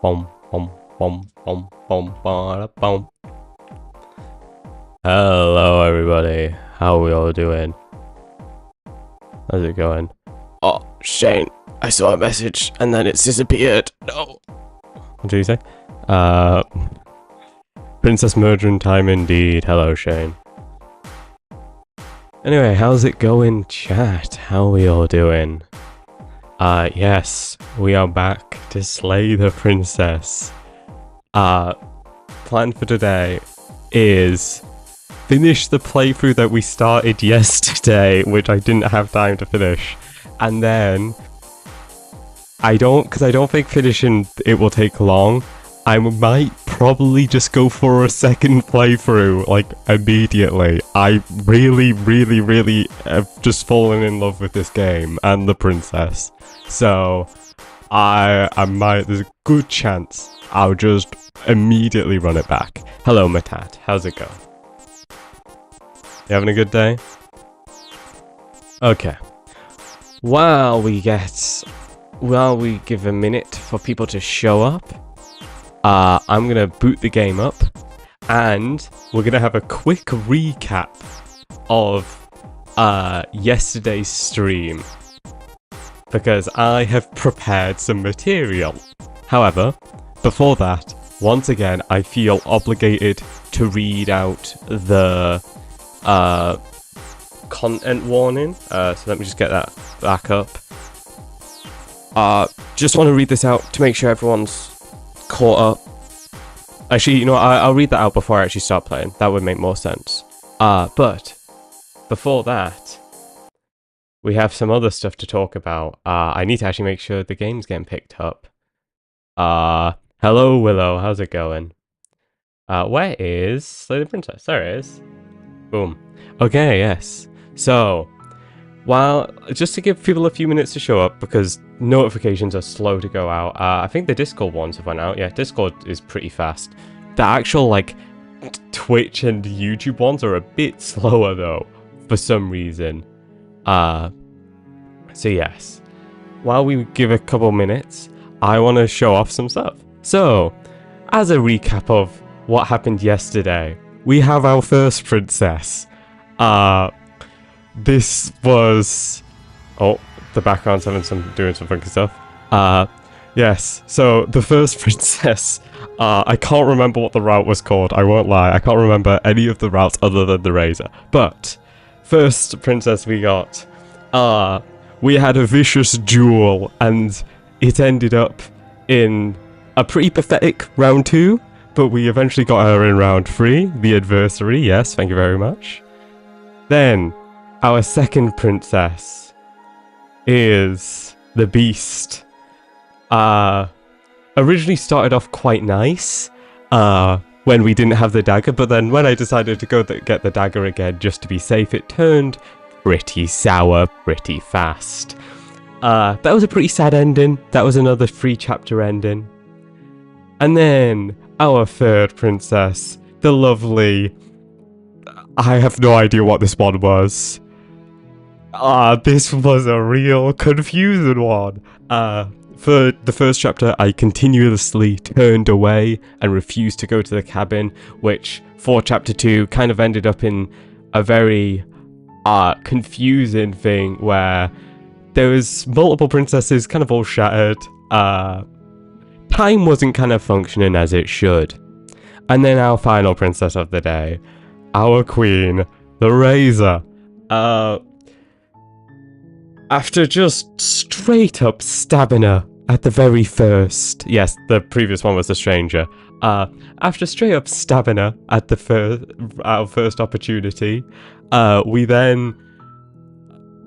Boom, boom, boom, boom, boom, boom, boom. Hello, everybody. How are we all doing? How's it going? Oh, Shane, I saw a message and then it's disappeared. No. What did you say? Princess murdering time indeed. Hello, Shane. Anyway, how's it going, chat? How are we all doing? Yes, we are back to slay the princess. Plan for today is finish the playthrough that we started yesterday, which I didn't have time to finish. And then, I don't think finishing it will take long. I might probably just go for a second playthrough, like, immediately. I really have just fallen in love with this game and the princess. So, I might, there's a good chance I'll just immediately run it back. Hello, Matat. How's it going? You having a good day? Okay. While we give a minute for people to show up, I'm gonna boot the game up, and we're gonna have a quick recap of yesterday's stream, because I have prepared some material. However, before that, once again, I feel obligated to read out the content warning. So let me just get that back up. Just want to read this out to make sure everyone's caught up. Actually, you know what, I'll read that out before I actually start playing. That would make more sense. But before that, we have some other stuff to talk about. I need to actually make sure the game's getting picked up. Hello, Willow. How's it going? Where is Slay the Princess? There it is. Boom. Okay, yes. So, just to give people a few minutes to show up, because notifications are slow to go out. I think the Discord ones have went out. Yeah, Discord is pretty fast. The actual, like, Twitch and YouTube ones are a bit slower, though, for some reason. So yes. While we give a couple minutes, I want to show off some stuff. So, as a recap of what happened yesterday, we have our first princess. This was... Oh, the background's doing some funky stuff. Yes, so the first princess, I can't remember what the route was called, I won't lie, I can't remember any of the routes other than the razor. But, first princess we got, we had a vicious duel, and it ended up in a pretty pathetic round 2, but we eventually got her in round 3, the adversary, yes, thank you very much. Then, our second princess is the beast. Originally started off quite nice, when we didn't have the dagger, but then when I decided to go get the dagger again just to be safe, it turned pretty sour pretty fast. That was a pretty sad ending. That was another 3-chapter ending. And then, our third princess, the lovely... I have no idea what this one was. This was a real confusing one. For the first chapter, I continuously turned away and refused to go to the cabin, which for chapter 2 kind of ended up in a very confusing thing where there was multiple princesses kind of all shattered. Time wasn't kind of functioning as it should. And then our final princess of the day, our queen, the Razor. After just straight up stabbing her at the very first... Yes, the previous one was the stranger. After straight up stabbing her at the our first opportunity, we then...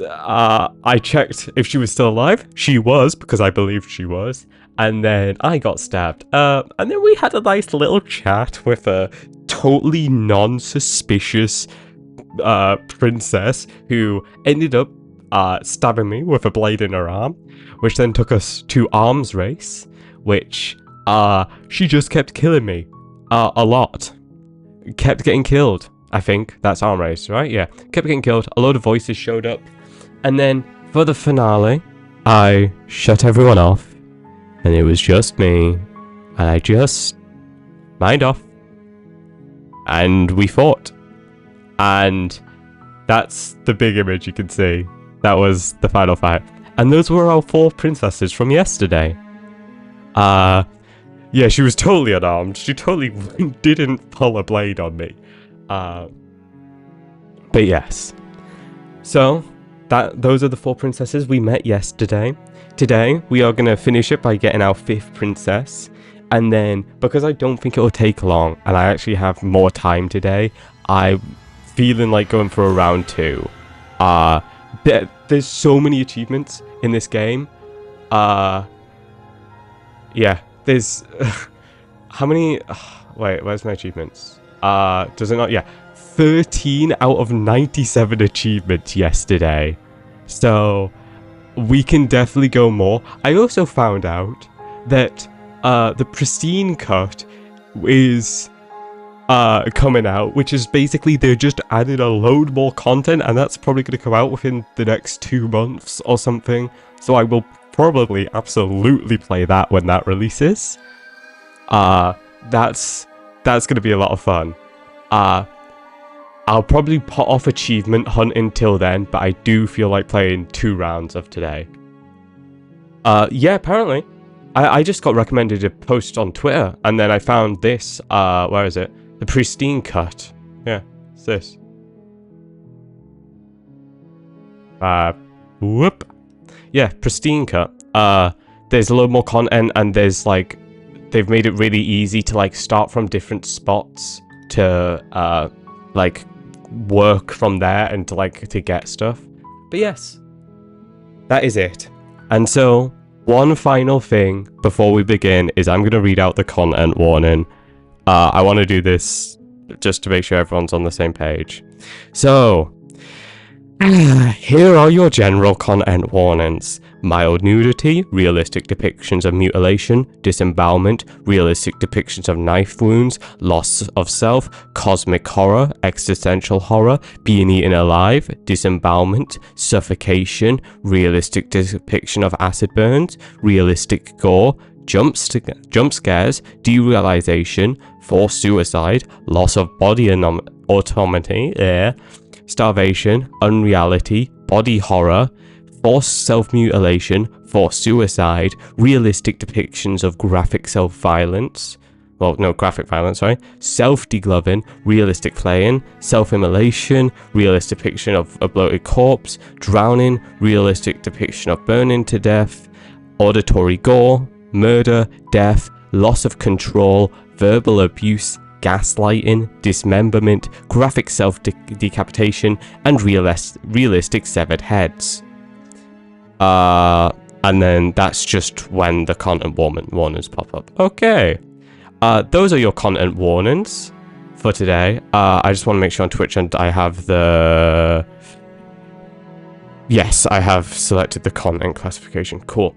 I checked if she was still alive. She was, because I believed she was. And then I got stabbed. And then we had a nice little chat with a totally non-suspicious princess who ended up stabbing me with a blade in her arm, which then took us to arms race, which she just kept killing me a lot. Kept getting killed. I think that's arm race, right? Yeah, kept getting killed. A load of voices showed up, and then for the finale, I shut everyone off, and it was just me And I just mind off. And we fought. And that's the big image you can see. That was the final fight. And those were our 4 princesses from yesterday. Yeah, she was totally unarmed. She totally didn't pull a blade on me. But yes. So, those are the 4 princesses we met yesterday. Today, we are going to finish it by getting our 5th princess. And then, because I don't think it will take long, and I actually have more time today, I'm feeling like going for a round 2. There's so many achievements in this game. Yeah, there's... how many... wait, where's my achievements? Does it not... Yeah. 13 out of 97 achievements yesterday. So, we can definitely go more. I also found out that the pristine cut is coming out, which is basically they're just adding a load more content, and that's probably going to come out within the next 2 months or something. So I will probably absolutely play that when that releases. That's going to be a lot of fun. I'll probably put off achievement hunting till then, but I do feel like playing 2 rounds of today. Yeah, apparently. I just got recommended a post on Twitter, and then I found this, where is it? The pristine cut. Yeah, it's this. Whoop. Yeah, pristine cut. There's a lot more content, and there's like, they've made it really easy to like start from different spots to like work from there and to get stuff. But yes, that is it. And so, one final thing before we begin is I'm going to read out the content warning. I want to do this just to make sure everyone's on the same page. So, here are your general content warnings. Mild nudity, realistic depictions of mutilation, disembowelment, realistic depictions of knife wounds, loss of self, cosmic horror, existential horror, being eaten alive, disembowelment, suffocation, realistic depiction of acid burns, realistic gore, jump scares, derealization, forced suicide, loss of body autonomy, starvation, unreality, body horror, forced self-mutilation, forced suicide, realistic depictions of graphic self-violence, self-degloving, realistic playing, self-immolation, realistic depiction of a bloated corpse, drowning, realistic depiction of burning to death, auditory gore, murder, death, loss of control, verbal abuse, gaslighting, dismemberment, graphic self-decapitation, and realistic severed heads. And then that's just when the content warnings pop up. Okay. Those are your content warnings for today. I just want to make sure on Twitch and I have the... Yes, I have selected the content classification. Cool.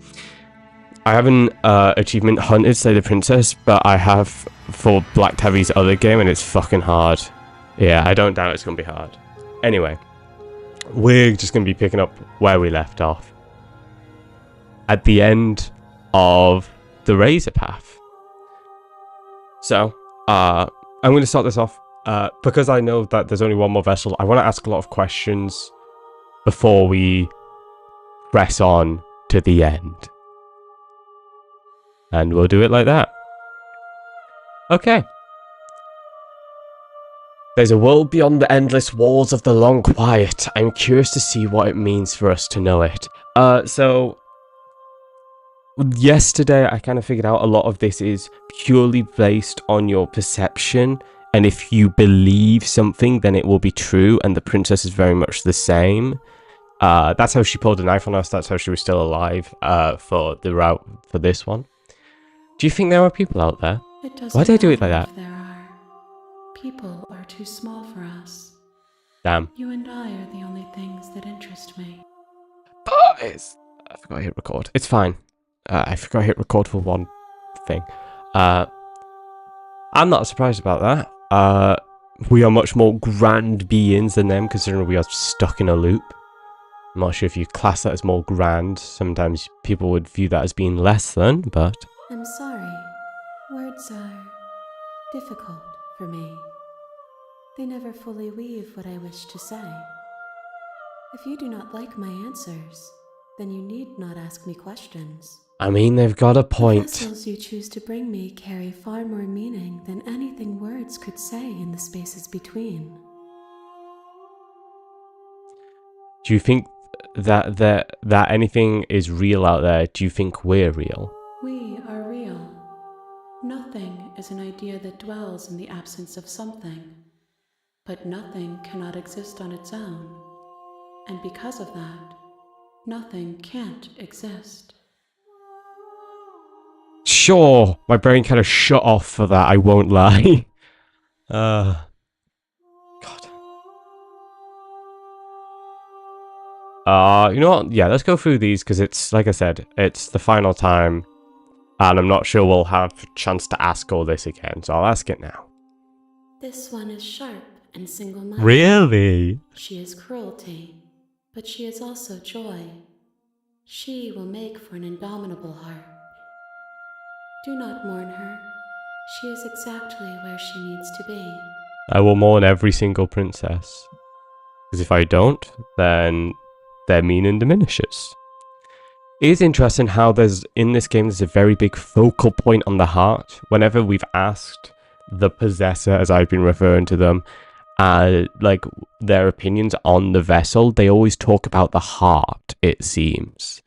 I haven't achievement hunted Slay the Princess, but I have for Black Tavi's other game, and it's fucking hard. Yeah, I don't doubt it's going to be hard. Anyway, we're just going to be picking up where we left off. At the end of the Razor Path. So, I'm going to start this off. Because I know that there's only one more vessel, I want to ask a lot of questions before we press on to the end. And we'll do it like that. Okay. There's a world beyond the endless walls of the long quiet. I'm curious to see what it means for us to know it. So... Yesterday, I kind of figured out a lot of this is purely based on your perception. And if you believe something, then it will be true. And the princess is very much the same. That's how she pulled a knife on us. That's how she was still alive for the route for this one. Do you think there are people out there? Why did I do it like that? There are. People are too small for us. Damn. You and I are the only things that interest me. Boys! I forgot to hit record. It's fine. I forgot to hit record for one thing. I'm not surprised about that. We are much more grand beings than them, considering we are stuck in a loop. I'm not sure if you class that as more grand. Sometimes people would view that as being less than, but... I'm sorry. Words are difficult for me. They never fully weave what I wish to say. If you do not like my answers, then you need not ask me questions. I mean, they've got a The point. vessels you choose to bring me carry far more meaning than anything words could say in the spaces between. Do you think that anything is real out there? Do you think we're real? We are real. Nothing is an idea that dwells in the absence of something, but nothing cannot exist on its own, and because of that, nothing can't exist. Sure, my brain kind of shut off for that, I won't lie. God. You know what? Yeah, let's go through these, because it's, like I said, it's the final time, and I'm not sure we'll have a chance to ask all this again, so I'll ask it now. This one is sharp and single-minded. Really? She is cruelty, but she is also joy. She will make for an indomitable heart. Do not mourn her. She is exactly where she needs to be. I will mourn every single princess. Because if I don't, then their meaning diminishes. It is interesting how in this game there's a very big focal point on the heart. Whenever we've asked the possessor, as I've been referring to them, like their opinions on the vessel, they always talk about the heart, it seems.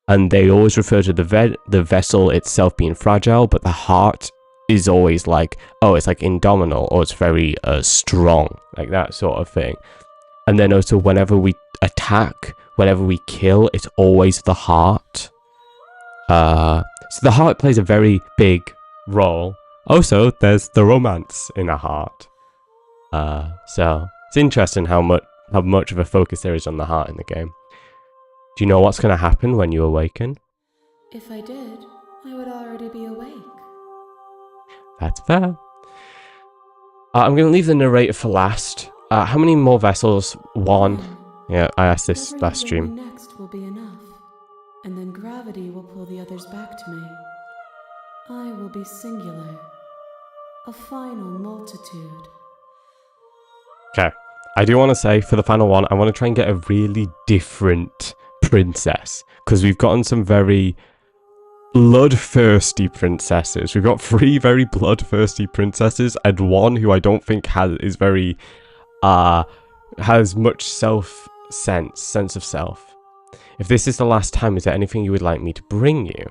And they always refer to the vessel itself being fragile, but the heart is always like, oh, it's like indomitable, or it's very strong, like that sort of thing. And then also whenever we attack, whenever we kill, it's always the heart. So the heart plays a very big role. Also, there's the romance in a heart. So it's interesting how much of a focus there is on the heart in the game. Do you know what's going to happen when you awaken? If I did, I would already be awake. That's fair. I'm going to leave the narrator for last. How many more vessels? One. Yeah, I asked this Whatever last you bring stream. me next will be enough, and then gravity will pull the others back to me. I will be singular, a final multitude. Okay. I do want to say, for the final one, I want to try and get a really different princess. Because we've gotten some very bloodthirsty princesses. We've got 3 very bloodthirsty princesses, and one who I don't think has much sense of self. If this is the last time, is there anything you would like me to bring you?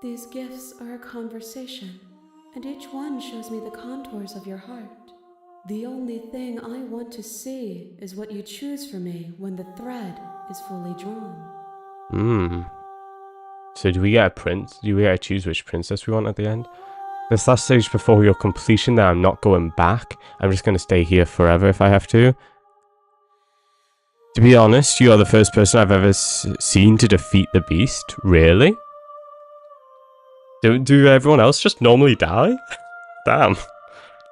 These gifts are a conversation, and each one shows me the contours of your heart. The only thing I want to see is what you choose for me when the thread is fully drawn. So do we get a prince? Do we get to choose which princess we want at the end? This last stage before your completion, that I'm not going back. I'm just going to stay here forever if I have to. To be honest, you are the first person I've ever seen to defeat the beast. Really? Do everyone else just normally die? Damn.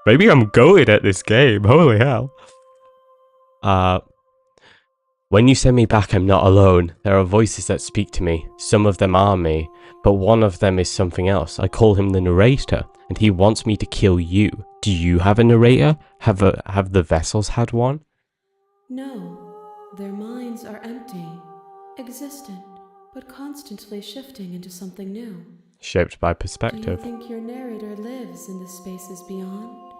Maybe I'm goated at this game. Holy hell. When you send me back, I'm not alone. There are voices that speak to me. Some of them are me, but one of them is something else. I call him the narrator, and he wants me to kill you. Do you have a narrator? Have the vessels had one? No, their minds are empty, existent, but constantly shifting into something new. Shaped by Do you perspective. think your narrator lives in the spaces beyond?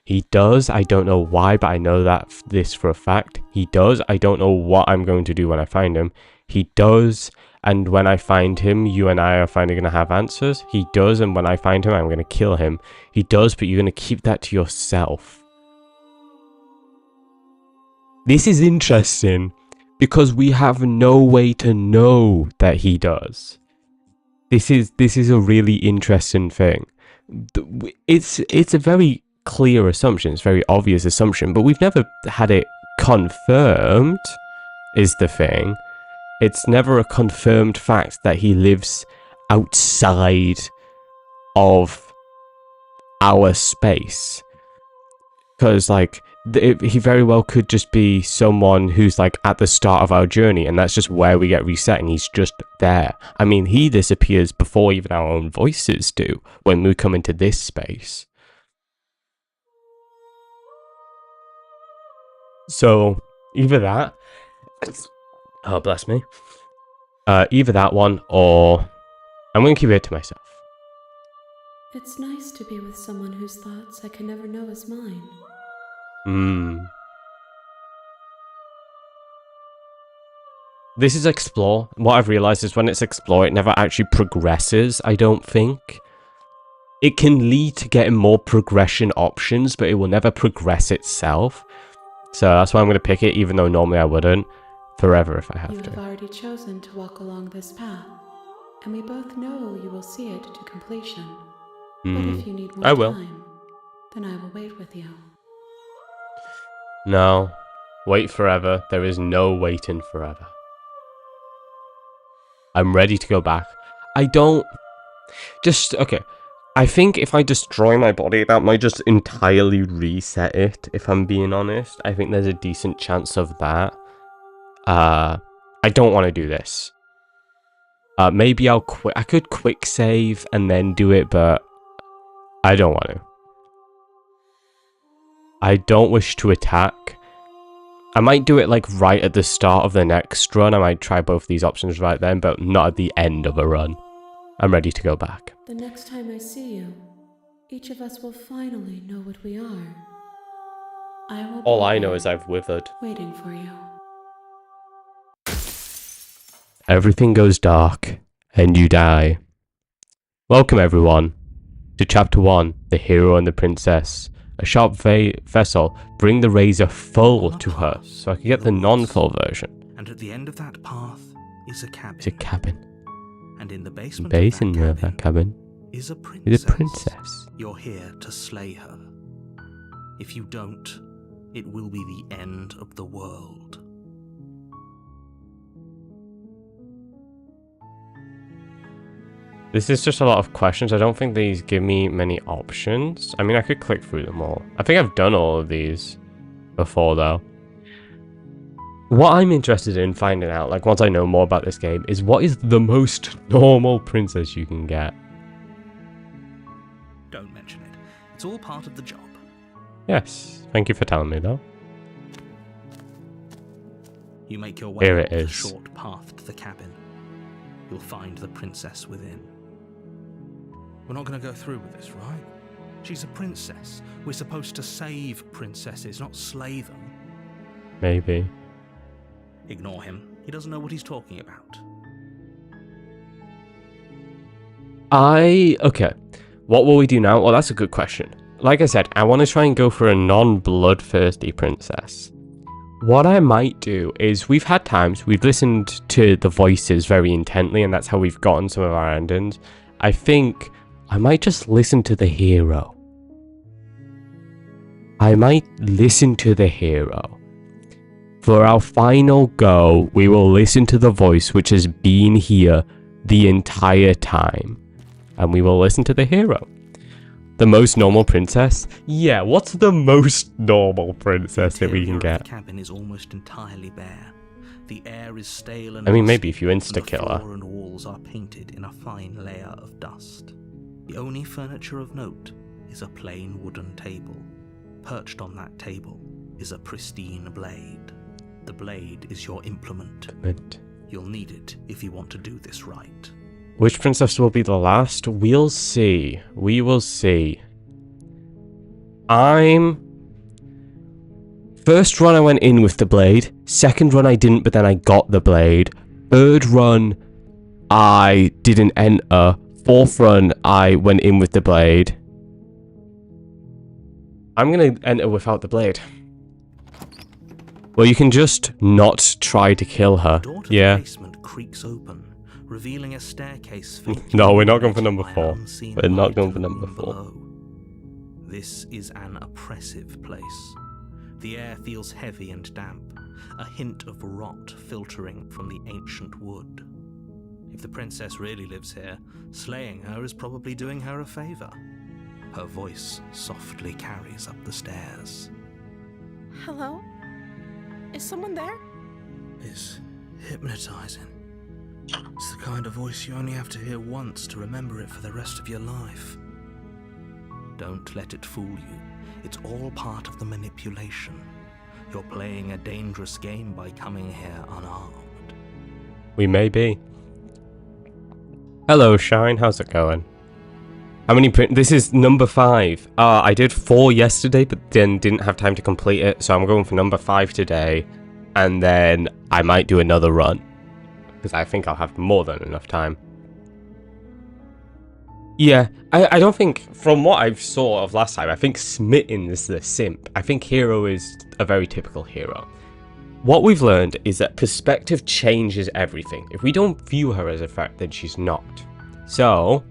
He does. I don't know why, but I know this for a fact. He does. I don't know what I'm going to do when I find him. He does. And when I find him, you and I are finally going to have answers. He does. And when I find him, I'm going to kill him. He does, but you're going to keep that to yourself. This is interesting because we have no way to know that he does. This is a really interesting thing. It's a very clear assumption, it's a very obvious assumption, but we've never had it confirmed, is the thing. It's never a confirmed fact that he lives outside of our space. Because, like, he very well could just be someone who's like at the start of our journey, and that's just where we get reset, and he's just there. I mean, he disappears before even our own voices do when we come into this space. So either that, oh bless me, either that one, or I'm going to keep it to myself. It's nice to be with someone whose thoughts I can never know as mine. This is explore. What I've realized is when it's explore, it never actually progresses, I don't think. It can lead to getting more progression options, but it will never progress itself. So that's why I'm going to pick it, even though normally I wouldn't. Forever if I have to. You have already chosen to walk along this path, and we both know you will see it to completion. But if you need more time, then I will wait with you. No. Wait forever. There is no waiting forever. I'm ready to go back. I don't... Okay. I think if I destroy my body, that might just entirely reset it, if I'm being honest. I think there's a decent chance of that. I don't want to do this. Maybe I'll I could quick save and then do it, but I don't want to. I don't wish to attack. I might do it like right at the start of the next run. I might try both these options right then, but not at the end of a run. I'm ready to go back. The next time I see you, each of us will finally know what we are. All I know is I've withered. Waiting for you. Everything goes dark, and you die. Welcome everyone to Chapter 1, The Hero and the Princess. A sharp vessel, bring the razor full to her, so I can get the non-full version. And at the end of that path is a cabin. It's a cabin. And in the basement of that cabin is a princess. You're here to slay her. If you don't, it will be the end of the world. This is just a lot of questions. I don't think these give me many options. I mean, I could click through them all. I think I've done all of these before, though. What I'm interested in finding out, like once I know more about this game, is what is the most normal princess you can get? Don't mention it. It's all part of the job. Yes. Thank you for telling me, though. You make your way Here up it the is. short path to the cabin. You'll find the princess within. We're not going to go through with this, right? She's a princess. We're supposed to save princesses, not slay them. Maybe. Ignore him. He doesn't know what he's talking about. Okay. What will we do now? Well, that's a good question. Like I said, I want to try and go for a non-bloodthirsty princess. What I might do is, we've had times we've listened to the voices very intently, and that's how we've gotten some of our endings. I think I might just listen to the hero. I might listen to the hero. For our final go, we will listen to the voice which has been here the entire time. And we will listen to the hero. The most normal princess? Yeah, what's the most normal princess that we can get? The cabin is almost entirely bare. The air is stale and I mean, maybe if you insta-kill her. The floor and walls are painted in a fine layer of dust. The only furniture of note is a plain wooden table. Perched on that table is a pristine blade. The blade is your implement. You'll need it if you want to do this right. Which princess will be the last? We'll see. We will see. First run I went in with the blade. Second run I didn't, but then I got the blade. Third run I didn't enter. Fourth run I went in with the blade. I'm gonna enter without the blade. Well, you can just not try to kill her. The door to the basement creaks open, revealing a staircase. No, we're not going for number 4. We're not going for number 4. Below. This is an oppressive place. The air feels heavy and damp, a hint of rot filtering from the ancient wood. If the princess really lives here, slaying her is probably doing her a favor. Her voice softly carries up the stairs. Hello? Is someone there? It's hypnotizing. It's the kind of voice you only have to hear once to remember it for the rest of your life. Don't let it fool you. It's all part of the manipulation. You're playing a dangerous game by coming here unarmed. We may be. Hello, Shine. How's it going? How many this is number 5. I did 4 yesterday, but then didn't have time to complete it, so I'm going for number 5 today, and then I might do another run, because I think I'll have more than enough time. Yeah, I don't think, from what I saw of last time, I think Smitten is the simp. I think Hero is a very typical hero. What we've learned is that perspective changes everything. If we don't view her as a threat, then she's not. So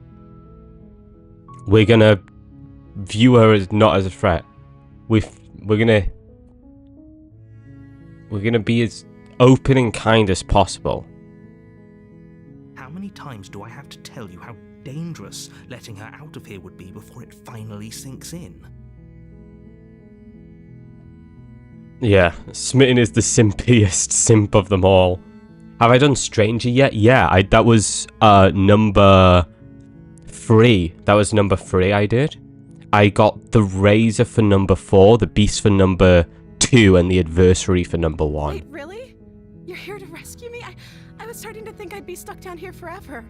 we're gonna view her as not as a threat. We're gonna be as open and kind as possible. How many times do I have to tell you how dangerous letting her out of here would be before it finally sinks in? Yeah, Smitten is the simpiest simp of them all. Have I done Stranger yet? Yeah, that was number 3. That was number 3 I did. I got the Razor for number 4, the Beast for number 2, and the Adversary for number 1. Wait, really? You're here to rescue me? I was starting to think I'd be stuck down here forever.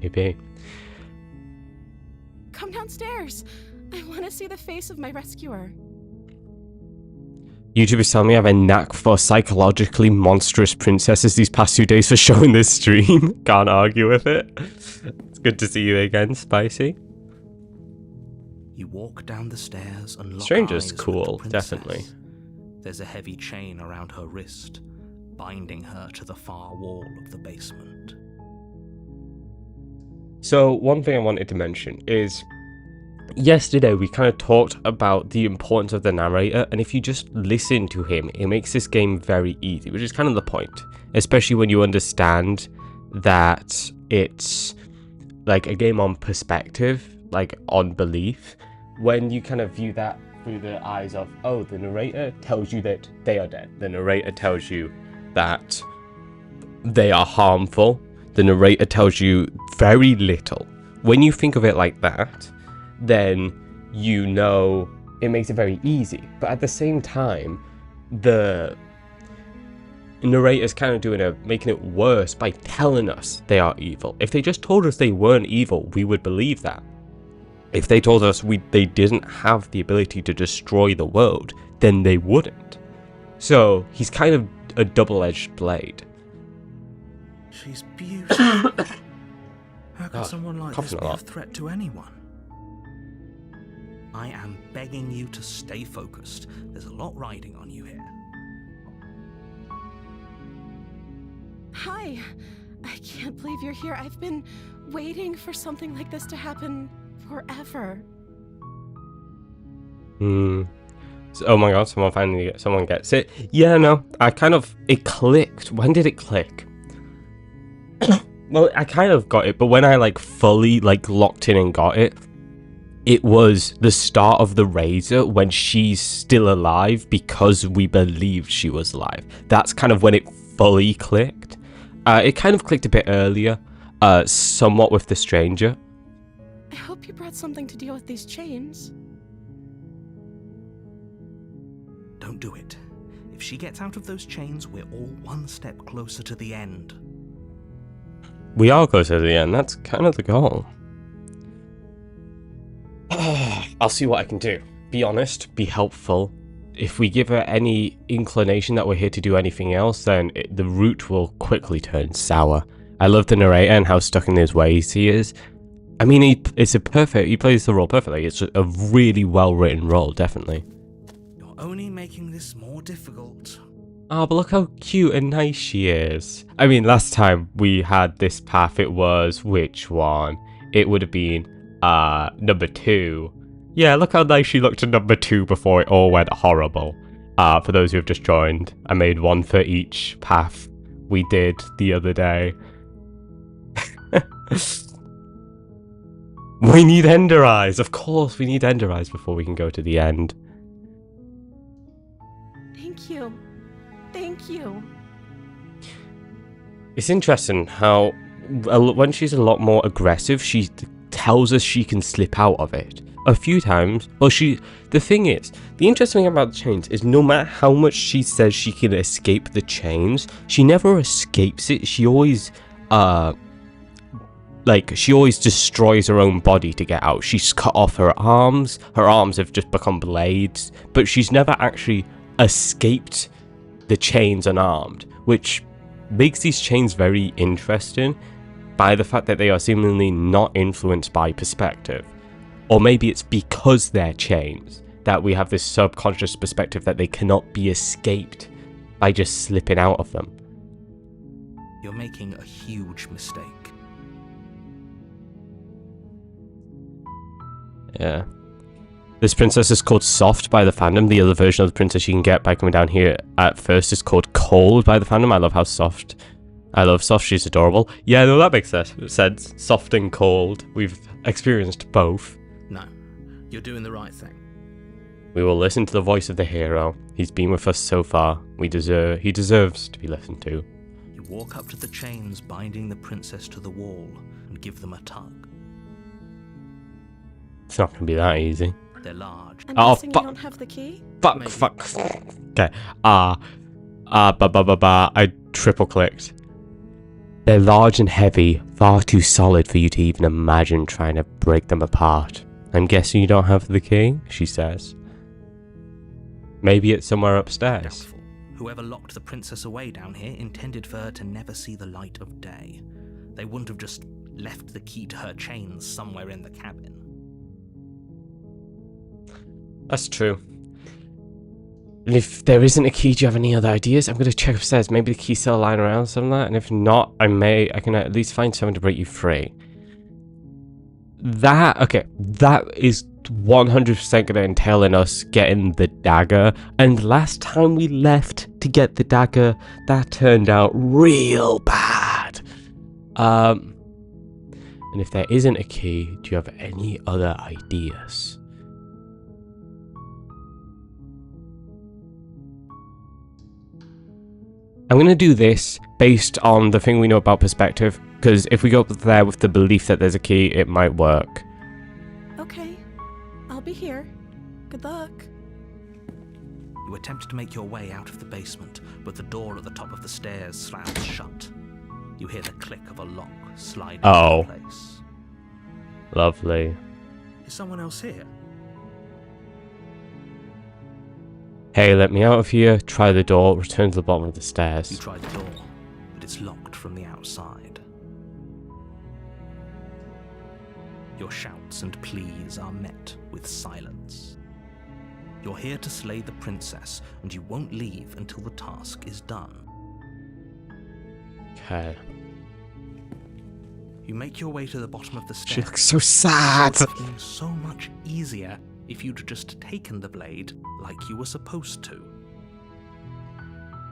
Maybe. Come downstairs. I want to see the face of my rescuer. YouTubers tell me I have a knack for psychologically monstrous princesses these past 2 days for showing this stream. Can't argue with it. It's good to see you again, Spicy. You walk down the stairs and lock Stranger's eyes with cool, the princess. definitely. There's a heavy chain around her wrist, binding her to the far wall of the basement. So, one thing I wanted to mention is, yesterday we kind of talked about the importance of the narrator, and if you just listen to him, it makes this game very easy, which is kind of the point, especially when you understand that it's like a game on perspective, like on belief. When you kind of view that through the eyes of, oh, the narrator tells you that they are dead, the narrator tells you that they are harmful, the narrator tells you very little. When you think of it like that, then you know it makes it very easy. But at the same time, the narrator's kind of making it worse by telling us they are evil. If they just told us they weren't evil, we would believe that. If they told us they didn't have the ability to destroy the world, then they wouldn't. So he's kind of a double-edged blade. She's beautiful. How can Oh, someone like this coughing a be a lot. threat to anyone? I am begging you to stay focused. There's a lot riding on you here. Hi. I can't believe you're here. I've been waiting for something like this to happen forever. So, oh my god, someone gets it. Yeah, no, it clicked. When did it click? Well, I kind of got it, but when I fully locked in and got it, it was the start of the Razor when she's still alive because we believed she was alive. That's kind of when it fully clicked. It kind of clicked a bit earlier, somewhat with the Stranger. I hope you brought something to deal with these chains. Don't do it. If she gets out of those chains, we're all one step closer to the end. We are close to the end, that's kind of the goal. I'll see what I can do. Be honest, be helpful. If we give her any inclination that we're here to do anything else, then the route will quickly turn sour. I love the narrator and how stuck in his ways he is. I mean, he plays the role perfectly. It's a really well-written role, definitely. You're only making this more difficult. Oh, but look how cute and nice she is. I mean, last time we had this path, it was which one? It would have been number 2. Yeah, look how nice she looked at number 2 before it all went horrible. For those who have just joined, I made one for each path we did the other day. We need Ender Eyes. Of course, we need Ender Eyes before we can go to the end. Thank you. Thank you. It's interesting how when she's a lot more aggressive, she tells us she can slip out of it. A few times. Well, the thing is, the interesting thing about the chains is no matter how much she says she can escape the chains, she never escapes it. She always, she always destroys her own body to get out. She's cut off her arms. Her arms have just become blades, but she's never actually escaped the chains unarmed, which makes these chains very interesting by the fact that they are seemingly not influenced by perspective. Or maybe it's because they're chains that we have this subconscious perspective that they cannot be escaped by just slipping out of them. You're making a huge mistake. Yeah. This princess is called Soft by the fandom. The other version of the princess you can get by coming down here at first is called Cold by the fandom. I love how Soft. I love Soft. She's adorable. Yeah, no, that makes sense. Soft and Cold. We've experienced both. No, you're doing the right thing. We will listen to the voice of the hero. He's been with us so far. He deserves to be listened to. You walk up to the chains binding the princess to the wall and give them a tug. It's not going to be that easy. They're large. I'm guessing you don't have the key? Fuck. Okay. I triple clicked. They're large and heavy, far too solid for you to even imagine trying to break them apart. I'm guessing you don't have the key, she says. Maybe it's somewhere upstairs. Doubtful. Whoever locked the princess away down here intended for her to never see the light of day. They wouldn't have just left the key to her chains somewhere in the cabin. That's true. And if there isn't a key, do you have any other ideas? I'm going to check upstairs. Maybe the key's still lying around somewhere. And if not, I can at least find someone to break you free. That is 100% going to entail in us getting the dagger. And last time we left to get the dagger, that turned out real bad. And if there isn't a key, do you have any other ideas? I'm going to do this based on the thing we know about perspective, because if we go up there with the belief that there's a key, it might work. Okay, I'll be here. Good luck. You attempt to make your way out of the basement, but the door at the top of the stairs slams shut. You hear the click of a lock slide into place. Lovely. Is someone else here? Hey, let me out of here. Try the door. Return to the bottom of the You stairs. try the door, but it's locked from the outside. Your shouts and pleas are met with silence. You're here to slay the princess, and you won't leave until the task is done. Okay. You make your way to the bottom of the She stairs. looks so sad. It would have been so much easier if you'd just taken the blade like you were supposed to.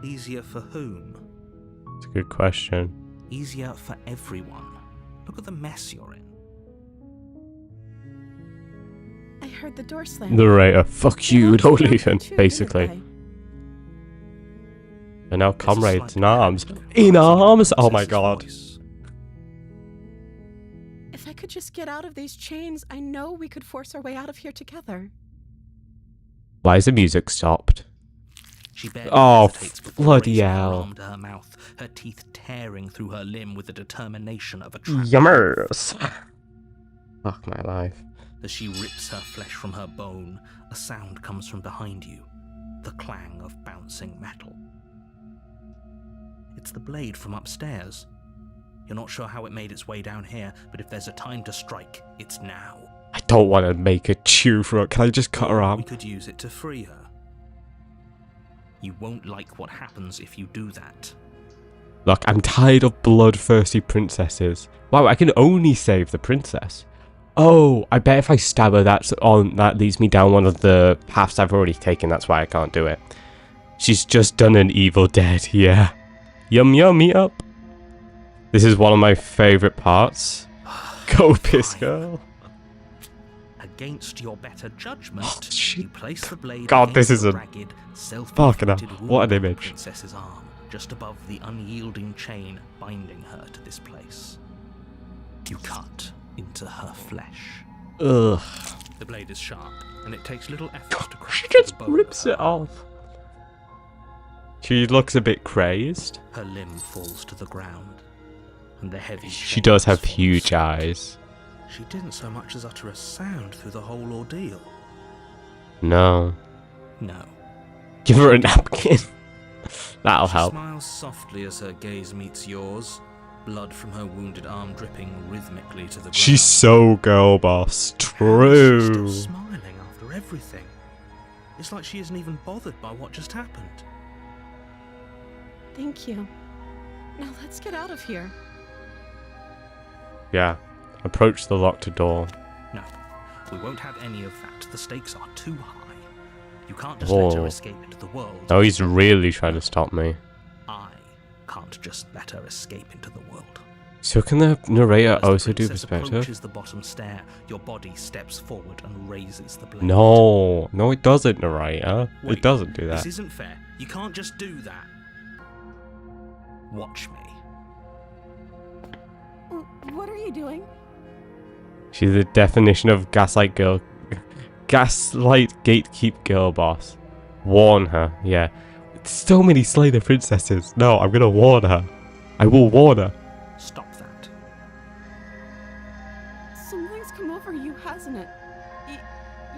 Easier for whom? It's a good question. Easier for everyone. Look at the mess you're in. I heard the door slam. Narrator, fuck you, Well, don't she leave him, dropped too, basically. didn't And now There's a comrades slight in arms. echo of In rising arms? Oh my princess's god. voice. they? If I could just get out of these chains, I know we could force our way out of here together. Why is the music stopped? She barely Oh, hesitates before bloody raising her hell. arm to her mouth, her teeth tearing through her limb with the determination of a trap. Yummers. Fuck my life. As she rips her flesh from her bone, a sound comes from behind you, the clang of bouncing metal. It's the blade from upstairs. You're not sure how it made its way down here, but if there's a time to strike, it's now. I don't want to make a chew for it. Can I just cut her We arm? could use it to free her. You won't like what happens if you do that. Look, I'm tired of bloodthirsty princesses. Wow, I can only save the princess. Oh, I bet if I stab her, that leads me down one of the paths I've already taken. That's why I can't do it. She's just done an Evil Dead, yeah. Yum yum, eat up. This is one of my favourite parts. Go piss girl. against your better judgment, Oh, shit. you place the blade God, this against is the a ragged, fucking hell. self-inflicted wound What an on the image. princess's arm, just above the unyielding chain binding her to this place. You cut into her flesh. Ugh. The blade is sharp, and it takes little effort to crack She through just the bone rips of her it arm. off. She looks a bit crazed. Her limb falls to the ground, and the heavy She does chains have fall huge asleep. eyes. She didn't so much as utter a sound through the whole ordeal. No. No. Give her a napkin. That'll She help. smiles softly as her gaze meets yours, blood from her wounded arm dripping rhythmically to the ground. She's so girl boss. How is she True. still smiling after everything? It's like she isn't even bothered by what just happened. Thank you. Now let's get out of here. Yeah. Approach the locked door. No, we won't have any of that. The stakes are too high. You can't just let her Oh. escape into the world. Oh, he's really trying to stop me. I can't just let her escape into the world. So can the narrator As the also do princess perspective? approaches the bottom stair, your body steps forward and raises the blade. No. No, it doesn't, narrator. It Wait, doesn't do This that. isn't fair. You can't just do that. Watch me. What are you doing? She's the definition of gaslight girl. Gaslight gatekeep girl boss. Warn her, yeah. So many slay the princesses. No, I'm gonna warn her. I will warn her. Stop that. Something's come over you, hasn't it?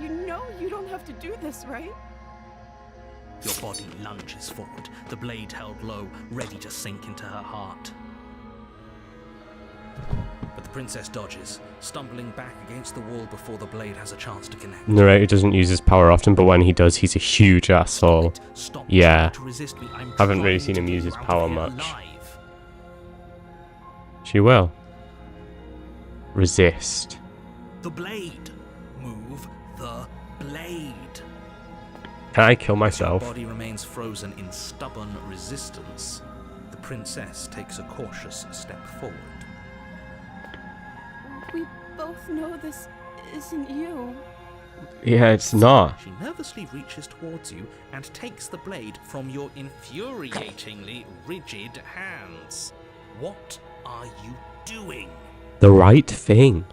You know you don't have to do this, right? Your body lunges forward, the blade held low, ready to sink into her heart. But the princess dodges, stumbling back against the wall before the blade has a chance to connect. Narrator doesn't use his power often, but when he does, he's a huge asshole. Stop Yeah. trying to resist me. I'm Haven't really trying seen to him get use you his out of power here much. alive. She will. Resist. The blade. Move the blade. Can I kill As your myself? body remains frozen in stubborn resistance, the princess takes a cautious step forward. We both know this isn't you. Yeah, it's not. She nervously reaches towards you and takes the blade from your infuriatingly rigid hands. What are you doing? The right thing.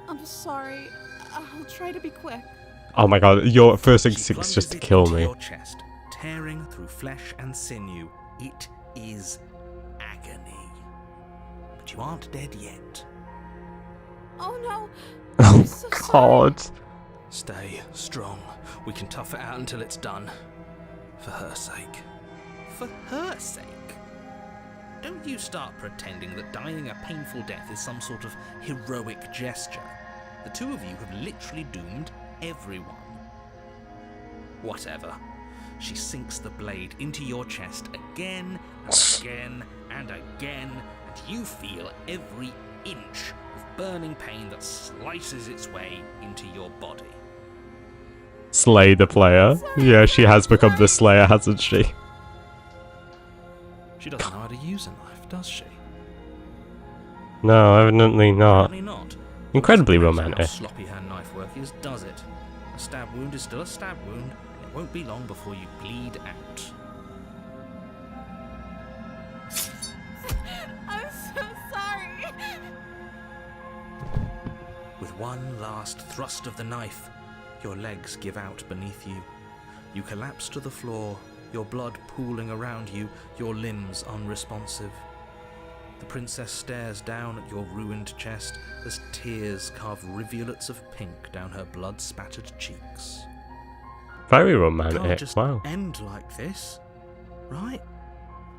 I'm sorry. I'll try to be quick. Oh my god, your first She instinct is plunges just to it kill into me. your chest, tearing through flesh and sinew. It is agony. But you aren't dead yet. Oh no! Oh I'm so sorry. god. Stay strong. We can tough it out until it's done. For her sake. For her sake? Don't you start pretending that dying a painful death is some sort of heroic gesture. The two of you have literally doomed everyone. Whatever. She sinks the blade into your chest again and again and again, and you feel every inch of burning pain that slices its way into your body. Slay the player. Yeah, she has become the slayer, hasn't she? She doesn't know how to use a knife, does she? No, evidently not. Apparently not. Incredibly Doesn't matter romantic. How sloppy her knife work is, does it? A stab wound is still a stab wound, and it won't be long before you bleed out. I'm so sorry. With one last thrust of the knife, your legs give out beneath you. You collapse to the floor, your blood pooling around you, your limbs unresponsive. The princess stares down at your ruined chest as tears carve rivulets of pink down her blood-spattered cheeks. Very Can't romantic. just Wow. end like this, right?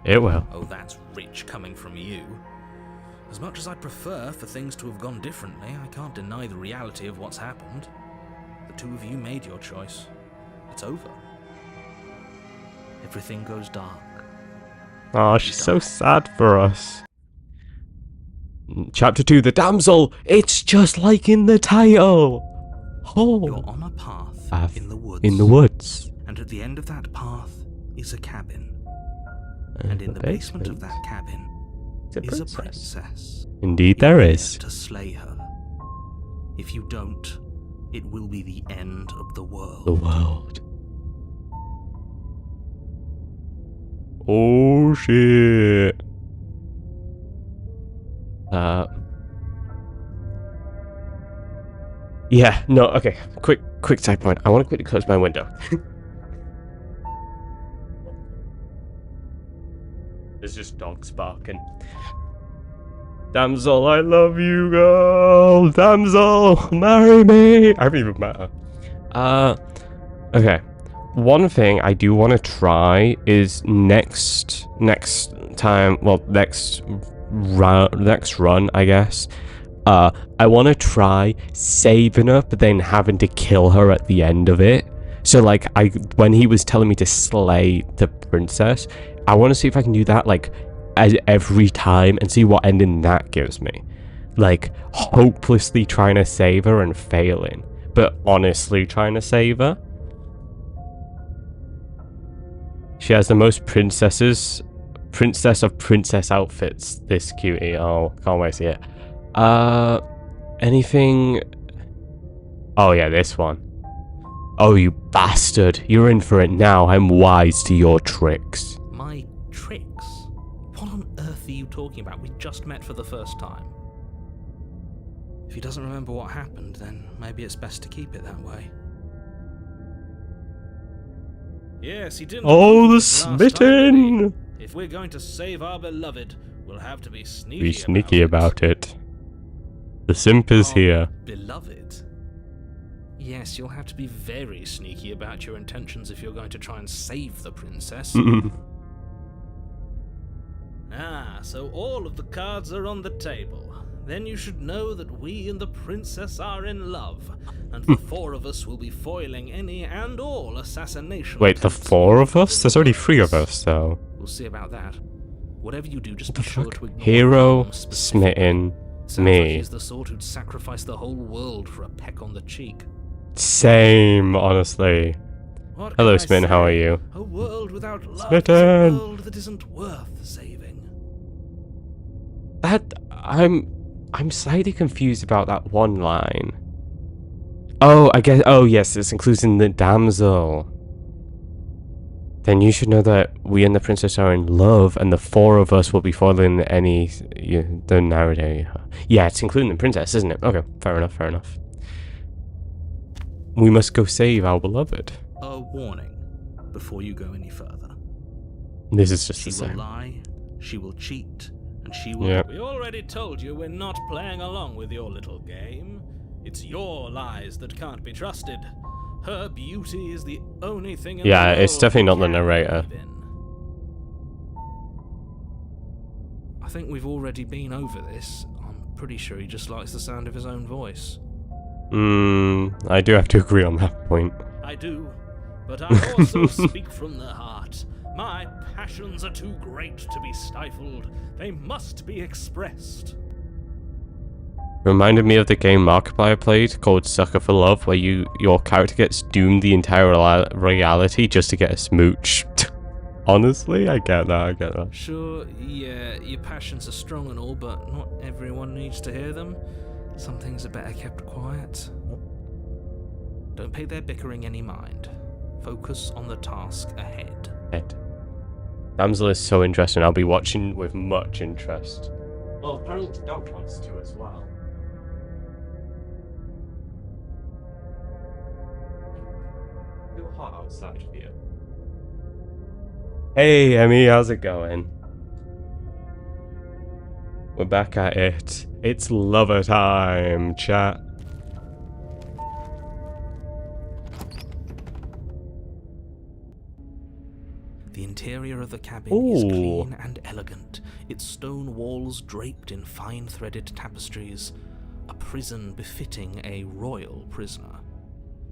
It will. Oh, that's rich coming from you. As much as I'd prefer for things to have gone differently, I can't deny the reality of what's happened. The two of you made your choice. It's over. Everything goes dark. Oh, she's so sad for us. Chapter 2, The Damsel! It's just like in the title! You're Oh, on a path Path in the woods. in the woods. And at the end of that path is a cabin. And in the basement of that cabin is a princess. Indeed there You're is. here to slay her. If you don't, it will be the end of the world. The world. Oh shit. Yeah, no, okay. Quick side point. I want to quickly close my window. There's just dogs barking. Damsel, I love you, girl. Damsel, marry me. I haven't even met her. Okay. One thing I do want to try is next run, I guess. I want to try saving her, but then having to kill her at the end of it. So, like, when he was telling me to slay the princess, I want to see if I can do that, like, every time and see what ending that gives me. Like, hopelessly trying to save her and failing, but honestly trying to save her. She has the most princess of princess outfits, this cutie. Oh, can't wait to see it. Anything? Oh yeah, this one. Oh, you bastard. You're in for it now. I'm wise to your tricks. My tricks? What on earth are you talking about? We just met for the first time. If he doesn't remember what happened, then maybe it's best to keep it that way. Yes, he didn't. Oh, the smitten! If we're going to save our beloved, we'll have to be sneaky. Be sneaky about it. The simp is here. Beloved? Yes, you'll have to be very sneaky about your intentions if you're going to try and save the princess. Ah, so all of the cards are on the table. Then you should know that we and the princess are in love, and the four of us will be foiling any and all assassination. Wait, the four of us? There's already 3 of us, so... We'll see about that. Whatever you do, just be sure to ignore Hero, smitten, me. He's the sort who'd sacrifice the whole world for a peck on the cheek. Same, honestly. What Hello, can I Smitten, say? how are you? A world without love Smitten! is a world that isn't worth saving. I'm slightly confused about that one line. Oh, I guess... Oh, yes, it's including the damsel. Then you should know that we and the princess are in love, and the 4 of us will be following the narrative. Yeah, it's including the princess, isn't it? Okay, fair enough. We must go save our beloved. A warning before you go any further. This is just the She will same. lie, she will cheat, and she will... Yep. We already told you we're not playing along with your little game. It's your lies that can't be trusted. Her beauty is the only thing in Yeah, the it's world definitely you not the can narrator. believe in. I think we've already been over this. I'm pretty sure he just likes the sound of his own voice. I do have to agree on that point. I do, but I also speak from the heart. My passions are too great to be stifled. They must be expressed. Reminded me of the game Markiplier played called Sucker for Love, where your character gets doomed the entire reality just to get a smooch. Honestly, I get that. Sure, yeah, your passions are strong and all, but not everyone needs to hear them. Some things are better kept quiet. Don't pay their bickering any mind. Focus on the task ahead. Damsel is so interesting. I'll be watching with much interest. Well, apparently the dog wants to as well. It's hot outside here. Hey, Emmy, how's it going? We're back at it. It's lover time, chat. The interior of the cabin is clean and elegant, its stone walls draped in fine-threaded tapestries, a prison befitting a royal prisoner.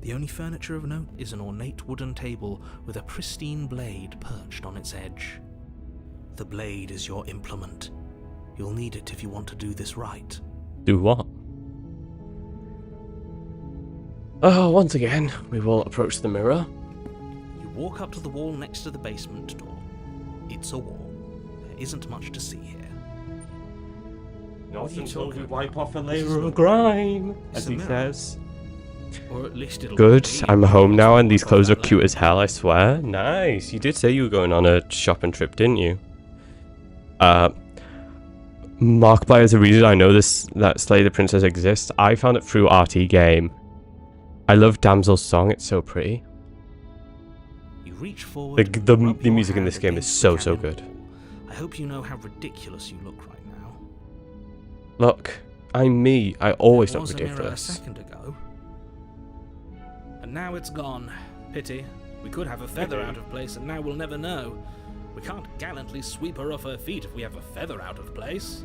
The only furniture of note is an ornate wooden table with a pristine blade perched on its edge. The blade is your implement. You'll need it if you want to do this right. Do what? Oh, once again, we will approach the mirror. You walk up to the wall next to the basement door. It's a wall. There isn't much to see here. Not What are you until talking we wipe about? off a This is layer of not- grime, It's as a he mirror. says. Or at least it'll Good. be I'm home now, and these about clothes are that cute later. as hell, I swear. Nice. You did say you were going on a shopping trip, didn't you? Markiplier is the reason I know that Slay the Princess exists. I found it through RT Game. I love Damsel's song. It's so pretty. You reach forward. The and rub your music in hand this game is against so the cabin good. wall. I hope you know how ridiculous you look right now. Look, I'm me. I always There look was a mirror a ridiculous. second ago. And now it's gone. Pity. We could have a feather out of place, and now we'll never know. We can't gallantly sweep her off her feet if we have a feather out of place.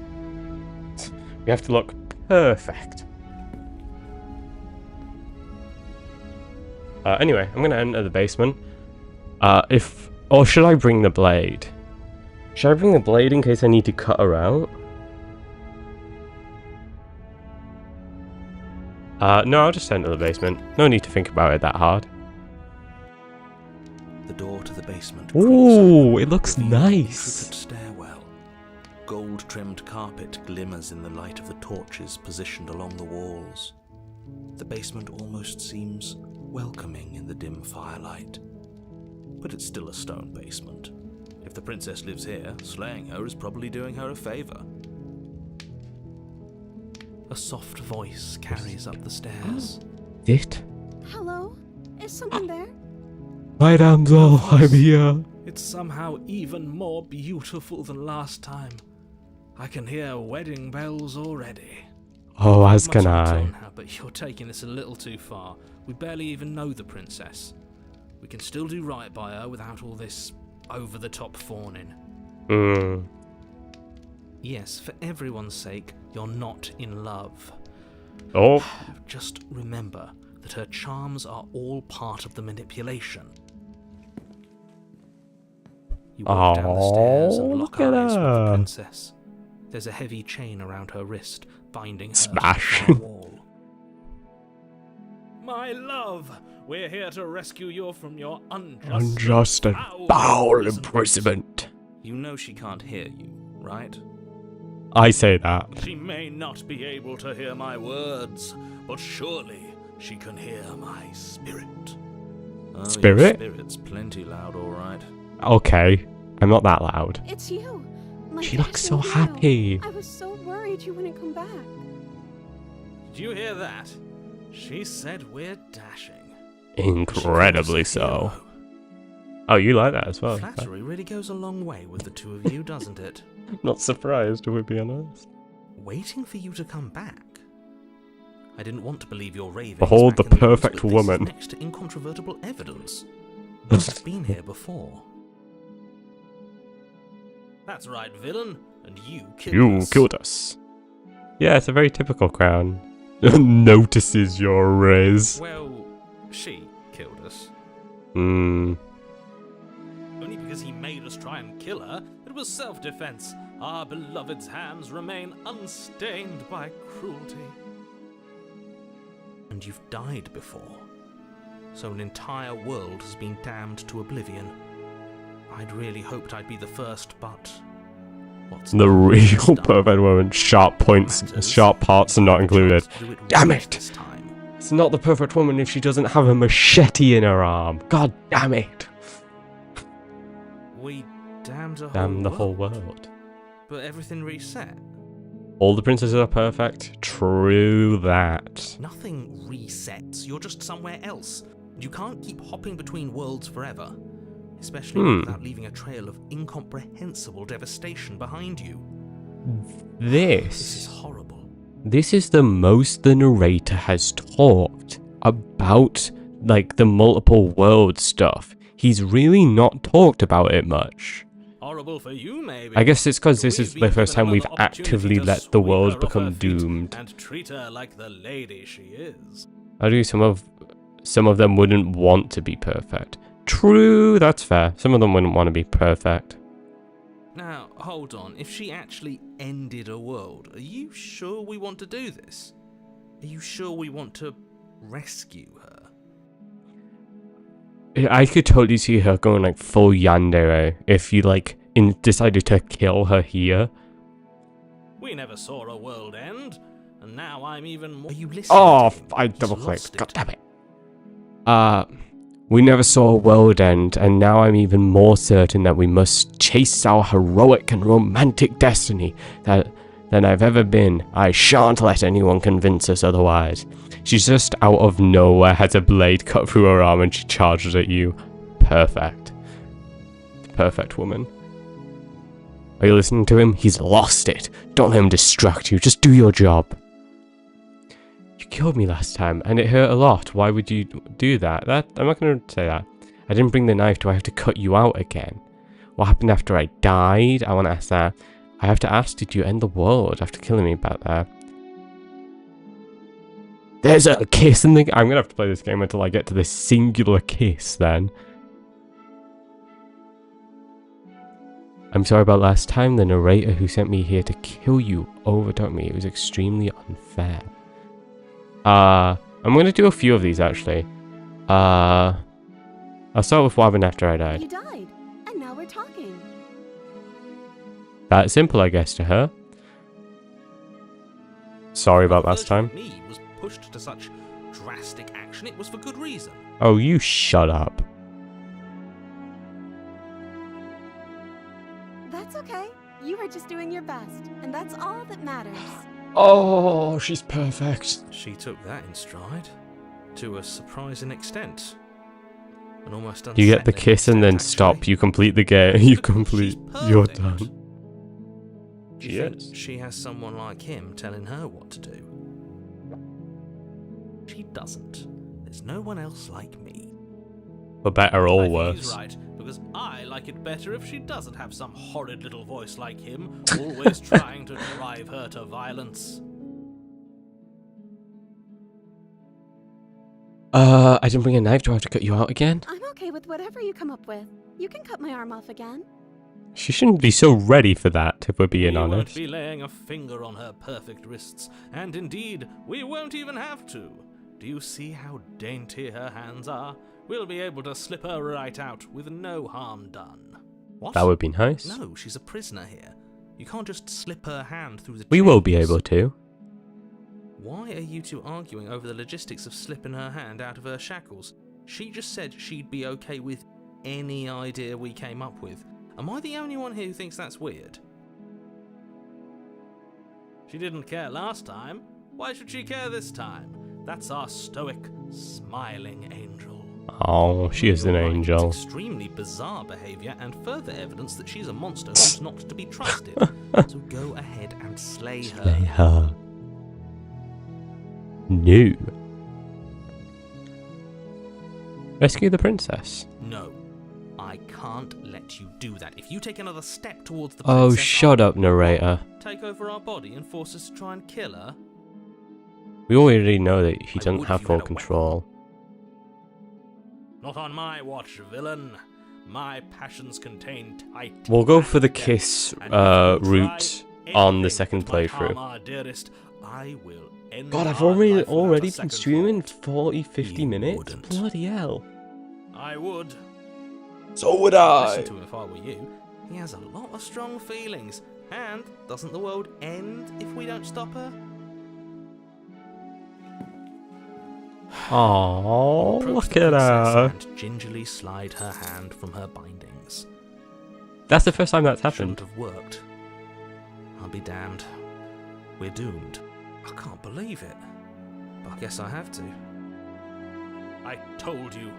We have to look perfect. Anyway, I'm gonna enter the basement. Or should I bring the blade? Should I bring the blade in case I need to cut her out? No, I'll just enter the basement. No need to think about it that hard. The door to the basement. Ooh, it looks revealing an nice. intricate stairwell. Gold-trimmed carpet glimmers in the light of the torches positioned along the walls. The basement almost seems welcoming in the dim firelight. But it's still a stone basement. If the princess lives here, slaying her is probably doing her a favor. A soft voice carries up the stairs. It? Hello? Is someone there? My Damsel, I'm here. It's somehow even more beautiful than last time. I can hear wedding bells already. Oh, as can Much I. on her, but you're taking this a little too far. We barely even know the princess. We can still do right by her without all this over-the-top fawning. Yes, for everyone's sake, you're not in love. Oh, Just remember that her charms are all part of the manipulation. You walk down the stairs and lock look at eyes with the her. princess. There's a heavy chain around her wrist, binding her Smash. to the far wall. My love, we're here to rescue you from your unjust and foul imprisonment. You know she can't hear you, right? I say that. She may not be able to hear my words, but surely she can hear my spirit. Oh, Spirit? Your spirit's plenty loud, all right. Okay, I'm not that loud. It's you. My She looks so dashing hero. happy. I was so worried you wouldn't come back. Did you hear that? She said we're dashing. Incredibly She calls us a so. hero. Oh, you like that as well. Flattery really goes a long way with the two of you, doesn't it? Not surprised, to be honest. Waiting for you to come back. I didn't want to believe your ravings. Behold back the in woods, perfect but this woman. is next to incontrovertible evidence. You've been here before. That's right, villain. And you killed You us. killed us. Yeah, it's a very typical crown. Notices your riz. Well, she killed us. Hmm. Only because he made us try and kill her. It was self-defense. Our beloved's hands remain unstained by cruelty. And you've died before. So an entire world has been damned to oblivion. I'd really hoped I'd be the first, but... what's The done is real done. perfect woman. Sharp points, Matters sharp parts are not included. To do it Damn right it! this time. It's not the perfect woman if she doesn't have a machete in her arm. God damn it. We damned a Damn the whole world. world. But everything reset. All the princesses are perfect. True that. Nothing resets. You're just somewhere else. You can't keep hopping between worlds forever. Especially without leaving a trail of incomprehensible devastation behind you. This is horrible. This is the most the narrator has talked about, like, the multiple world stuff. He's really not talked about it much. Horrible for you, maybe. I guess it's because this We've is the been first given time we've another opportunity actively to let the sweep world her off her become feet doomed. and treat her like the lady she is. I do some of them wouldn't want to be perfect. True, that's fair. Some of them wouldn't want to be perfect. Now, hold on. If she actually ended a world, are you sure we want to do this? Are you sure we want to rescue her? I could totally see her going like full yandere if you like decided to kill her here. We never saw a world end, And now I'm even more. Are you listening? Oh, to him? I He's double lost clicked. God it. damn it. We never saw a world end, and now I'm even more certain that we must chase our heroic and romantic destiny than I've ever been. I shan't let anyone convince us otherwise. She's just out of nowhere, has a blade cut through her arm, and she charges at you. Perfect. Perfect woman. Are you listening to him? He's lost it. Don't let him distract you. Just do your job. You killed me last time, and it hurt a lot. Why would you do that? I'm not going to say that. I didn't bring the knife. Do I have to cut you out again? What happened after I died? I want to ask that. I have to ask, did you end the world after killing me about that? There's a kiss in the... I'm going to have to play this game until I get to this singular kiss, then. I'm sorry about last time. The narrator who sent me here to kill you overtook me. It was extremely unfair. I'm going to do a few of these, actually. I'll start with what happened after I died. You died, and now we're talking. That simple, I guess, to her. Sorry about last time. Me was pushed to such drastic action. It was for good reason. Oh, you shut up. That's okay. You were just doing your best, and that's all that matters. Oh, she's perfect. She took that in stride, to a surprising extent. An almost You get the unsettling kiss and then extent, stop. actually. You complete the game. You She's complete. You're perfect. done. Do you think she has someone like him telling her what to do? She doesn't. There's no one else like me. For better I or think worse. he's right, because I like it better if she doesn't have some horrid little voice like him, always trying to drive her to violence. I didn't bring a knife. Do I have to cut you out again? I'm okay with whatever you come up with. You can cut my arm off again. She shouldn't be so ready for that, if we're being we honest. won't be laying a finger on her perfect wrists, and indeed, we won't even have to. Do you see how dainty her hands are? We'll be able to slip her right out with no harm done. What? That would be nice. No, she's a prisoner here. You can't just slip her hand through the We will be chains. able to. Why are you two arguing over the logistics of slipping her hand out of her shackles? She just said she'd be okay with any idea we came up with. Am I the only one here who thinks that's weird? She didn't care last time. Why should she care this time? That's our stoic, smiling angel. Oh, she is an You're right, angel. It's extremely bizarre behaviour and further evidence that she's a monster who's not to be trusted. So go ahead and slay her. Slay her. No. Rescue the princess. No. I can't let you do that. If you take another step towards the Oh, princess, shut up, narrator. take over our body and force us to try and kill her? We already know that he I doesn't would have if you full had a control. Not on my watch, villain. My passions contain tight. We'll go for the and kiss depth, and if you route try on the anything second that might harm playthrough. our dearest, I will end God, I've our already life without a been second streaming thought. 40, 50 You minutes? wouldn't. Bloody hell. I would. So would Listen to him if I were you. He has a lot of strong feelings. And doesn't the world end if we don't stop her? Oh, Approach look the at princess her. And gingerly slide her hand from her bindings. That's the first time that's happened. Shouldn't have worked. I'll be damned. We're doomed. I can't believe it. But I guess I have to. I told you,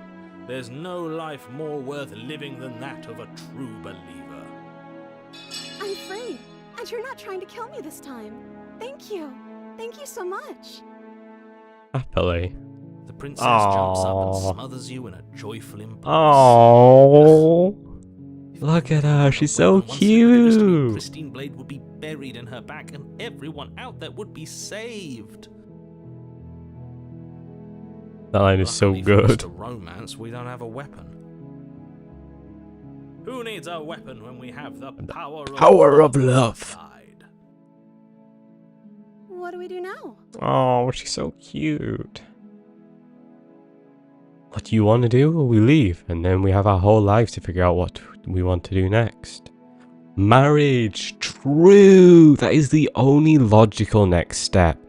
there's no life more worth living than that of a true believer. I'm free, and you're not trying to kill me this time. Thank you. Thank you so much. Happily. The princess jumps up Aww. and smothers you in a joyful embrace. Oh, If look I at had her. a She's so weapon once that could give us to me, cute. pristine blade would be buried in her back, and everyone out there would be saved. That line is so Luckily for us good. to romance, we don't have a weapon. Who needs a weapon when we have the Power of love. side? What do we do now? Oh, she's so cute. What do you want to do? We leave, and then we have our whole lives to figure out what we want to do next. Marriage. True. That is the only logical next step.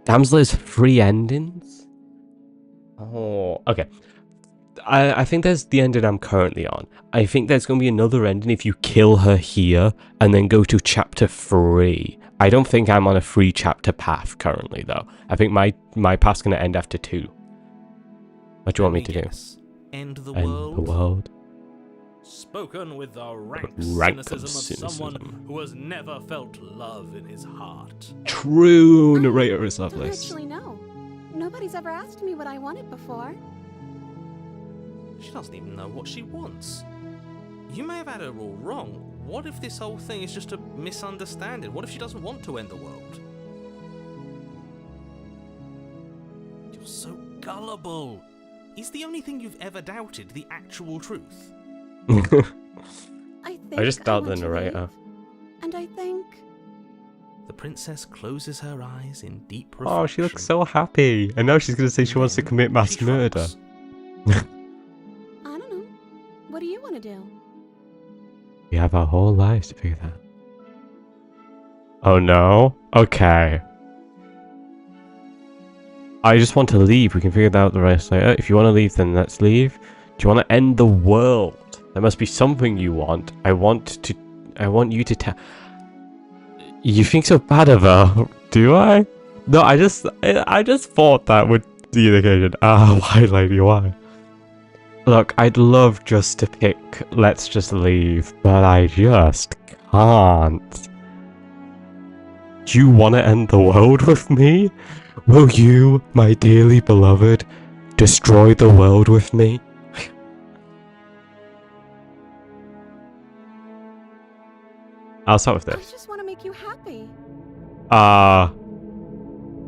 Damsel is 3 endings? Oh, okay. I think there's the ending I'm currently on. I think there's going to be another ending if you kill her here and then go to chapter 3. I don't think I'm on a 3 chapter path currently though. I think my path's going to end after 2. What do you want me to do? End the End world? the world? Spoken with the rank cynicism of someone who has never felt love in his heart. True, narrator is Don't Lovelace. actually know. Nobody's ever asked me what I wanted before. She doesn't even know what she wants. You may have had her all wrong. What if this whole thing is just a misunderstanding? What if she doesn't want to end the world? You're so gullible. Is the only thing you've ever doubted the actual truth? I just doubt the want to narrator. leave. And I think... The princess closes her eyes in deep reflection. Oh, she looks so happy. And now she's going to say she wants to commit mass She murder. shrugs. I don't know. What do you want to do? We have our whole lives to figure that out. Oh no? Okay. I just want to leave. We can figure that out the rest later. If you want to leave, then let's leave. Do you want to end the world? There must be something you want. I want you to tell... You think so bad of her, do I? No, I just thought that would be the occasion. Ah, why, lady, why? Look, I'd love just to pick let's just leave, but I just can't. Do you want to end the world with me? Will you, my dearly beloved, destroy the world with me? I'll start with I this. just want to make you happy.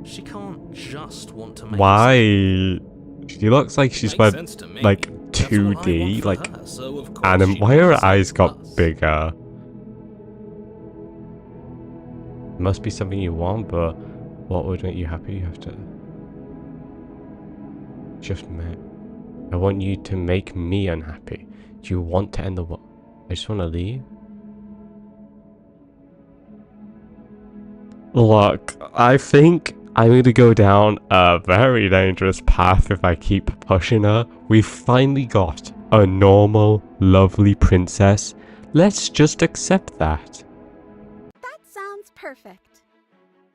She can't just want to make Why? you She looks like she's Makes went sense to me. like That's what I want 2D, for like her, so of course anime. she Why her wants eyes something got plus. bigger? Must be something you want, but what would make you happy? You have to just make. I want you to make me unhappy. Do you want to end the world? I just want to leave. Look, I think I'm going to go down a very dangerous path if I keep pushing her. We've finally got a normal, lovely princess. Let's just accept that. That sounds perfect.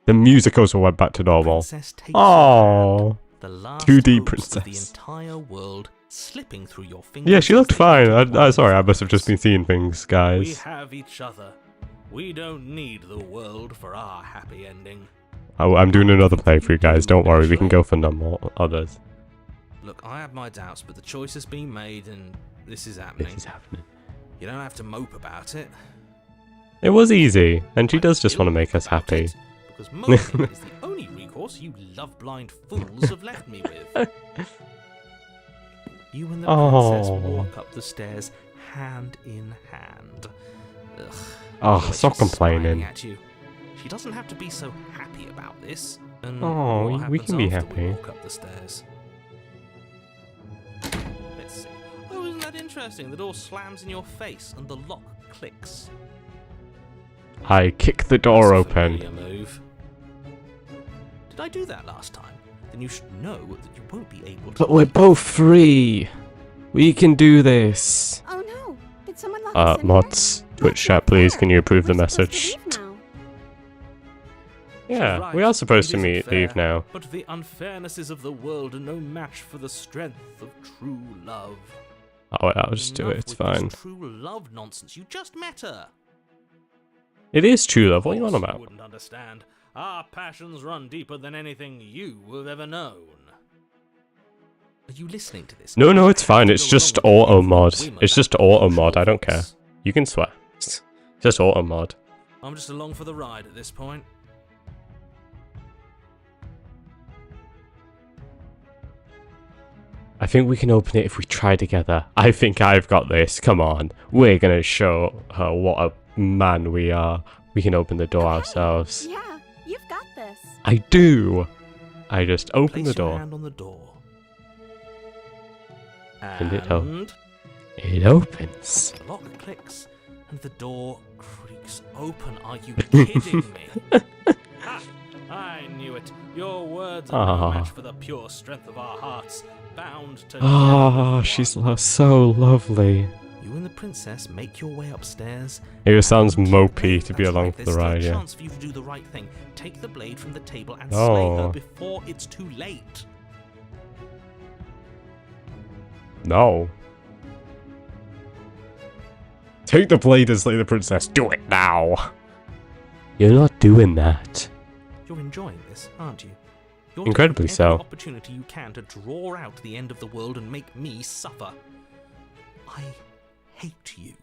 The music also went back to normal. Princess takes Oh, the last 2D hopes princess. of the entire world slipping through your fingers. yeah, she as looked they fine. entered I sorry, I one must have just been embrace. seeing things, We guys. have each other. We don't need the world for our happy ending. Oh, I'm doing another playthrough, guys. Don't worry, we can go for normal others. Look, I have my doubts, but the choice has been made, and this is happening. This is happening. You don't have to mope about it. It was easy, and she does just Feel want to make us about happy. it, because moping is the only recourse you love-blind fools have left me with. You and the princess Oh. walk up the stairs hand in hand. Ugh. Oh, But stop she's smiling complaining. at you. She doesn't have to be so happy about this. And Oh, what we happens can be after happy. We walk up the stairs. Let's see. Oh, isn't that interesting? The door slams in your face and the lock clicks. I kick the door That's a open. familiar move. Did I do that last time? Then you should know that you won't be able to. But we're both free. We can do this. Oh no! Did someone lock us in Mods, here? Twitch chat, please. Can you approve the We're supposed to message? leave now. Yeah, Right, we are supposed to it isn't leave fair, now. But the unfairnesses of the world are no match for the strength of true love. Oh, wait, I'll just do Enough it. It's with this fine. True love nonsense. You just met her. It is true love. What are you on Of course about? wouldn't understand. Our passions run deeper than anything you have ever known. Are you listening to this? No, it's fine. To It's go just along with auto the mod. women It's just that auto mod. I don't care. controls. You can swear. It's just auto mod. I'm just along for the ride at this point. I think we can open it if we try together. I think I've got this. Come on. We're gonna show her what a man we are. We can open the door Okay, ourselves. Yeah, you've got this. I do. I just open Place the your door. hand on the door. And it opens. And It opens. the lock clicks and the door creaks open. Are you kidding me? Ha! I knew it. Your words are no Ah. match for the pure strength of our hearts, bound to. Ah, she's so lovely. You and the princess make your way upstairs. It just sounds Keep mopey playing. to be That's along right, for the there's still ride, a yeah. chance for you to do the right thing. Take the blade from the table and slay Oh. her before it's too late. No. Take the blade and slay the princess. Do it now. You're not doing that. You're enjoying this, aren't you? You're Incredibly taking so. every opportunity you can to draw out the end of the world and make me suffer. I hate you.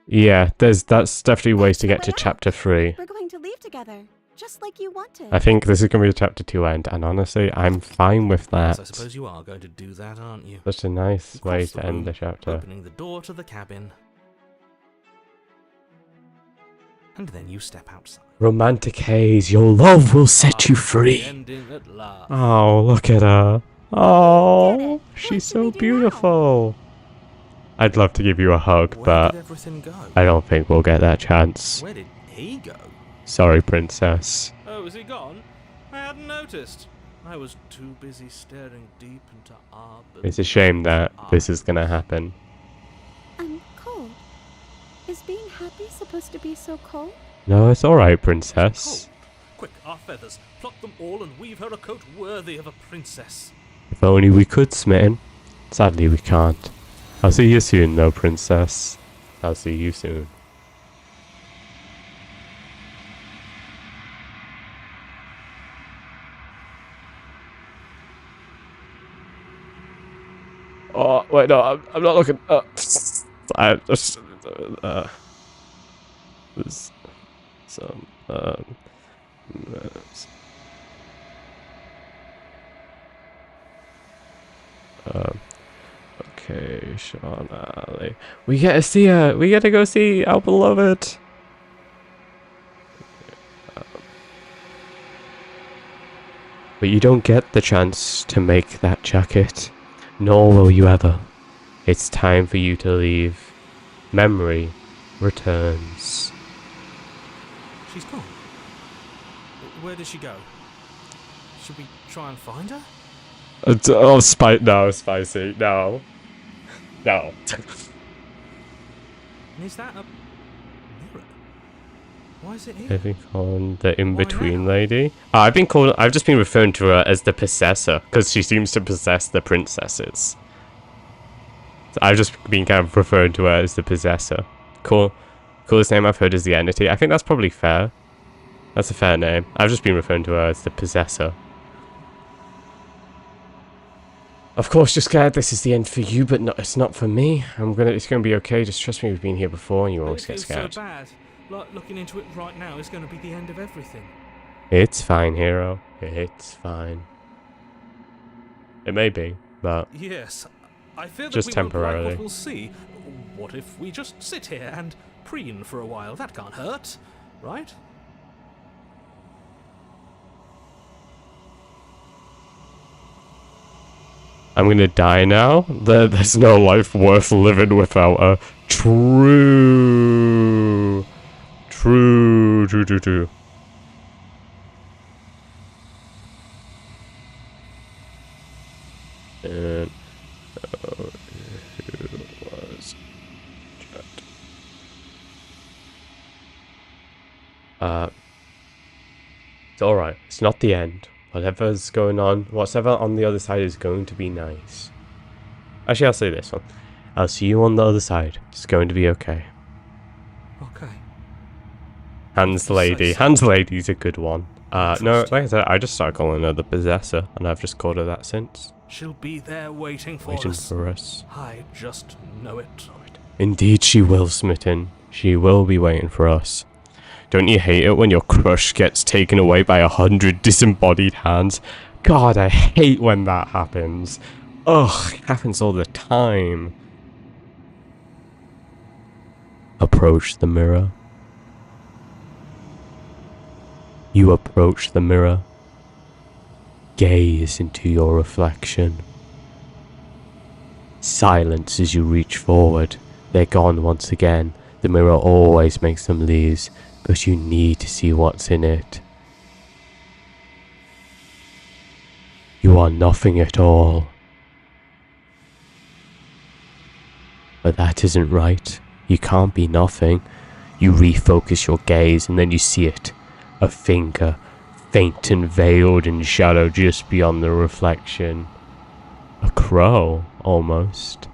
Yeah, that's definitely ways to get to Way out. chapter 3. We're going to leave together, just like you wanted. I think this is going to be a chapter 2 end, and honestly, I'm fine with Yes, that. I suppose you are going to do that, aren't you? Such a nice You way cross to end the room, chapter. opening the door to the cabin. And then you step outside. Romantic haze, your love will set you The free. ending at last. Oh, look at her. Get Oh, it. What she's should we so do beautiful. I'd love to give you a hug, Where but did everything go? I don't think we'll get that chance. Where did he go? Sorry, princess. Oh, is he gone? I hadn't noticed. I was too busy staring deep into our. It's a shame that this is gonna happen. I'm cold. Is being happy supposed to be so cold? No, it's alright, princess. Cold. Quick, our feathers. Pluck them all and weave her a coat worthy of a princess. If only we could, Smitten. Sadly, we can't. I'll see you soon, though, princess. I'll see you soon. Oh, wait, no, I'm not looking. I just. There's some. Okay, Sean Alley. We get to see her. We get to go see our beloved. But you don't get the chance to make that jacket, nor will you ever. It's time for you to leave. Memory returns. She's gone. Where did she go? Should we try and find her? Oh, no, spicy. No. No. And is that a mirror? Why is it here? I've been calling the in-between now? lady. I've just been referring to her as the possessor, because she seems to possess the princesses. So I've just been kind of referring to her as the possessor. Coolest name I've heard is the entity. I think that's probably fair. That's a fair name. I've just been referring to her as the possessor. Of course, you're scared this is the end for you, but it's not for me. It's gonna be okay. Just trust me, we've been here before, and you always get scared. So bad. Like looking into it right now is going to be the end of everything. It's fine, hero. It's fine. It may be, but Yes, I fear that Just we won't like temporarily. what we'll see. What if we just sit here and preen for a while? That can't hurt, right? I'm gonna die now. There's no life worth living without a true. And who was it's alright. It's not the end. Whatever's going on, whatever on the other side is going to be nice. Actually, I'll say this one. I'll see you on the other side. It's going to be okay. Okay. Hands Lady. Hands Lady's a good one. No, like I said, I just started calling her the Possessor, and I've just called her that since. She'll be there waiting for Waiting us. for us. I just know it. Indeed she will, Smitten. She will be waiting for us. Don't you hate it when your crush gets taken away by 100 disembodied hands? God, I hate when that happens. Ugh, it happens all the time. Approach the mirror. You approach the mirror. Gaze into your reflection. Silence as you reach forward. They're gone once again. The mirror always makes them leave, but you need to see what's in it. You are nothing at all. But that isn't right. You can't be nothing. You refocus your gaze and then you see it. A finger, faint and veiled in shadow just beyond the reflection. A crow, almost.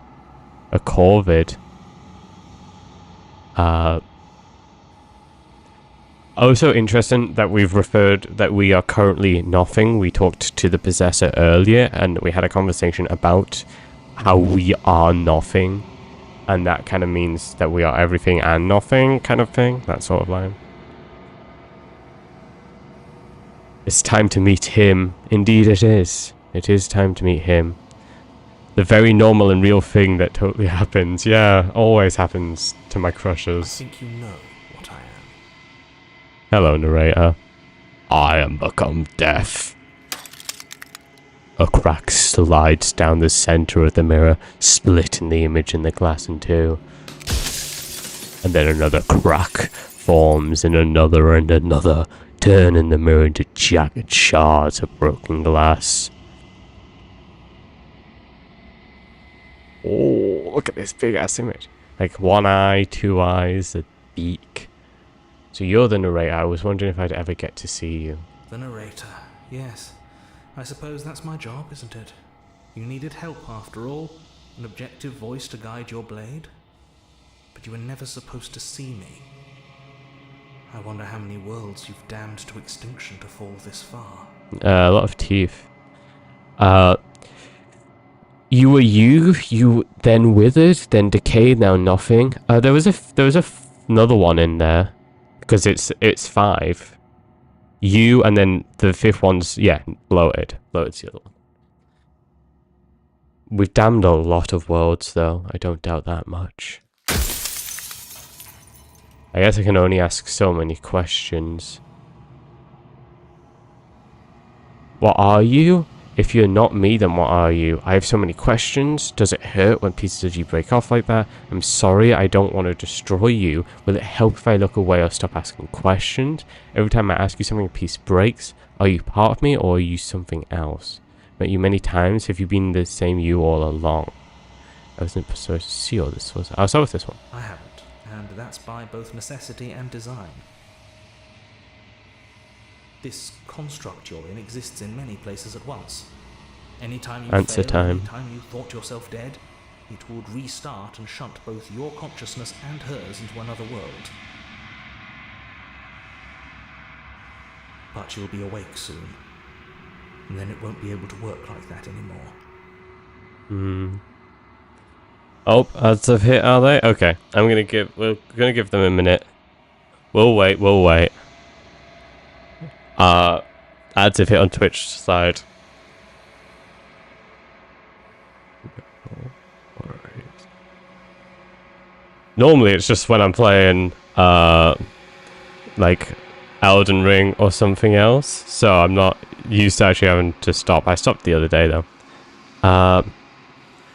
A corvid. Also interesting that we've referred that we are currently nothing. We talked to the possessor earlier and we had a conversation about how we are nothing. And that kind of means that we are everything and nothing kind of thing. That sort of line. It's time to meet him. Indeed it is. It is time to meet him. The very normal and real thing that totally happens. Yeah, always happens to my I crushes. think you know what I am. Hello, narrator. I am become death. A crack slides down the center of the mirror, splitting the image in the glass in two. And then another crack forms in another and another, turning the mirror into jagged shards of broken glass. Oh, look at this big ass image. Like one eye, two eyes, a beak. So you're the narrator. I was wondering if I'd ever get to see you. The narrator, yes. I suppose that's my job, isn't it? You needed help after all, an objective voice to guide your blade. But you were never supposed to see me. I wonder how many worlds you've damned to extinction to fall this far. A lot of teeth. You were you then withered, then decayed, now nothing. There was another one in there, because it's 5. You and then the 5th one's bloated. Bloated's the other one. We've damned a lot of worlds though. I don't doubt that much. I guess I can only ask so many questions. What are you? If you're not me, then what are you? I have so many questions. Does it hurt when pieces of you break off like that? I'm sorry, I don't want to destroy you. Will it help if I look away or stop asking questions? Every time I ask you something, a piece breaks. Are you part of me or are you something else? Met you many times. Have you been the same you all along? I wasn't supposed to see all this was. I'll start with this one. I haven't, and that's by both necessity and design. This construct you're in exists in many places at once. Anytime you Answer failed, time. anytime you thought yourself dead, it would restart and shunt both your consciousness and hers into another world. But you'll be awake soon, and then it won't be able to work like that anymore. Oh, ads have hit, are they? Okay, we're gonna give them a minute. We'll wait. Ads have hit on Twitch side. Normally it's just when I'm playing like Elden Ring or something else, so I'm not used to actually having to stop. I stopped the other day though.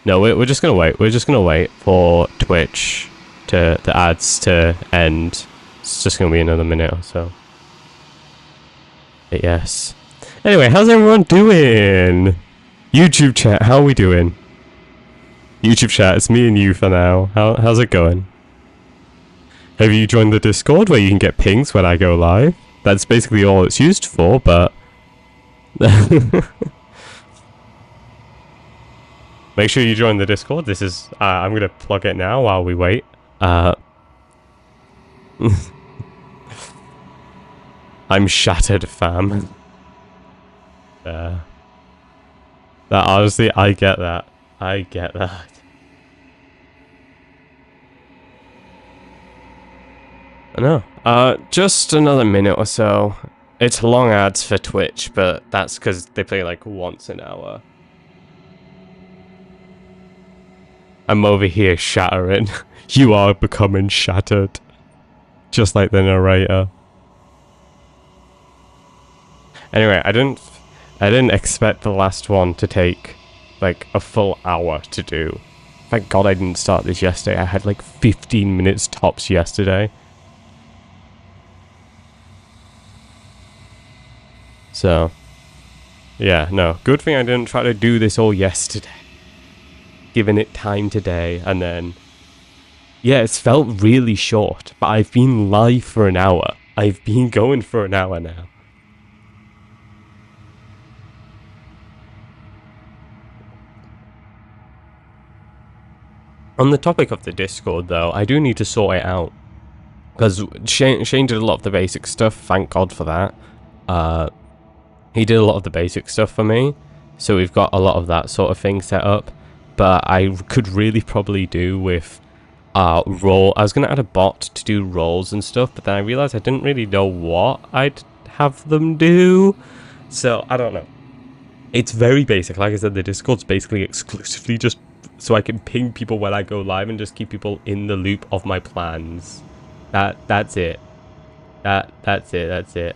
No, we're just gonna wait. We're just gonna wait for Twitch the ads to end. It's just gonna be another minute or so. But yes. Anyway, how's everyone doing? YouTube chat, how are we doing? YouTube chat, it's me and you for now. How's it going? Have you joined the Discord where you can get pings when I go live? That's basically all it's used for, but... Make sure you join the Discord. This is... I'm going to plug it now while we wait. I'm shattered, fam. That honestly, I get that. I get that. I know. Just another minute or so. It's long ads for Twitch, but that's because they play like once an hour. I'm over here shattering. You are becoming shattered. Just like the narrator. Anyway, I didn't expect the last one to take like a full hour to do. Thank God I didn't start this yesterday. I had like 15 minutes tops yesterday. So, Yeah, no. Good thing I didn't try to do this all yesterday. Giving it time today, and then... Yeah, it's felt really short, but I've been live for an hour. I've been going for an hour now. On the topic of the Discord, though, I do need to sort it out. Because Shane did a lot of the basic stuff, thank God for that. He did a lot of the basic stuff for me, so we've got a lot of that sort of thing set up. But I could really probably do with role. I was going to add a bot to do roles and stuff, but then I realised I didn't really know what I'd have them do. So, I don't know. It's very basic. Like I said, the Discord's basically exclusively just so I can ping people when I go live and just keep people in the loop of my plans. That's it. That's it.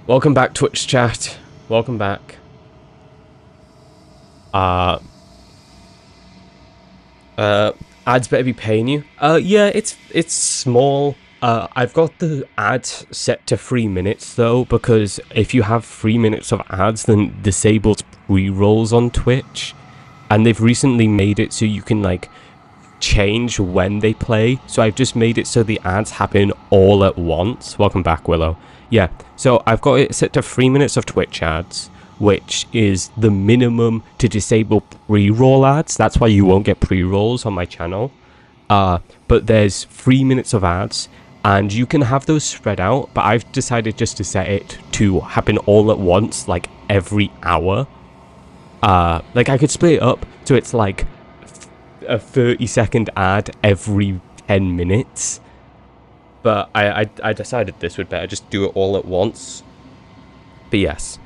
Welcome back, Twitch chat. Welcome back. Ads better be paying you. Yeah, it's small. I've got the ads set to 3 minutes though, because if you have 3 minutes of ads, then disables pre-rolls on Twitch, and they've recently made it so you can like change when they play. So I've just made it so the ads happen all at once. Welcome back, Willow. Yeah, so I've got it set to 3 minutes of Twitch ads, which is the minimum to disable pre-roll ads. That's why you won't get pre-rolls on my channel. But there's 3 minutes of ads, and you can have those spread out, but I've decided just to set it to happen all at once, like every hour. Like I could split it up so it's like a 30-second ad every 10 minutes. But I decided this would better just do it all at once. But yes.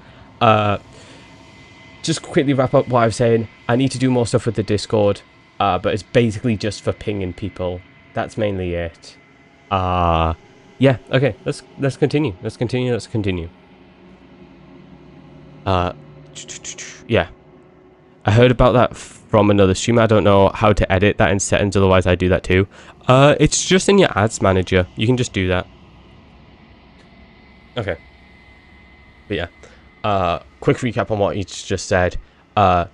Just quickly wrap up what I was saying. I need to do more stuff with the Discord. But it's basically just for pinging people. That's mainly it. Yeah, okay, let's continue. Let's continue. Yeah. I heard about that from another streamer. I don't know how to edit that in settings, otherwise I do that too. It's just in your ads manager. You can just do that. Okay. But yeah. Quick recap on what he just said. I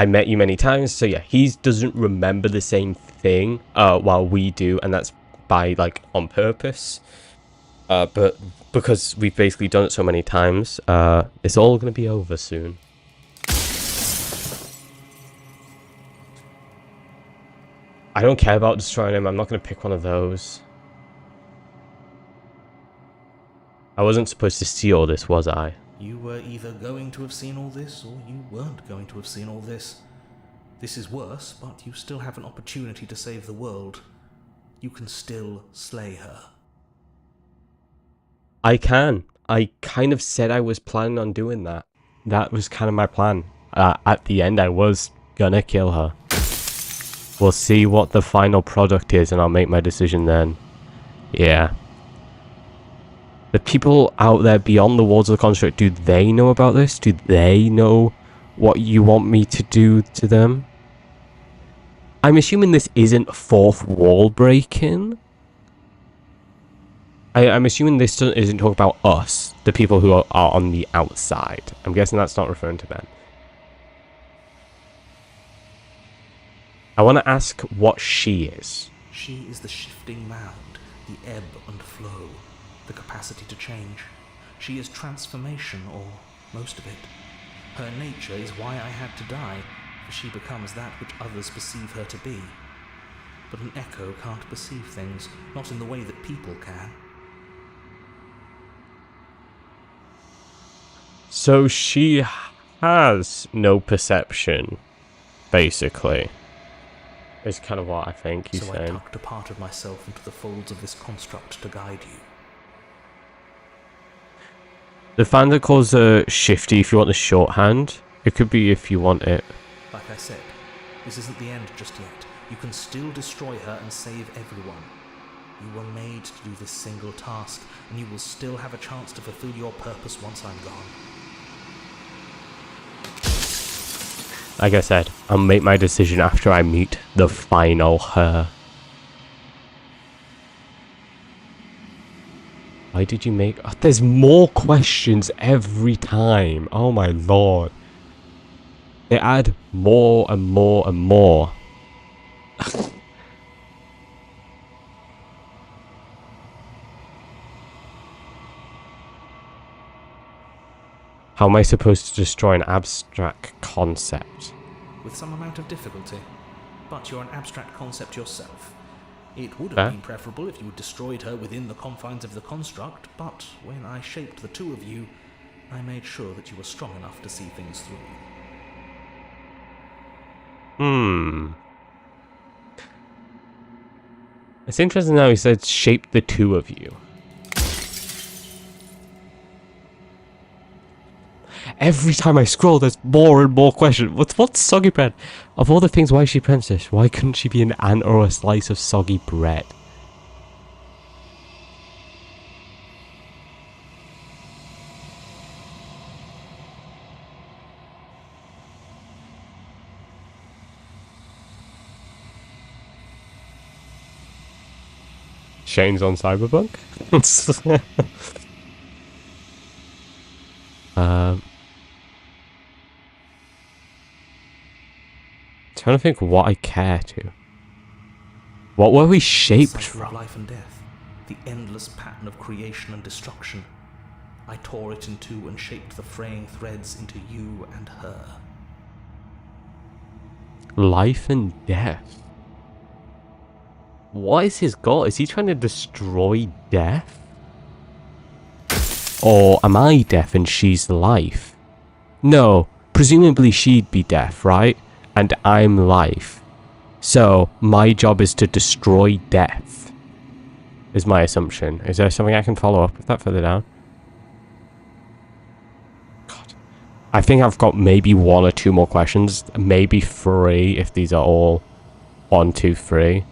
met you many times, so yeah, he doesn't remember the same thing while we do, and that's by like on purpose. But because we've basically done it so many times, it's all gonna be over soon. I don't care about destroying him. I'm not gonna pick one of those. I wasn't supposed to see all this, was I? You were either going to have seen all this, or you weren't going to have seen all this. This is worse, but you still have an opportunity to save the world. You can still slay her. I can. I kind of said I was planning on doing that. That was kind of my plan. At the end, I was gonna kill her. We'll see what the final product is, and I'll make my decision then. Yeah. The people out there beyond the walls of the construct, do they know about this? Do they know what you want me to do to them? I'm assuming this isn't fourth wall breaking. I'm assuming this isn't talking about us, the people who are on the outside. I'm guessing that's not referring to them. I want to ask what she is. She is the shifting mound, the ebb and flow, the capacity to change. She is transformation, or most of it. Her nature is why I had to die, for she becomes that which others perceive her to be. But an echo can't perceive things, not in the way that people can. So she has no perception, basically. Is kind of what I think he's saying. So I tucked a part of myself into the folds of this construct to guide you. The fan calls her shifty if you want the shorthand. It could be if you want it. Like I said, this isn't the end just yet. You can still destroy her and save everyone. You were made to do this single task, and you will still have a chance to fulfill your purpose once I'm gone. Like I said, I'll make my decision after I meet the final her. Why did you make... Oh, there's more questions every time. Oh my lord. They add more and more and more. How am I supposed to destroy an abstract concept? With some amount of difficulty. But you're an abstract concept yourself. It would have Fair. been preferable if you had destroyed her within the confines of the construct, but when I shaped the two of you, I made sure that you were strong enough to see things through. It's interesting now he said shape the two of you. Every time I scroll, there's more and more questions. What's soggy bread? Of all the things, why is she princess? Why couldn't she be an ant or a slice of soggy bread? Shane's on Cyberpunk? Trying to think what I care to. What were we shaped The cycle of from? life and death, the endless pattern of creation and destruction. I tore it in two and shaped the fraying threads into you and her. Life and death. What is his goal? Is he trying to destroy death? Or am I death and she's life? No, presumably she'd be death, right? And I'm life. So, my job is to destroy death. Is my assumption. Is there something I can follow up with that further down? God. I think I've got maybe 1 or 2 more questions. Maybe 3 if these are all 1, 2, 3.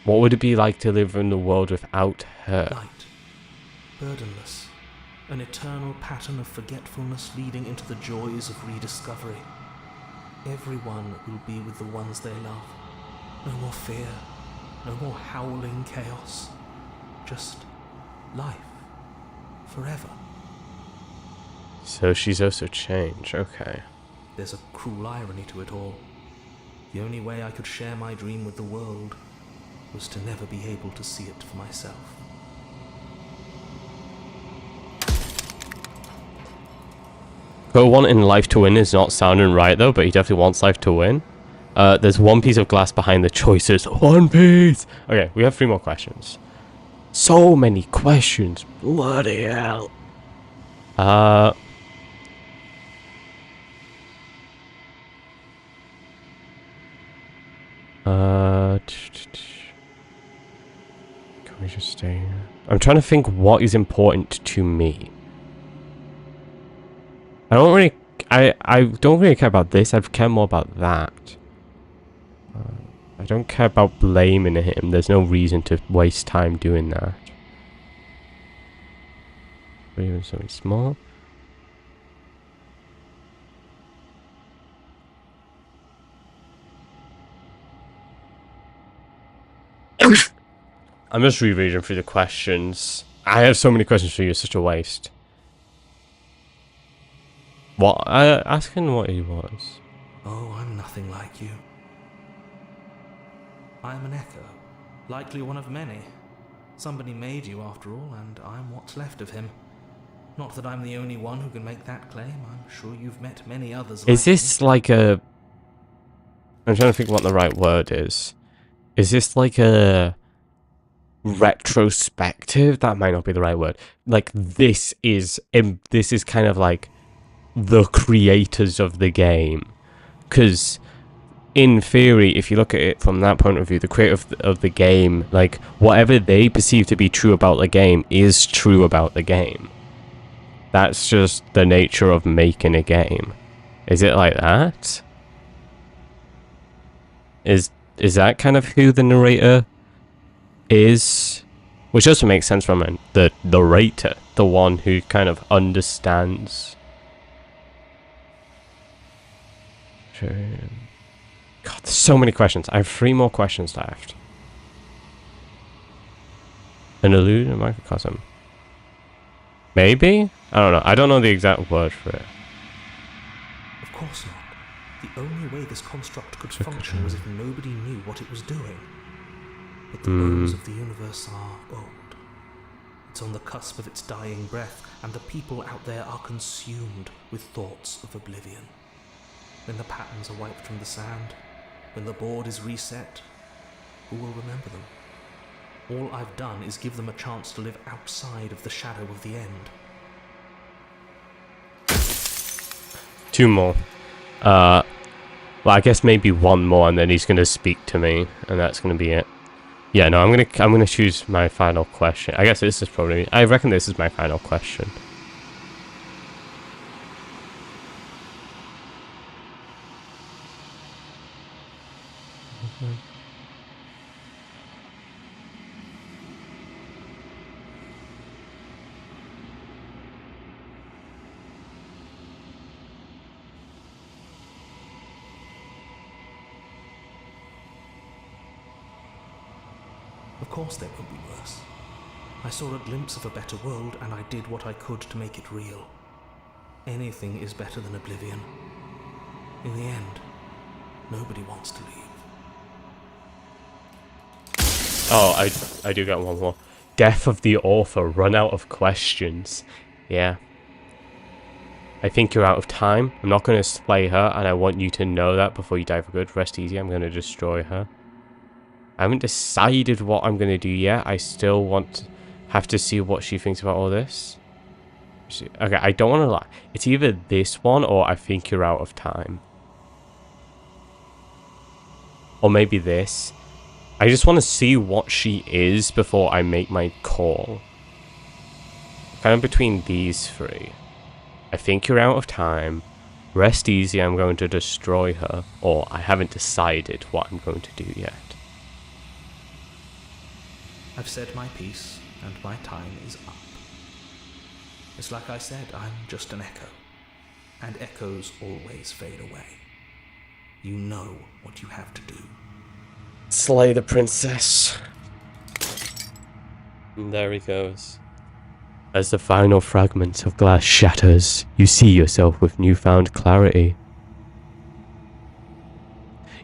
What would it be like to live in the world without her? Light, burdenless, an eternal pattern of forgetfulness leading into the joys of rediscovery. Everyone will be with the ones they love. No more fear, no more howling chaos. Just life, forever. So she's also changed, okay. There's a cruel irony to it all. The only way I could share my dream with the world was to never be able to see it for myself. Her wanting life to win is not sounding right though, but he definitely wants life to win. There's 1 piece of glass behind the choices. 1 piece! Okay, we have 3 more questions. So many questions. Bloody hell. Can we just stay here? I'm trying to think what is important to me. I don't really care about this. I care more about that. I don't care about blaming him. There's no reason to waste time doing that. Or even something small. I'm just rereading through the questions. I have so many questions for you. It's such a waste. What? Asking what he was. Oh, I'm nothing like you. I am an echo, likely one of many. Somebody made you after all, and I'm what's left of him. Not that I'm the only one who can make that claim. I'm sure you've met many others like Is this like a... I'm trying to think what the right word is. Is this like a... retrospective? That might not be the right word. Like, this is kind of like the creators of the game. Because... in theory, if you look at it from that point of view, the creator of the game, like, whatever they perceive to be true about the game is true about the game. That's just the nature of making a game. Is it like that? Is that kind of who the narrator is? Which also makes sense from the narrator, the one who kind of understands. God, there's so many questions. I have 3 more questions left. An illusion, a microcosm. Maybe? I don't know. I don't know the exact word for it. Of course not. The only way this construct could function was if nobody knew what it was doing. But the bones of the universe are old. It's on the cusp of its dying breath, and the people out there are consumed with thoughts of oblivion. When the patterns are wiped from the sand, when the board is reset, who will remember them? All I've done is give them a chance to live outside of the shadow of the end. 2 more. Well, I guess maybe 1 more, and then he's gonna speak to me, and that's gonna be it. Yeah, no, I'm gonna choose my final question. I guess this is probably. I reckon this is my final question. Of course there could be worse. I saw a glimpse of a better world, and I did what I could to make it real. Anything is better than oblivion. In the end, nobody wants to leave. Oh, I do get 1 more. Death of the author. Run out of questions. Yeah. I think you're out of time. I'm not going to slay her, and I want you to know that before you die for good. Rest easy. I'm going to destroy her. I haven't decided what I'm going to do yet. I still have to see what she thinks about all this. Okay, I don't want to lie. It's either this one or I think you're out of time. Or maybe this. I just want to see what she is before I make my call. Kind of between these 3. I think you're out of time. Rest easy, I'm going to destroy her. Or I haven't decided what I'm going to do yet. I've said my piece, and my time is up. It's like I said, I'm just an echo. And echoes always fade away. You know what you have to do. Slay the princess. And there he goes. As the final fragments of glass shatters, you see yourself with newfound clarity.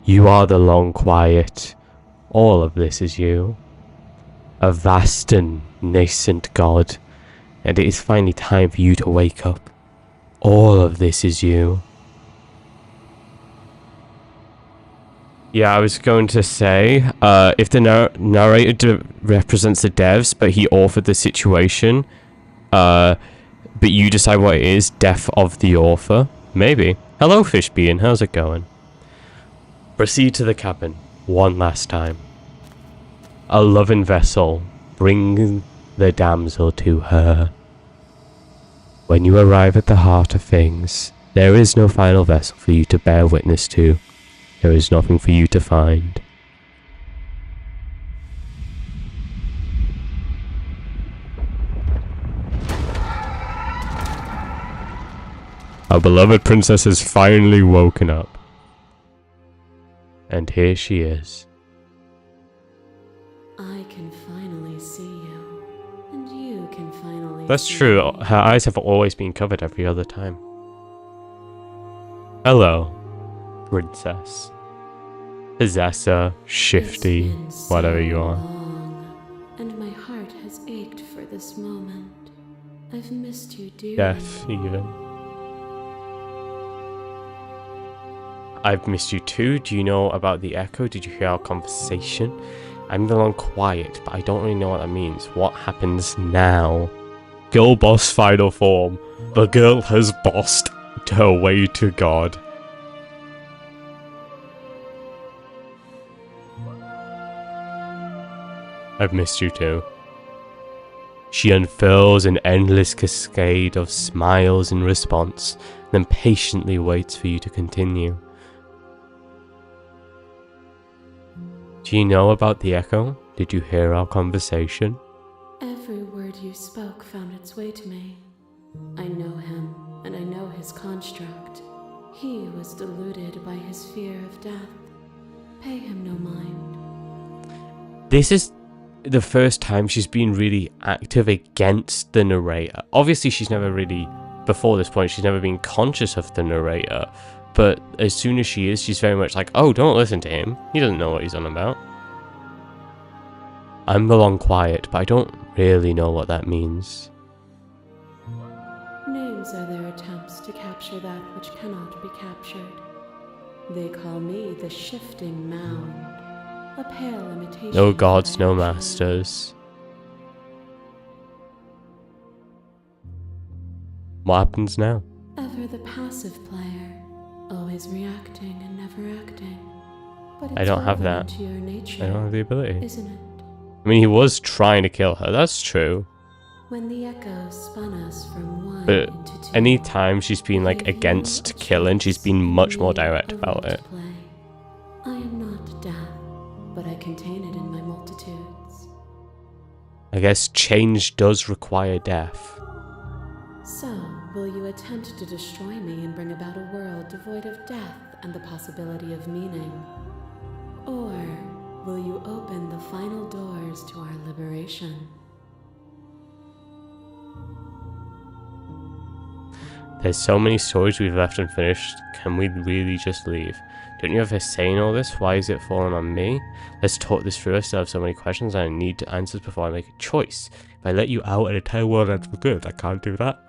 You are the long quiet. All of this is you. A vast and nascent god, and it is finally time for you to wake up. All of this is you. Yeah, I was going to say, if the narrator represents the devs, but he authored the situation, but you decide what it is, death of the author, maybe. Hello, Fishbean, how's it going? Proceed to the cabin, one last time. A loving vessel, bring the damsel to her. When you arrive at the heart of things, there is no final vessel for you to bear witness to. There is nothing for you to find. Our beloved princess has finally woken up. And here she is. I can finally see you, and you can finally That's see true. me. Her eyes have always been covered every other time. Hello, princess. Possessor, shifty, It's been so whatever you are. long, and my heart has ached for this moment. I've missed you dearly. Death, even. I've missed you too. Do you know about the echo? Did you hear our conversation? I'm the long quiet, but I don't really know what that means. What happens now? Girl boss final form. The girl has bossed her way to God. I've missed you too. She unfurls an endless cascade of smiles in response, then patiently waits for you to continue. Do you know about the echo? Did you hear our conversation? Every Every word you spoke found its way to me. I know him, and I know his construct. He was deluded by his fear of death. Pay him no mind. This is the first time she's been really active against the narrator. Obviously, she's never really, before this point, she's never been conscious of the narrator. But as soon as she is, she's very much like, oh, don't listen to him. He doesn't know what he's on about. I'm the long quiet, but I don't really know what that means. Names are their attempts to capture that which cannot be captured. They call me the shifting mound, a pale imitation. No gods, no masters. What happens now? Ever the passive player, always reacting and never acting. But it's I don't have that. to your nature, I don't have the ability. isn't it? I mean, he was trying to kill her, that's true. When the echo spun us from one But into two, any time she's been like gave you against a killing, she's been chance much to more lead direct a about role it. to play. I am not death, but I contain it in my multitudes. I guess change does require death. So, will you attempt to destroy me and bring about a world devoid of death and the possibility of meaning? Or will you open the final doors to our liberation? There's so many stories we've left unfinished. Can we really just leave? Don't you have a say in all this? Why is it falling on me? Let's talk this through. I still have so many questions and I need answers before I make a choice. If I let you out and the entire world ends for good, I can't do that.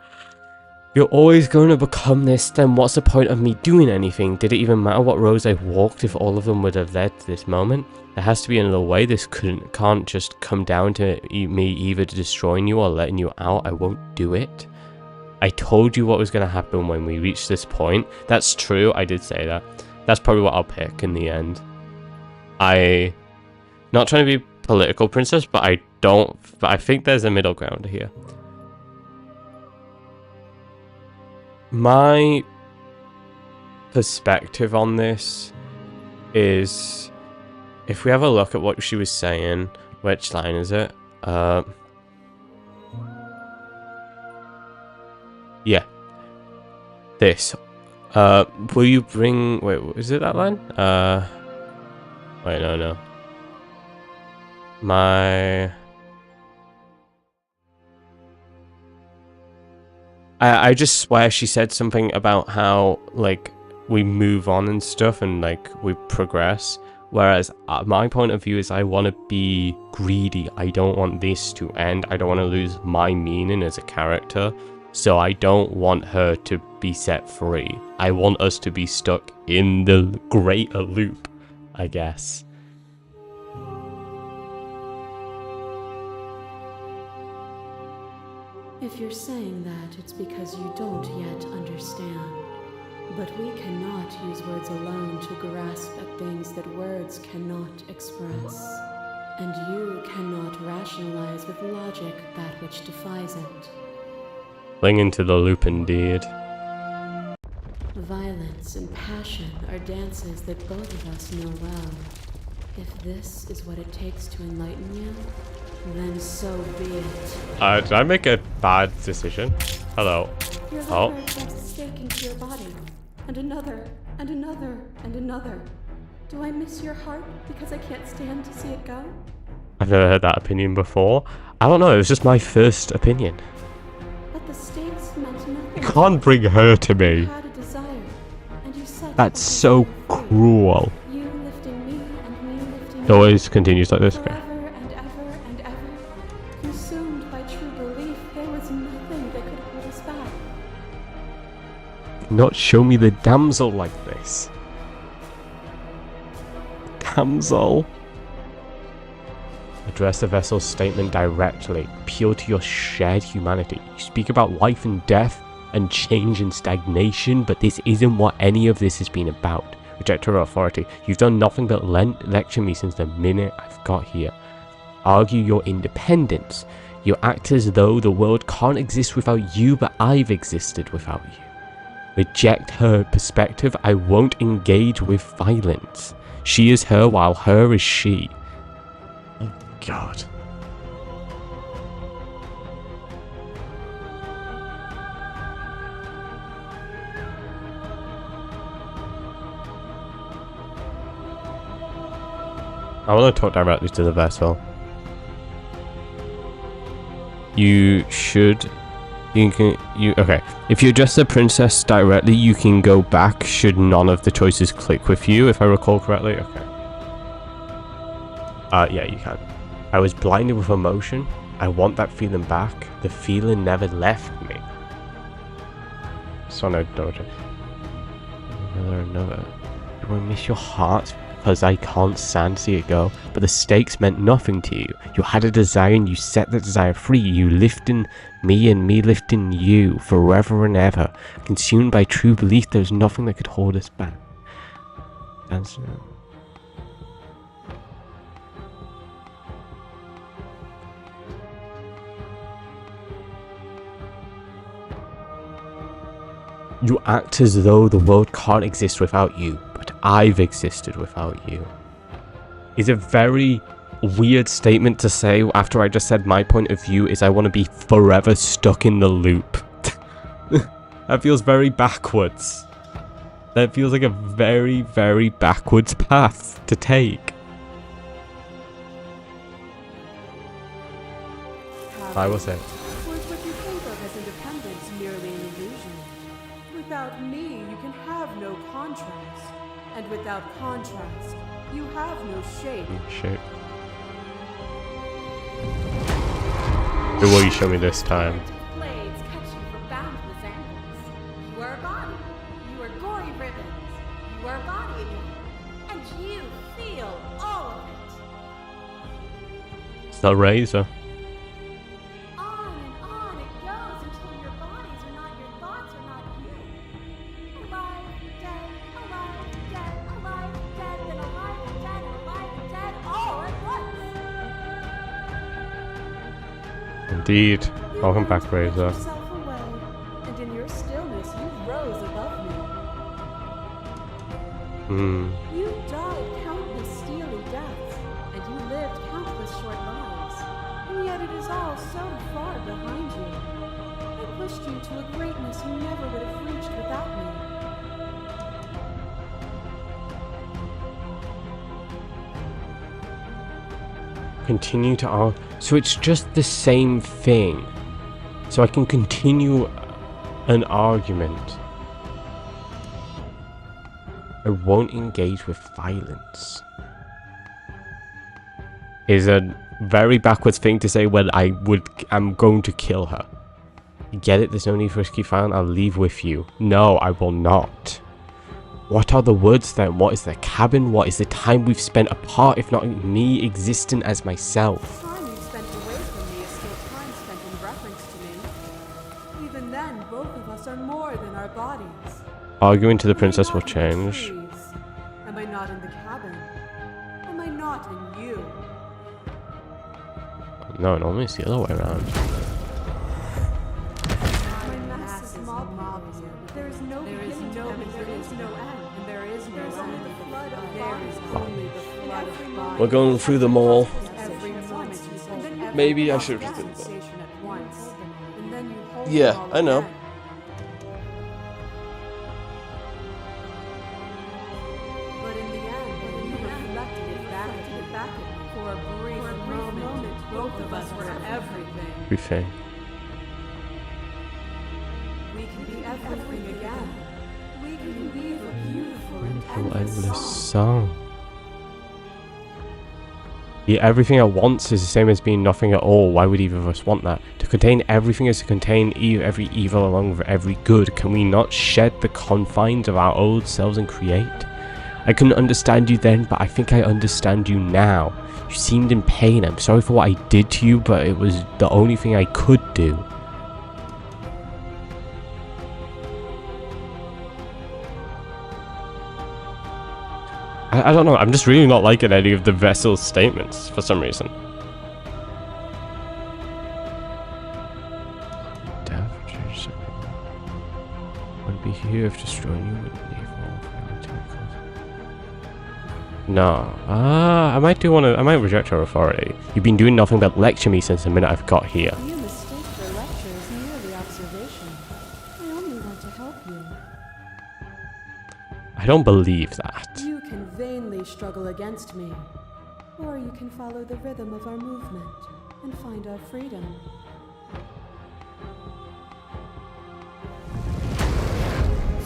You're always going to become this, then what's the point of me doing anything? Did it even matter what roads I walked if all of them would have led to this moment? There has to be another way. This can't just come down to me either destroying you or letting you out. I won't do it. I told you what was going to happen when we reached this point. That's true, I did say that. That's probably what I'll pick in the end. Not trying to be political, princess, but I think there's a middle ground here. My perspective on this is, if we have a look at what she was saying, which line is it? Yeah. This. Will you bring... Wait, is it that line? Wait, no. I just swear she said something about how, like, we move on and stuff and, like, we progress. Whereas my point of view is I want to be greedy. I don't want this to end. I don't want to lose my meaning as a character. So I don't want her to be set free. I want us to be stuck in the greater loop, I guess. If you're saying that, it's because you don't yet understand. But we cannot use words alone to grasp at things that words cannot express. And you cannot rationalize with logic that which defies it. Fling into the loop indeed. Violence and passion are dances that both of us know well. If this is what it takes to enlighten you, then so be it. Did I make a bad decision? Hello. Your Oh. lover drops a stake into your body, and another, and another, and another. Do I miss your heart because I can't stand to see it go? I've never heard that opinion before. I don't know, it was just my first opinion. But the stakes meant nothing. You can't bring her to You me. had a desire, and you said That's it was so free. cruel. You lifting me and me lifting It you. always continues like this. Okay. Forever and ever and ever. Consumed by true belief, there was nothing that could hold us back. Not show me the damsel like this. Damsel. Address the vessel's statement directly. Appeal to your shared humanity. You speak about life and death and change and stagnation, but this isn't what any of this has been about. Reject her authority. You've done nothing but lecture me since the minute I've got here. Argue your independence. You act as though the world can't exist without you, but I've existed without you. Reject her perspective. I won't engage with violence. She is her while her is she. Oh God. I want to talk directly to the vessel. You should... Okay. If you address the princess directly, you can go back should none of the choices click with you, if I recall correctly. Okay. Yeah, you can. I was blinded with emotion. I want that feeling back. The feeling never left me. So no, don't. Another. Do I miss your heart? Because I can't stand to see it go. But the stakes meant nothing to you. You had a desire and you set that desire free. You lifting me and me lifting you forever and ever. Consumed by true belief, there's nothing that could hold us back. That's... You act as though the world can't exist without you, but I've existed without you. It's a very weird statement to say after I just said my point of view is I want to be forever stuck in the loop. That feels very backwards. That feels like a very, very backwards path to take. I will say. Was what you think of as independence merely an illusion? Without me, you can have no contrast. And without contrast, you have no shape. Shape. Who will you show me this time? Blades cut you from boundless angles. You are a body. You are gory ribbons. You are a body again. And you feel all of it. It's the razor. On and on it goes until your bodies are not your thoughts, are not you. Alive, dead, alive, dead, alive, dead, then alive, dead, alive, dead, all at once. Indeed. Welcome back, Razor. Yourself away, and in your stillness you rose above me. You died countless steely deaths, and you lived countless short lives. And yet it is all so far behind you. I pushed you to a greatness you never would have reached without me. Continue to argue. So it's just the same thing. So I can continue an argument. I won't engage with violence. Is a very backwards thing to say when I'm going to kill her. You get it? There's no need for risky violence. I'll leave with you. No, I will not. What are the woods then? What is the cabin? What is the time we've spent apart, if not me existing as myself? Time you spent away from me is still time spent in reference to me. Even then, both of us are more than our bodies. Arguing to the Am I princess not will in the change. trees? Am I not in the cabin? Am I not in you? No, normally it's the other way around. My massive mob is here. There is no beginning to them, and there is no end. And there is no end. The flood of there is only the flood of bodies. We're going through them all. Every moment you hold every Maybe I should have just done that. sensation at once, and then you hold Yeah, them all I know. again. But in the end, when you reflected it back at me, for a brief moment, both of us were everything. Everything. We can be everything again. We can weave a beautiful and Endless endless song. Yeah, everything at once is the same as being nothing at all. Why would either of us want that? To contain everything is to contain every evil along with every good. Can we not shed the confines of our old selves and create? I couldn't understand you then, but I think I understand you now. You seemed in pain. I'm sorry for what I did to you, but it was the only thing I could do. I don't know, I'm just really not liking any of the vessel's statements for some reason. Death, would be here if destroying you would leave all. No. I might reject her authority. You've been doing nothing but lecture me since the minute I've got here. You mistake your lecture as merely observation. I only want to help you. I don't believe that. You can vainly struggle against me. Or you can follow the rhythm of our movement and find our freedom.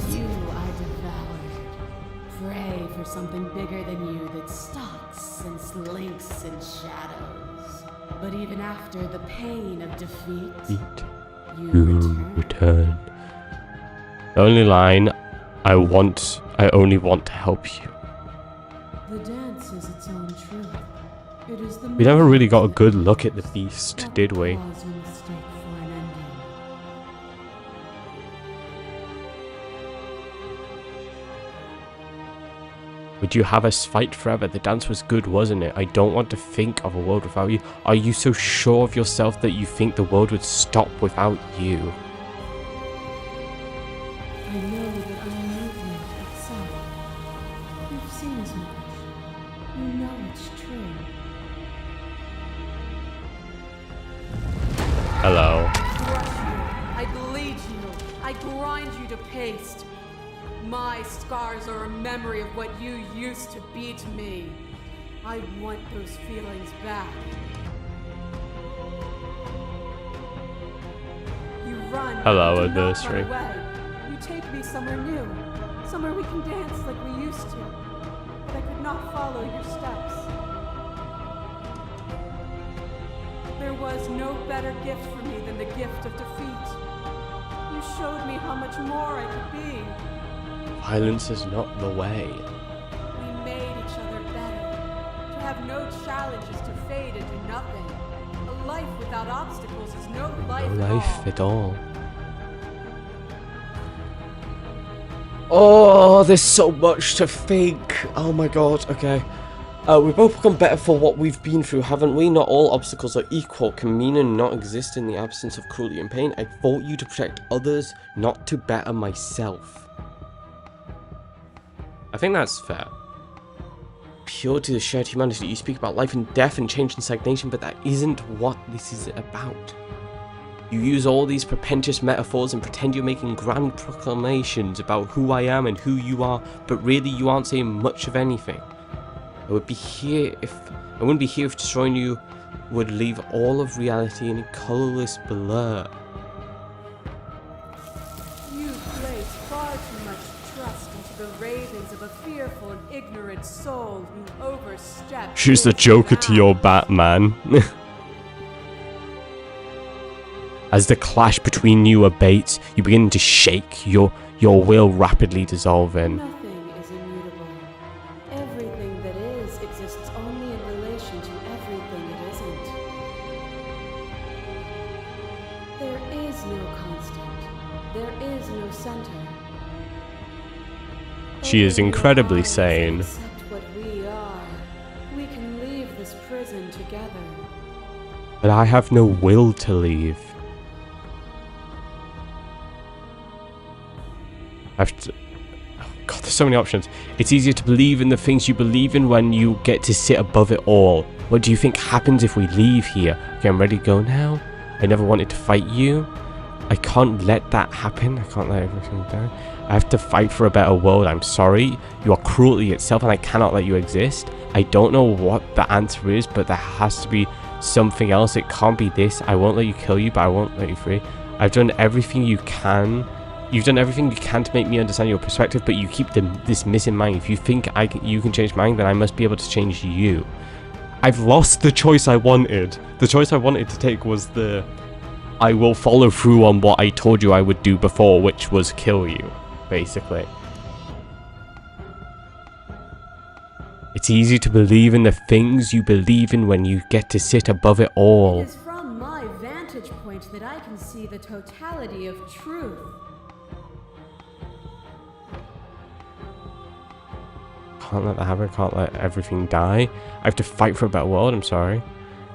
You are devoured. Pray for something bigger than you that stalks and slinks in shadows. But even after the pain of defeat, you return. The only line, I only want to help you. The dance is its own truth. It is the We never really got a movement good that look at the matters, beast, not did the we? cause you mistake for an ending. Would you have us fight forever? The dance was good, wasn't it? I don't want to think of a world without you. Are you so sure of yourself that you think the world would stop without you? I know that our movement itself. You've seen as much. You know it's true. Hello. Crush you, I bleed you, I grind you to paste. My scars are a memory of what you used to be to me. I want those feelings back. You run. Hello, you do not adversary. run away. You take me somewhere new, somewhere we can dance like we used to. But I could not follow your steps. There was no better gift for me than the gift of defeat. You showed me how much more I could be. Violence is not the way. We made each other better. To have no challenges to fade into nothing. A life without obstacles is no life No at life all. at all. Oh, there's so much to think. Oh my god, okay. We've both become better for what we've been through, haven't we? Not all obstacles are equal. Can meaning not exist in the absence of cruelty and pain? I fought you to protect others, not to better myself. I think that's fair. Pure to the shared humanity, you speak about life and death and change and stagnation, but that isn't what this is about. You use all these pretentious metaphors and pretend you're making grand proclamations about who I am and who you are, but really you aren't saying much of anything. I wouldn't be here if destroying you would leave all of reality in a colourless blur. You place far too much trust into the ravings of a fearful and ignorant soul who oversteps. She's the its Joker to your bounds. Batman. As the clash between you abates, you begin to shake, your will rapidly dissolving. Nothing is immutable. Everything that is exists only in relation to everything it isn't. There is no constant. There is no center. She is Open your incredibly eyes sane. and accept what we are. We can leave this prison together. But I have no will to leave. I have to... Oh god, there's so many options. It's easier to believe in the things you believe in when you get to sit above it all. What do you think happens if we leave here? Okay, I'm ready to go now. I never wanted to fight you. I can't let that happen. I can't let everything die. I have to fight for a better world. I'm sorry. You are cruelty itself and I cannot let you exist. I don't know what the answer is, but there has to be something else. It can't be this. I won't let you kill you, but I won't let you free. I've done everything you can. You've done everything you can to make me understand your perspective, but you keep this missing mind. If you think you can change mine, then I must be able to change you. I've lost the choice I wanted. The choice I wanted to take was the... I will follow through on what I told you I would do before, which was kill you, basically. It's easy to believe in the things you believe in when you get to sit above it all. It is from my vantage point that I can see the totality of truth. Can't let that happen, can't let everything die. I have to fight for a better world, I'm sorry.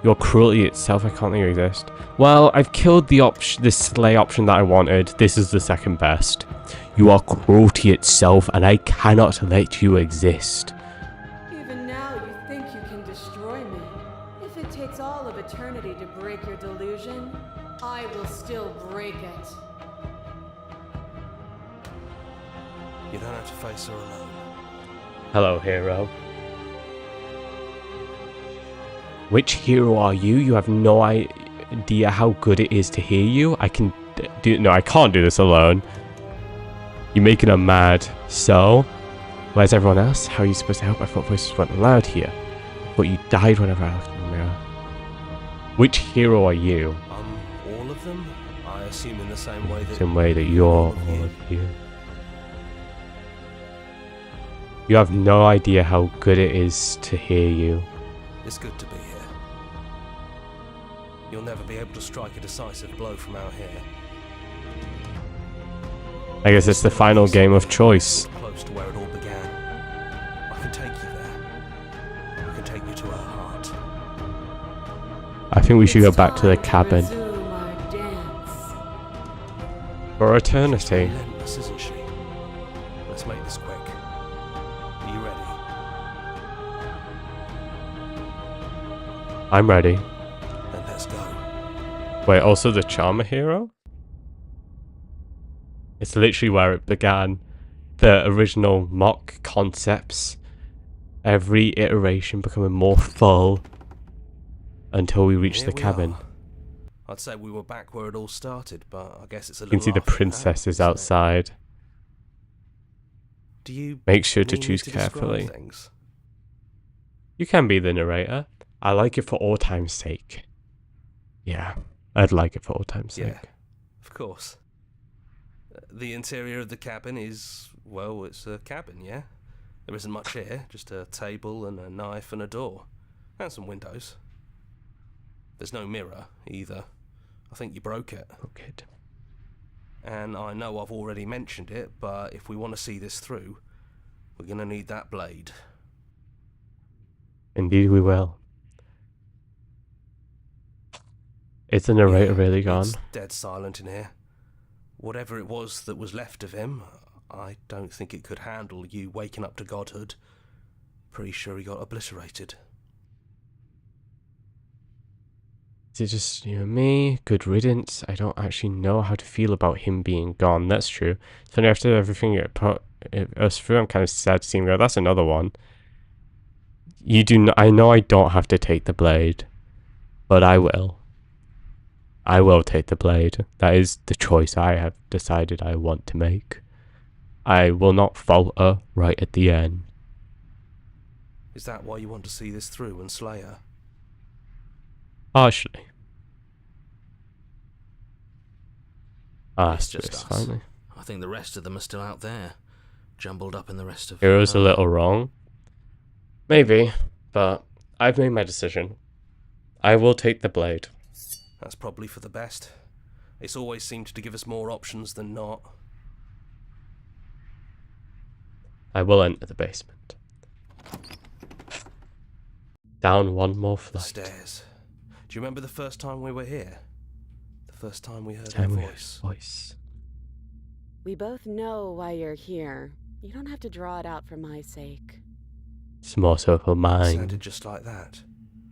Your cruelty itself, I can't let you exist. Well, I've killed the slay option that I wanted. This is the second best. You are cruelty itself, and I cannot let you exist. Even now you think you can destroy me. If it takes all of eternity to break your delusion, I will still break it. You don't have to face her alone. Hello, hero. Which hero are you? You have no idea how good it is to hear you. I can't do this alone. You're making them mad. So, where's everyone else? How are you supposed to help? I thought voices weren't allowed here. But you died whenever I looked in the mirror. Which hero are you? All of them? I assume in the same way that... Same way that you're all of you. You have no idea how good it is to hear you. It's good to be here. You'll never be able to strike a decisive blow from out here. I guess it's the final game of choice. Close to where it all began. I can take you there. I can take you to her heart. I think we should go back to the Time cabin resume our dance. for eternity. Relentless, isn't she? Let's make this quick. Are you ready? I'm ready. Then let's go. Wait, also the Charmer hero? It's literally where it began. The original mock concepts. Every iteration becoming more full until we reach Here the we cabin. are. I'd say we were back where it all started, but I guess it's a You little can see the after now, princesses isn't it? outside. Do you Make sure to need me choose describe carefully. things? You can be the narrator. I like it for all time's sake. Yeah, I'd like it for all time's sake. Yeah, of course. The interior of the cabin is, well, it's a cabin, yeah? There isn't much here, just a table and a knife and a door. And some windows. There's no mirror, either. I think you broke it. Okay. And I know I've already mentioned it, but if we want to see this through, we're going to need that blade. Indeed we will. Is the narrator Yeah, really gone? It's dead silent in here. Whatever it was that was left of him, I don't think it could handle you waking up to godhood. Pretty sure he got obliterated. Is it just you and me? Good riddance. I don't actually know how to feel about him being gone. That's true. So after everything it put us through, I'm kind of sad to see him go. That's another one. You do. I know I don't have to take the blade, but I will. I will take the blade. That is the choice I have decided I want to make. I will not falter right at the end. Is that why you want to see this through and slay her? Partially. It's just us. Finally. I think the rest of them are still out there, jumbled up in the rest of... Hero's a little wrong. Maybe, but I've made my decision. I will take the blade. That's probably for the best. It's always seemed to give us more options than not. I will enter the basement. Down one more The flight. stairs. Do you remember the first time we were here? The first time we heard her Time we heard voice. voice. We both know why you're here. You don't have to draw it out for my sake. It's more so for It mine. sounded just like that.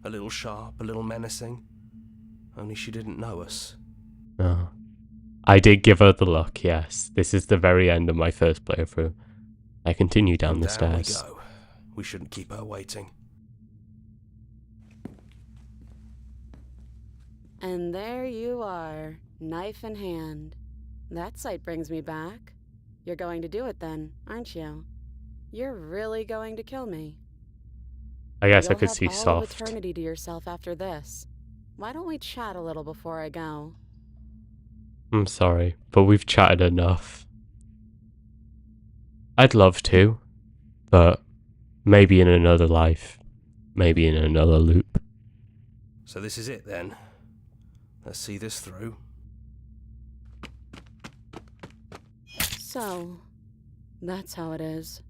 A little sharp, a little menacing. Only she didn't know us. Oh. I did give her the look, yes. This is the very end of my first playthrough. I continue down the Down stairs. we go. We shouldn't keep her waiting. And there you are, knife in hand. That sight brings me back. You're going to do it then, aren't you? You're really going to kill me. I guess I You'll could have see all soft. of eternity to yourself after this. Why don't we chat a little before I go? I'm sorry, but we've chatted enough. I'd love to, but maybe in another life. Maybe in another loop. So this is it then. Let's see this through. So, that's how it is.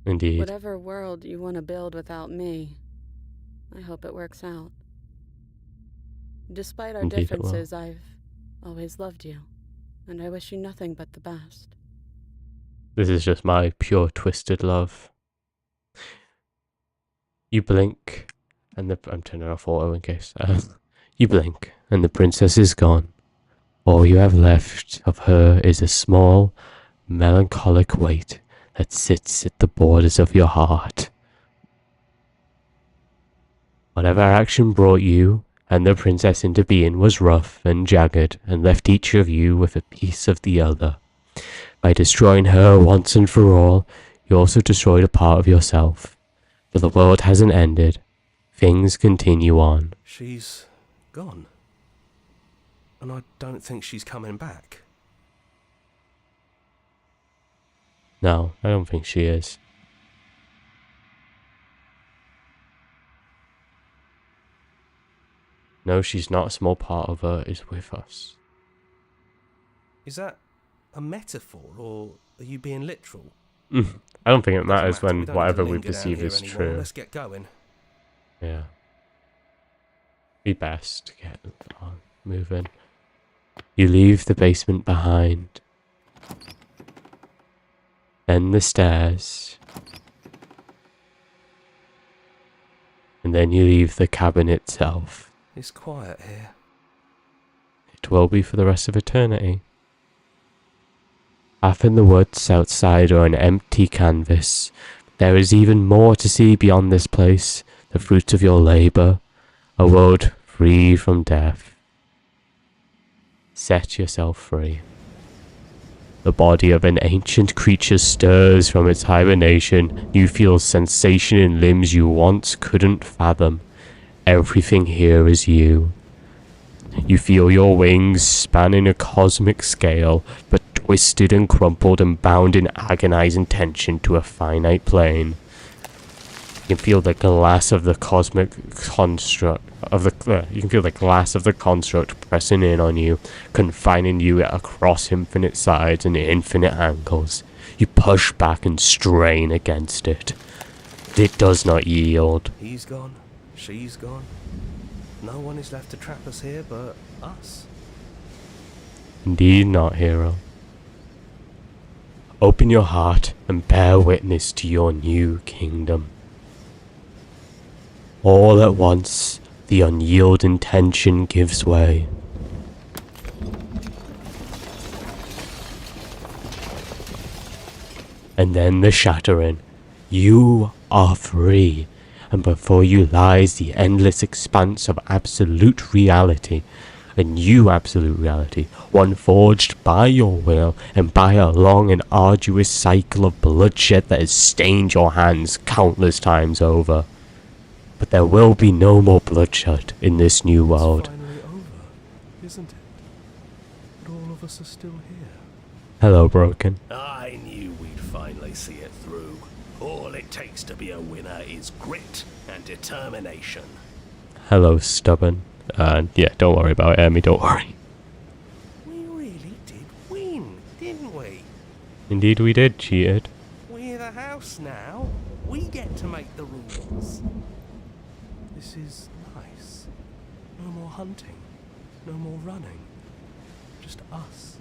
Indeed. Whatever world you want to build without me, I hope it works out. Despite our Indeed it will. differences, I've always loved you, and I wish you nothing but the best. This is just my pure twisted love. You blink, and I'm turning off auto in case. You blink, and the princess is gone. All you have left of her is a small, melancholic weight that sits at the borders of your heart. Whatever action brought you and the princess into being was rough and jagged and left each of you with a piece of the other. By destroying her once and for all, you also destroyed a part of yourself. But the world hasn't ended. Things continue on. She's gone. And I don't think she's coming back. No, I don't think she is. No, she's not. A small part of her is with us. Is that a metaphor, or are you being literal? I don't think it matters Doesn't matter, when we don't whatever need to we linger down perceive here is anymore. true. Let's get going. Yeah. Be best to get on moving. You leave the basement behind. Then the stairs. And then you leave the cabin itself. It's quiet here. It will be for the rest of eternity. Off in the woods outside are an empty canvas. There is even more to see beyond this place, the fruits of your labour, a world free from death. Set yourself free. The body of an ancient creature stirs from its hibernation. You feel sensation in limbs you once couldn't fathom. Everything here is you. You feel your wings spanning a cosmic scale, but twisted and crumpled and bound in agonizing tension to a finite plane. You can feel the glass of the cosmic construct you can feel the glass of the construct pressing in on you, confining you across infinite sides and infinite angles. You push back and strain against it. It does not yield. He's gone. She's gone. No one is left to trap us here but us. Indeed not, hero. Open your heart and bear witness to your new kingdom. All at once, the unyielding tension gives way. And then the shattering. You are free, and before you lies the endless expanse of absolute reality. A new absolute reality, one forged by your will and by a long and arduous cycle of bloodshed that has stained your hands countless times over. But there will be no more bloodshed in this new world. It's finally over, isn't it? But all of us are still here. Hello, Broken. I knew we'd finally see it through. All it takes to be a winner is grit and determination. Hello, Stubborn. Yeah, don't worry about it, Amy, don't worry. We really did win, didn't we? Indeed we did, cheated. We're the house now. We get to make the rules. This is nice. No more hunting. No more running. Just us.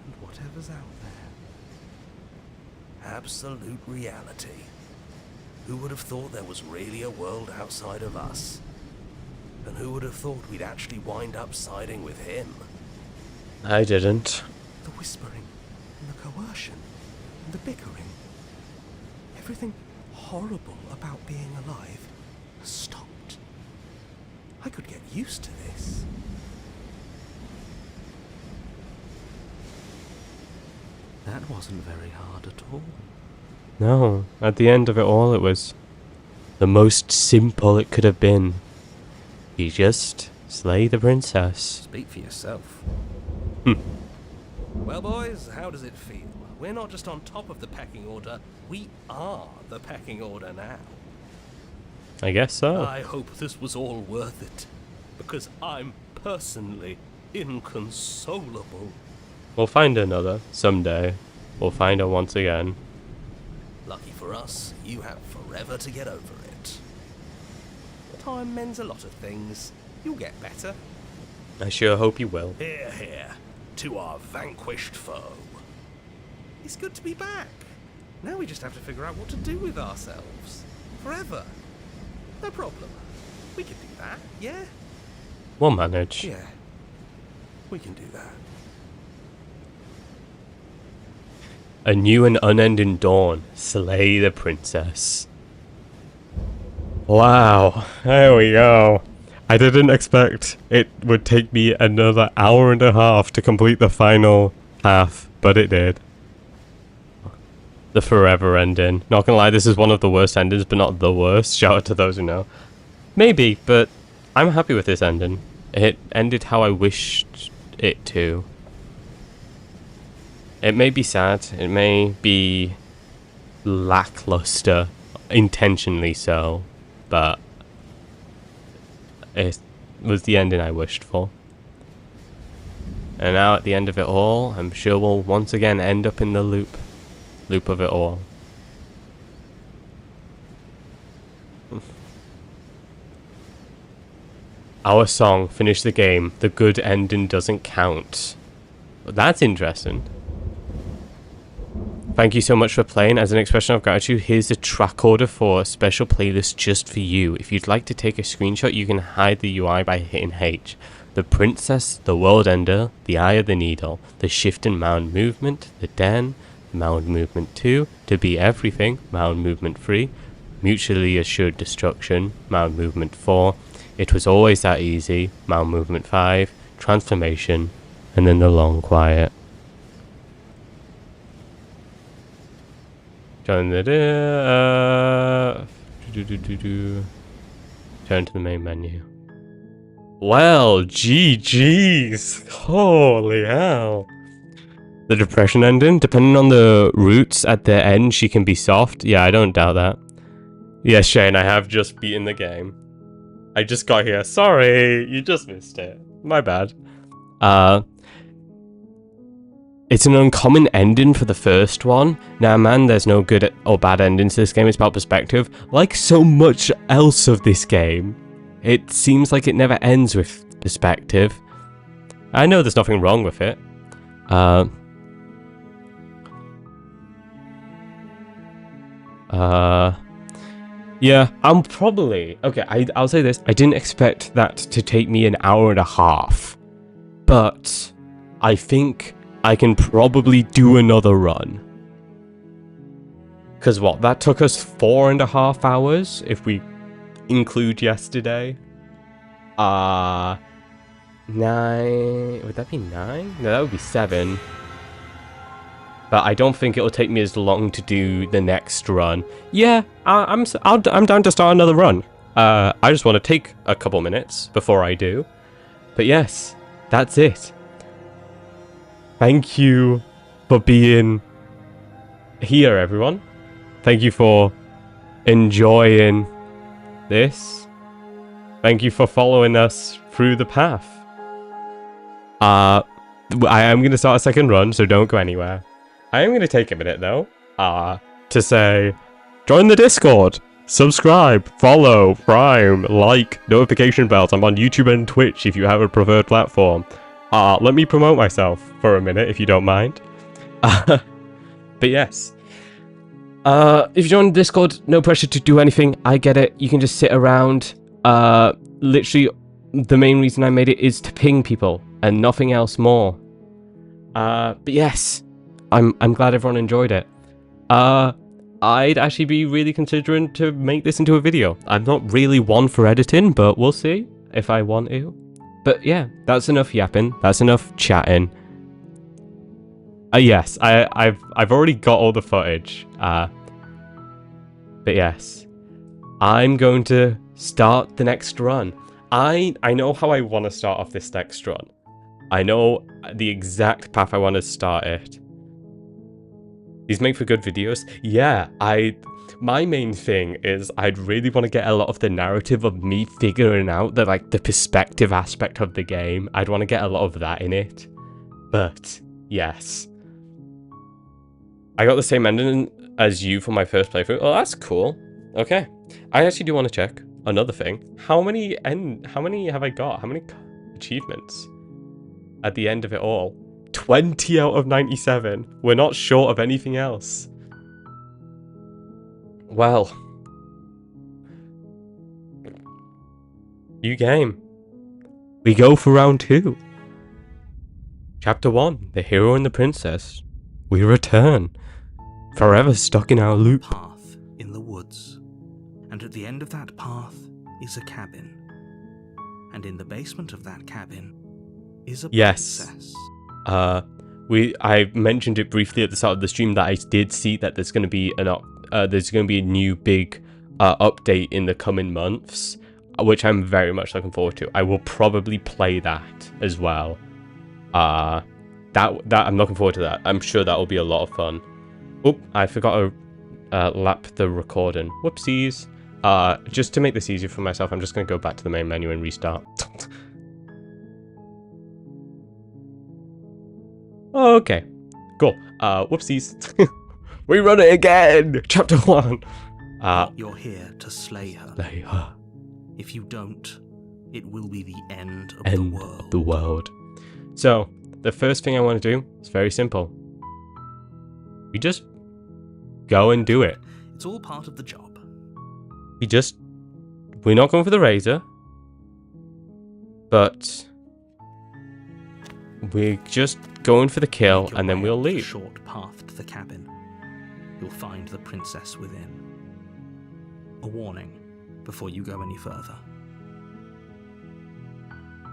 And whatever's out there. Absolute reality. Who would have thought there was really a world outside of us? And who would have thought we'd actually wind up siding with him? I didn't. The whispering, and the coercion, and the bickering. Everything horrible about being alive has stopped. I could get used to this. That wasn't very hard at all. No, at the end of it all, it was the most simple it could have been. You just slay the princess. Speak for yourself. Hmm. Well, boys, how does it feel? We're not just on top of the pecking order, we are the pecking order now. I guess so. I hope this was all worth it, because I'm personally inconsolable. We'll find another someday. We'll find her once again. Lucky for us, you have forever to get over it. Time mends a lot of things. You'll get better. I sure hope you will. Hear, hear, to our vanquished foe. It's good to be back. Now we just have to figure out what to do with ourselves. Forever. No problem. We can do that, yeah? We'll manage. Yeah. We can do that. A new and unending dawn. Slay the princess. Wow, there we go. I didn't expect it would take me another hour and a half to complete the final path, but it did. The forever ending. Not gonna lie, this is one of the worst endings, but not the worst. Shout out to those who know. Maybe, but I'm happy with this ending. It ended how I wished it to. It may be sad, it may be lackluster, intentionally so, but it was the ending I wished for. And now at the end of it all, I'm sure we'll once again end up in the loop of it all. Our song, Finish the Game, the good ending doesn't count. That's interesting. Thank you so much for playing. As an expression of gratitude, here's a track order for a special playlist just for you. If you'd like to take a screenshot, you can hide the UI by hitting H. The Princess, the World Ender, the Eye of the Needle, the Shift and Mound Movement, the Den, Mound Movement 2, To Be Everything, Mound Movement 3, Mutually Assured Destruction, Mound Movement 4, It Was Always That Easy, Mound Movement 5, Transformation, and then the Long Quiet. Turn to the main menu. Well, GG's. Holy hell. The depression ending, depending on the roots at the end, she can be soft. Yeah, I don't doubt that. Yes, Shane, I have just beaten the game. I just got here. Sorry, you just missed it. My bad. It's an uncommon ending for the first one. Now, man, there's no good or bad endings to this game. It's about perspective. Like so much else of this game, it seems like it never ends with perspective. I know there's nothing wrong with it. Yeah, I'm probably... Okay, I'll say this. I didn't expect that to take me an hour and a half. But I think I can probably do another run. Because what? That took us 4.5 hours if we include yesterday. 9... Would that be 9? No, that would be 7. But I don't think it'll take me as long to do the next run. Yeah, I'm down to start another run. I just want to take a couple minutes before I do. But yes, that's it. Thank you for being here, everyone. Thank you for enjoying this. Thank you for following us through the path. I am going to start a second run, so don't go anywhere. I am going to take a minute, though, to say, join the Discord, subscribe, follow, prime, like, notification bells. I'm on YouTube and Twitch if you have a preferred platform. Let me promote myself for a minute, if you don't mind. But yes. If you join the Discord, no pressure to do anything. I get it. You can just sit around. Literally, the main reason I made it is to ping people and nothing else more. But yes, I'm glad everyone enjoyed it. I'd actually be really considering to make this into a video. I'm not really one for editing, but we'll see if I want to. But yeah, that's enough yapping. That's enough chatting. Yes, I've already got all the footage. But yes, I'm going to start the next run. I know how I want to start off this next run. I know the exact path I want to start it. These make for good videos. Yeah, my main thing is I'd really want to get a lot of the narrative of me figuring out the perspective aspect of the game. I'd want to get a lot of that in it. But yes. I got the same ending as you for my first playthrough. Oh, that's cool. Okay. I actually do want to check another thing. How many have I got? How many achievements at the end of it all? 20 out of 97. We're not short of anything else. Well. New game. We go for round 2. Chapter 1. The Hero and the Princess. We return. Forever stuck in our loop. Path in the woods. And at the end of that path is a cabin. And in the basement of that cabin is a princess. I mentioned it briefly at the start of the stream that I did see that there's going to be a new big update in the coming months, which I'm very much looking forward to. I will probably play that as well. That I'm looking forward to that. I'm sure that will be a lot of fun. Oh, I forgot to lap the recording. Whoopsies. Just to make this easier for myself, I'm just going to go back to the main menu and restart. Okay, cool. Whoopsies. We run it again! Chapter 1! You're here to slay her. Slay her. If you don't, it will be the end of The world. So, the first thing I want to do is very simple. We just go and do it. It's all part of the job. We're not going for the razor, but we're just going for the kill, and then we'll leave. Short path to the cabin. You'll find the princess within. A warning before you go any further.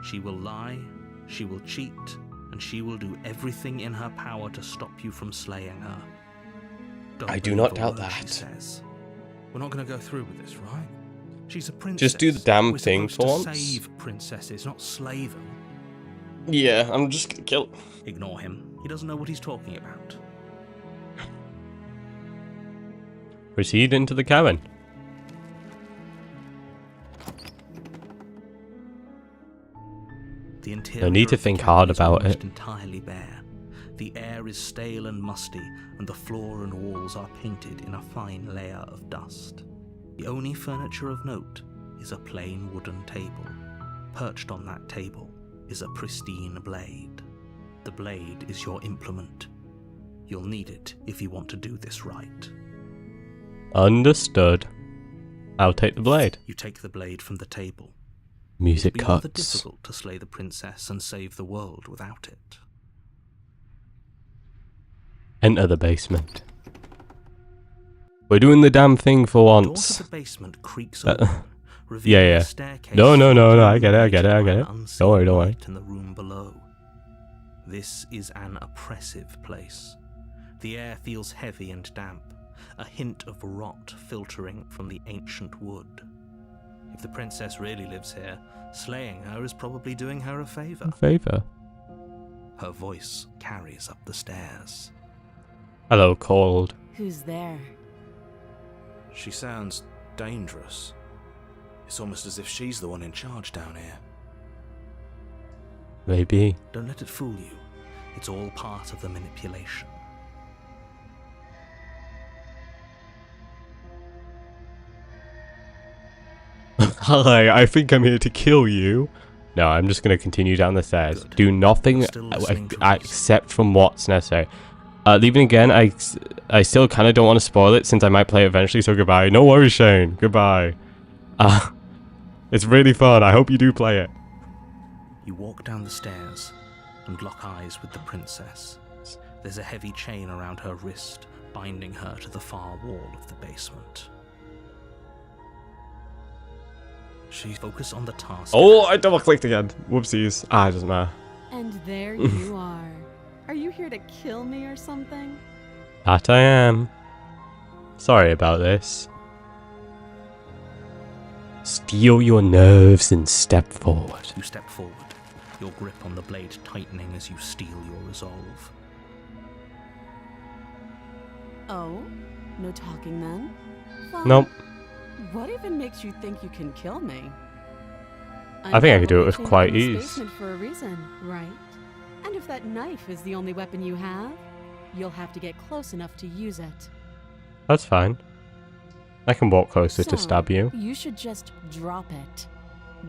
She will lie, she will cheat, and she will do everything in her power to stop you from slaying her. I do not doubt that. that. She says. We're not going to go through with this, right? She's a princess. Just do the damn We're thing for supposed once. to save princesses, not slay them. Yeah, I'm just gonna kill. Ignore him. He doesn't know what he's talking about. Proceed into the cabin. The interior No need to of the think cabin hard is about almost it. entirely bare. The air is stale and musty, and the floor and walls are painted in a fine layer of dust. The only furniture of note is a plain wooden table. Perched on that table is a pristine blade. The blade is your implement. You'll need it if you want to do this right. Understood. I'll take the blade. You take the blade from the table. Music It'd be rather cuts. difficult to slay the princess and save the world without it. Enter the basement. We're doing the damn thing for The door once. to the basement creaks open, Yeah, revealing yeah. a staircase. No, I get it. illuminated by an Don't unseen worry. light in the room below. This is an oppressive place. The air feels heavy and damp, a hint of rot filtering from the ancient wood. If the princess really lives here, slaying her is probably doing her a favor. Her voice carries up the stairs. Hello, cold. Who's there? She sounds dangerous. It's almost as if she's the one in charge down here. Maybe. Don't let it fool you. It's all part of the manipulation. Hi, I think I'm here to kill you. No, I'm just going to continue down the stairs. Good. Do nothing You're still listening to us. except from what's necessary. Leaving again, I still kind of don't want to spoil it since I might play it eventually, so goodbye. No worries, Shane. Goodbye. It's really fun. I hope you do play it. You walk down the stairs and lock eyes with the princess. There's a heavy chain around her wrist, binding her to the far wall of the basement. She focuses on the task. Oh, I double-clicked again. Whoopsies. It doesn't matter. And there you are. Are you here to kill me or something? That I am. Sorry about this. Steel your nerves and step forward. You step forward, your grip on the blade tightening as you steel your resolve. Oh? No talking then? Fine. Nope. What even makes you think you can kill me? I think I could do it with chained quite up in this ease. basement for a reason, right? And if that knife is the only weapon you have, you'll have to get close enough to use it. That's fine. I can walk closer to So, stab you. You should just drop it.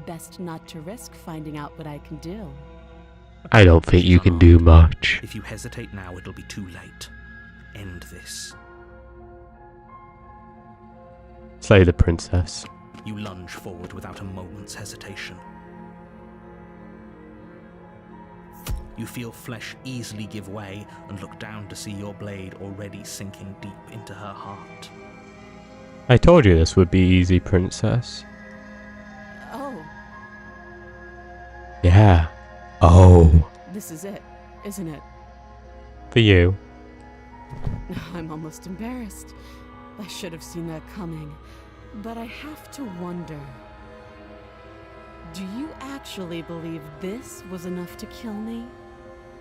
Best not to risk finding out what I can do. I don't think you can do much. If you hesitate now, it'll be too late. End this. Slay the princess. You lunge forward without a moment's hesitation. You feel flesh easily give way and look down to see your blade already sinking deep into her heart. I told you this would be easy, princess. Oh, Yeah. Oh. this is it, isn't it? For you. I'm almost embarrassed. I should have seen that coming. But I have to wonder. Do you actually believe this was enough to kill me?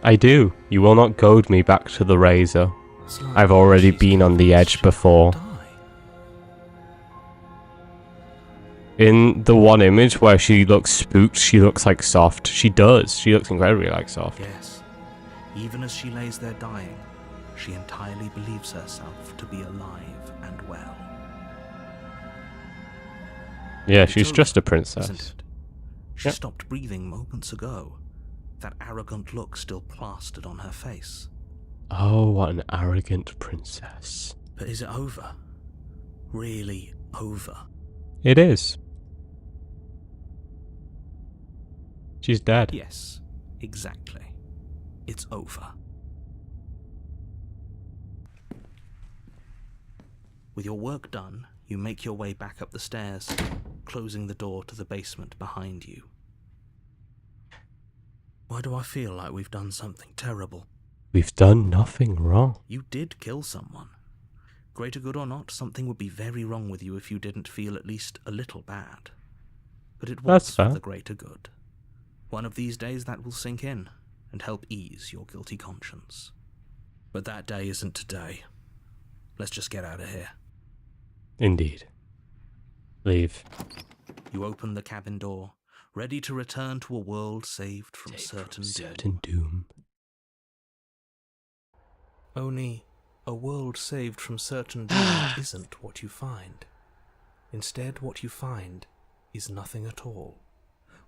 I do. You will not goad me back to the razor. It's like I've already she's been on the convinced edge she'll before. die. In the one image where she looks spooked, she looks like soft. She does. She looks incredibly like soft. Yes. Even as she lays there dying, she entirely believes herself to be alive and well. Yeah, It's she's over, just a isn't princess. it? She Yep. stopped breathing moments ago. That arrogant look still plastered on her face. Oh, what an arrogant princess. But is it over? Really over? It is. She's dead. Yes, exactly. It's over. With your work done, you make your way back up the stairs, closing the door to the basement behind you. Why do I feel like we've done something terrible? We've done nothing wrong. You did kill someone. Greater good or not, something would be very wrong with you if you didn't feel at least a little bad. But it That's was for fair. the greater good. One of these days that will sink in and help ease your guilty conscience. But that day isn't today. Let's just get out of here. Indeed. Leave. You open the cabin door, ready to return to a world saved from certain doom. Certain doom. Only a world saved from certain doom isn't what you find. Instead, what you find is nothing at all.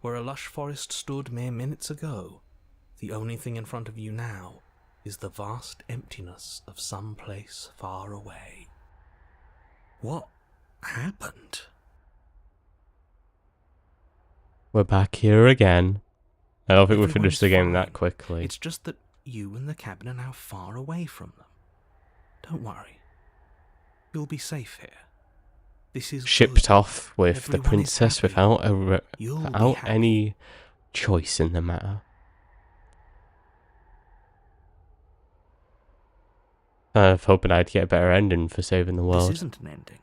Where a lush forest stood mere minutes ago, the only thing in front of you now is the vast emptiness of some place far away. What happened? We're back here again. I don't think we Everyone's finished the game fine. that quickly. It's just that you and the cabin are now far away from them. Don't worry. You'll be safe here. This is Shipped good. off with the Everyone is princess happy. without You'll be without happy. any choice in the matter. I was hoping I'd get a better ending for saving the world. This isn't an ending.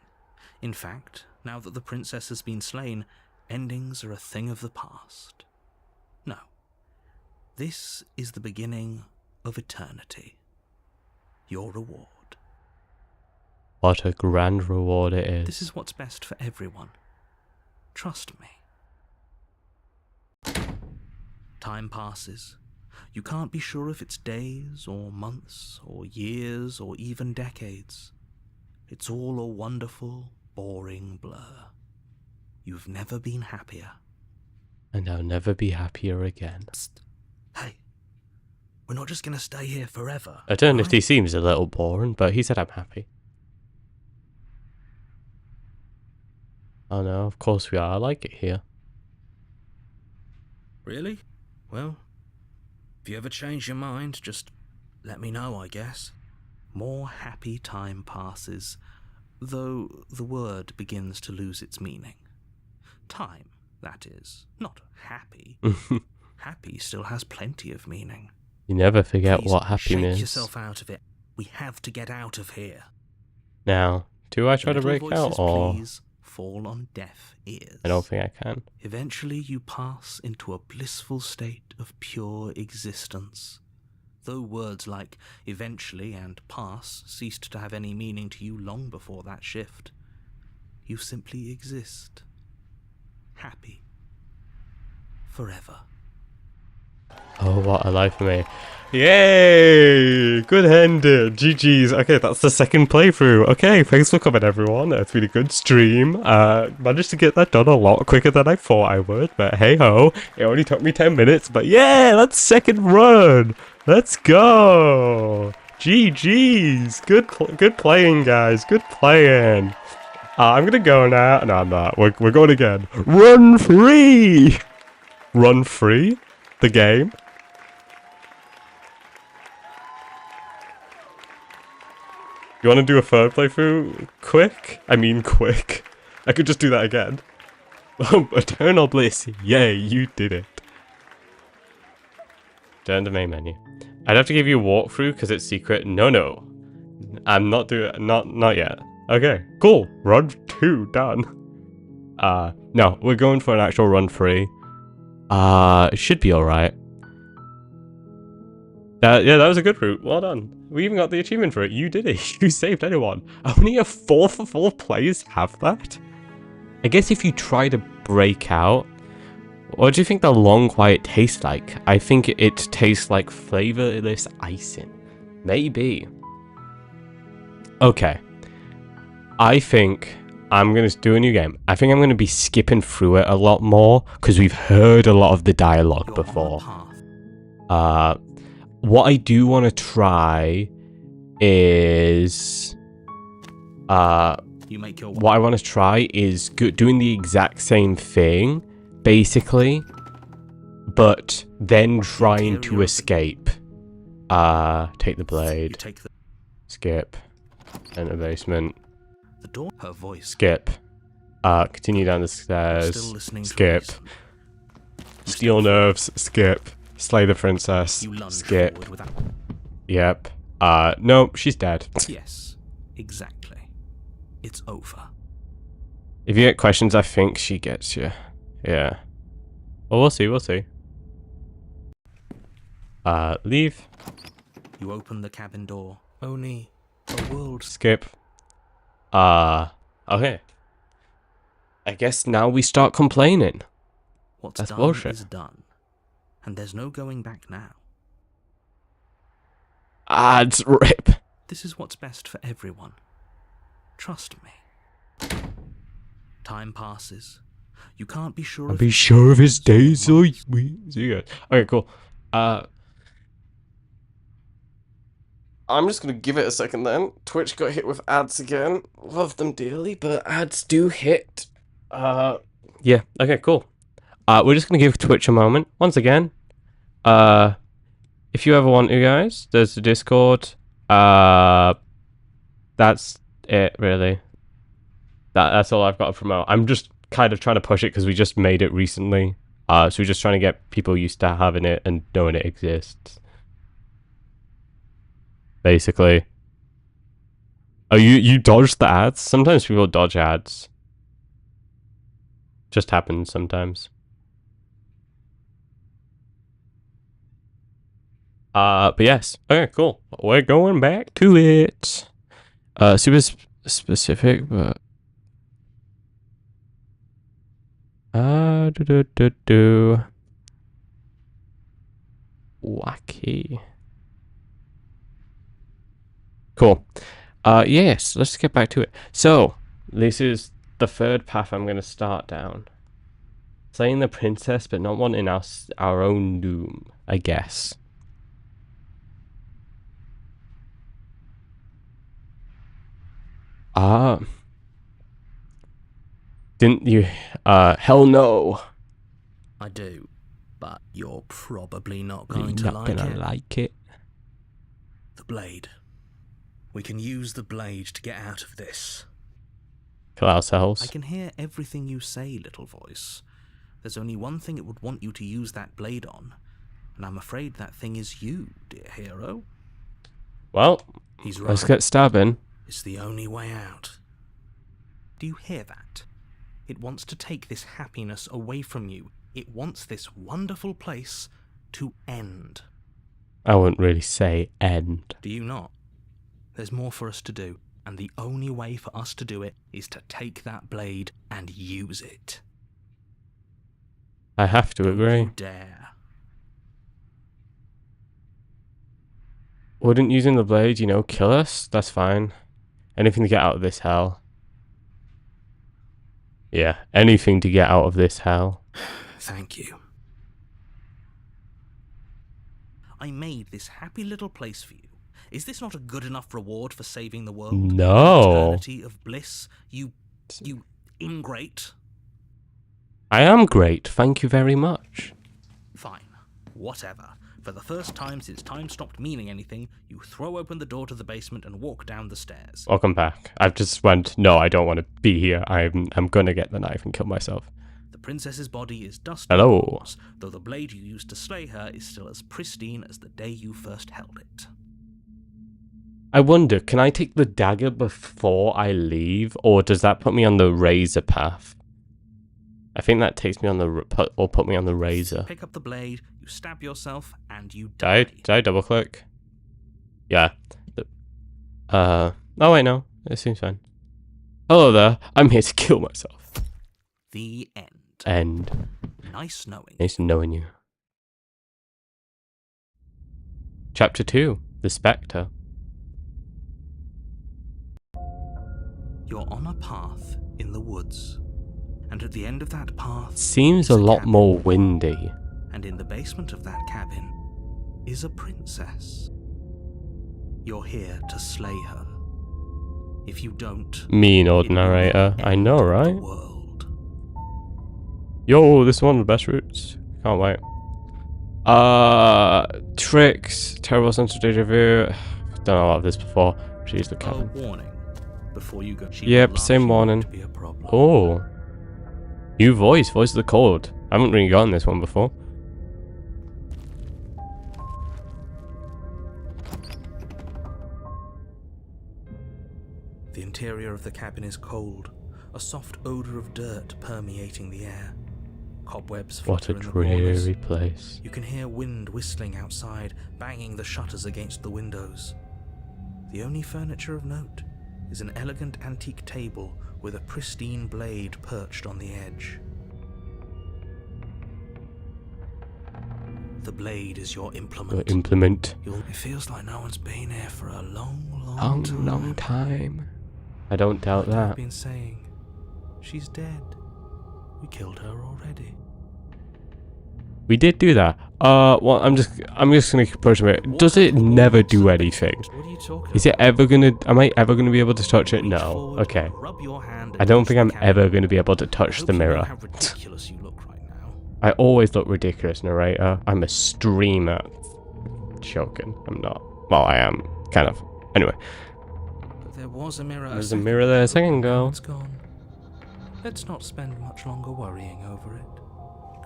In fact, now that the princess has been slain, endings are a thing of the past. No. This is the beginning of eternity. Your reward. What a grand reward it is. This is what's best for everyone. Trust me. Time passes. You can't be sure if it's days or months or years or even decades. It's all a wonderful, boring blur. You've never been happier. And I'll never be happier again. Psst. Hey, we're not just going to stay here forever. Eternity right? seems a little boring, but he said I'm happy. Oh no, of course we are. I like it here. Really? Well, if you ever change your mind, just let me know, I guess. More happy time passes, though the word begins to lose its meaning. Time, that is, not happy. Happy still has plenty of meaning. You never forget Please what happiness shake is. yourself out of it. We have to get out of here. Now, do I The try to little break out, voices, or please fall on deaf ears. I don't think I can? Eventually you pass into a blissful state of pure existence. Though words like eventually and pass ceased to have any meaning to you long before that shift, you simply exist. Happy. Forever. Oh, what a life for me. Yay! Good ending. GG's. Okay, that's the second playthrough. Okay, thanks for coming, everyone. It's been a good stream. Managed to get that done a lot quicker than I thought I would, but hey ho. It only took me 10 minutes, but yeah, that's second run. Let's go. GG's. Good playing, guys. Good playing. I'm gonna go now. No, I'm not. We're going again. Run free! Run free? The game? You want to do a third playthrough quick? I mean quick. I could just do that again. Eternal Bliss. Yay, you did it. Turn to main menu. I'd have to give you a walkthrough because it's secret. No. I'm not doing it. Not yet. Okay, cool. Run 2 done. No, we're going for an actual run 3. It should be alright. Yeah, that was a good route. Well done. We even got the achievement for it. You did it. You saved anyone. Only a 4 for 4 players have that? I guess if you try to break out, what do you think the long quiet tastes like? I think it tastes like flavorless icing. Maybe. Okay. I think I'm going to do a new game. I think I'm going to be skipping through it a lot more because we've heard a lot of the dialogue before. What I do want to try is what I want to try is doing the exact same thing, basically, but then trying to escape. Take the blade. Skip. Enter basement. The door. Her voice. Skip. Continue down the stairs. Skip. Steel nerves. Skip. Slay the princess. Skip. Yep. No, she's dead. Yes, exactly. It's over. If you get questions, I think she gets you. Yeah. Well, we'll see. Leave. You open the cabin door. Only a world. Skip. Okay. I guess now we start complaining. What's That's done bullshit. is done. And there's no going back now. Ads rip. This is what's best for everyone. Trust me. Time passes. You can't be sure Be sure of his days, so we see you guys. Okay, cool. I'm just gonna give it a second then. Twitch got hit with ads again. Love them dearly, but ads do hit. Yeah, okay, cool. We're just gonna give Twitch a moment. Once again, if you ever want to, guys, there's the Discord. That's it, really. That's all I've got to promote. I'm just kind of trying to push it because we just made it recently. So we're just trying to get people used to having it and knowing it exists. Basically. Oh, you dodged the ads? Sometimes people dodge ads. Just happens sometimes. But yes. Okay, cool. We're going back to it. Super specific, but wacky. Cool. Yes, let's get back to it. So, this is the third path I'm going to start down. Slaying the princess, but not wanting our own doom, I guess. Didn't you? Hell no. I do, but you're probably not going to Not like gonna it. like it. The blade. We can use the blade to get out of this. Kill ourselves. I can hear everything you say, little voice. There's only one thing it would want you to use that blade on, and I'm afraid that thing is you, dear hero. Well, He's right. let's get stabbing. It's the only way out. Do you hear that? It wants to take this happiness away from you. It wants this wonderful place to end. I wouldn't really say end. Do you not? There's more for us to do, and the only way for us to do it is to take that blade and use it. I have to Don't agree. you dare. Wouldn't using the blade, kill us? That's fine. Anything to get out of this hell. Yeah, anything to get out of this hell. Thank you. I made this happy little place for you. Is this not a good enough reward for saving the world? No. An eternity of bliss, you ingrate. I am great, thank you very much. Fine, whatever. For the first time since time stopped meaning anything, you throw open the door to the basement and walk down the stairs. Welcome back. I've just went, no, I don't want to be here. I'm gonna get the knife and kill myself. The princess's body is dust Hello. and bones, though the blade you used to slay her is still as pristine as the day you first held it. I wonder, can I take the dagger before I leave, or does that put me on the razor path? I think that takes me on the put me on the razor. Pick up the blade, you stab yourself, and you die. die. Did I double click? Yeah. Oh wait, no. It seems fine. Hello there. I'm here to kill myself. The end. End. Nice knowing. Nice knowing you. Chapter 2. The Spectre. You're on a path in the woods, and at the end of that path Seems is a lot cabin. more windy. And in the basement of that cabin is a princess. You're here to slay her. If you don't, Mean old it will narrator. end I know, the right? world. Yo, this is one of the best routes. Can't wait. Tricks. Terrible sense of deja vu. Done a lot of this before. She's the cabin. A warning before you go. She Yep, will same largely warning. not be a problem. Oh. New voice. Voice of the Cold. I haven't really gotten this one before. The interior of the cabin is cold, a soft odor of dirt permeating the air. Cobwebs What flutter a in the corners. dreary place. You can hear wind whistling outside, banging the shutters against the windows. The only furniture of note is an elegant antique table with a pristine blade perched on the edge. The blade is your implement. Your implement. It feels like no one's been here for a long Long time. I don't doubt Like I've that. been saying, she's dead. We killed her already. We did do that. Well, I'm just gonna approach it. Does it never do anything? What are you talking Is it about? ever gonna? Am I ever gonna be able to touch it? Reach No. forward, Okay. rub your hand I don't against think the I'm cabin. ever gonna be able to I touch hope the you know mirror. how ridiculous you look right now. I always look ridiculous, narrator. I'm a streamer. Joking. I'm not. Well, I am. Kind of. Anyway. But there was a mirror. There's a mirror there a second ago. It's gone. Let's not spend much longer worrying over it.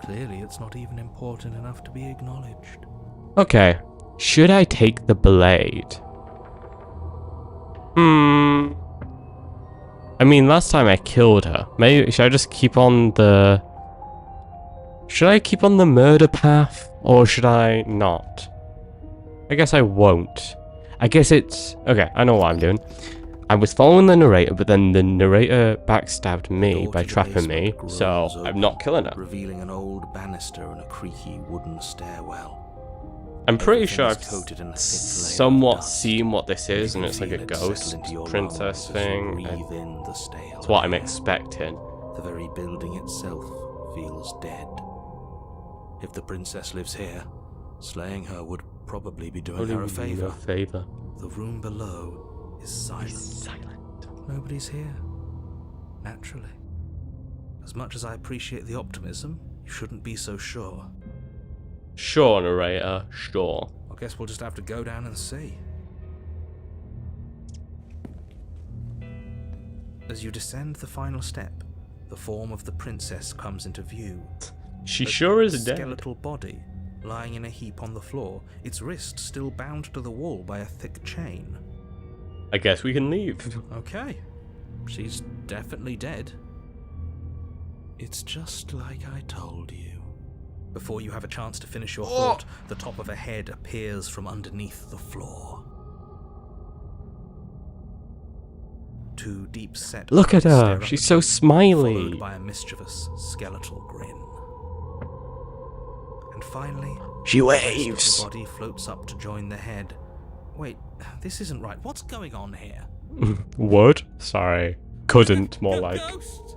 Clearly, it's not even important enough to be acknowledged. Okay. Should I take the blade? I mean, last time I killed her. Maybe should I just keep on the... Should I keep on the murder path? Or should I not? I guess I won't. I guess it's... Okay, I know what I'm doing. I was following the narrator, but then the narrator backstabbed me Door by to the trapping me, basement so grows I'm open, not killing her. revealing an old banister and a creaky wooden stairwell. I'm pretty Everything sure is I've coated in a thick layer of somewhat dust. seen what this is, You and can it's like a feel it settle ghost into your princess lungs as you thing. And breathe in the stale it's what I'm air. expecting. The very building itself feels dead. If the princess lives here, slaying her would probably be doing her a favor. The room below is silent. Nobody's here. Naturally. As much as I appreciate the optimism, you shouldn't be so sure. Sure, narrator, sure. I guess we'll just have to go down and see. As you descend the final step, the form of the princess comes into view. She A sure is dead. skeletal body, lying in a heap on the floor, its wrist still bound to the wall by a thick chain. I guess we can leave. Okay, she's definitely dead. It's just like I told you. Before you have a chance to finish your thought, the top of a head appears from underneath the floor. Two deep-set Look at eyes stare her. up She's at so you, smiley. followed by a mischievous skeletal grin. And finally, She the rest of waves. the body floats up to join the head. Wait, this isn't right. What's going on here? Would? Sorry. Couldn't, more like. Ghost!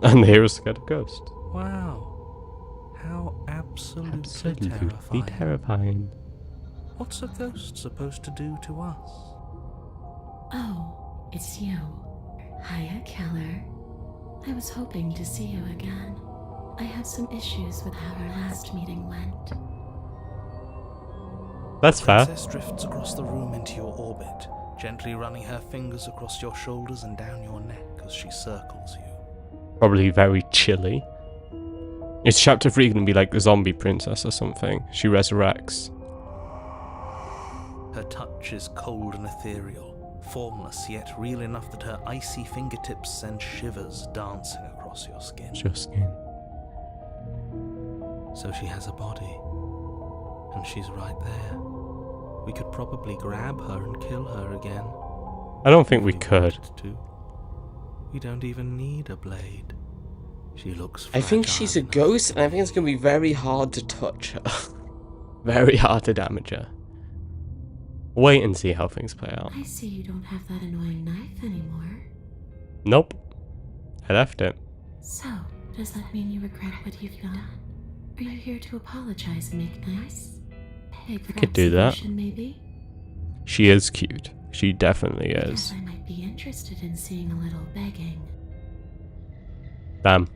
And the hero's scared of ghost. Wow. How absolutely Absolutely terrifying. What's a ghost supposed to do to us? Oh, it's you. Hiya, Keller. I was hoping to see you again. I had some issues with how our last meeting went. That's The fair. princess drifts across the room into your orbit, gently running her fingers across your shoulders and down your neck as she circles you. Probably very chilly. Is chapter 3 going to be like the zombie princess or something? She resurrects. Her touch is cold and ethereal, formless yet real enough that her icy fingertips send shivers dancing across your skin. It's your skin. So she has a body, and she's right there. We could probably grab her and kill her again. I don't think if we could. wanted to. We don't even need a blade. She looks I think she's a fragile ghost, and I think it's going to be very hard to touch her. Very hard to damage her. Wait and see how things play out. I see you don't have that annoying knife anymore. Nope. I left it. So, does that mean you regret what you've done? Are you here to apologize and make nice? Beg for could do that. absolution, maybe? She is cute. She definitely Guess is. I might be interested in seeing a little begging. Bam.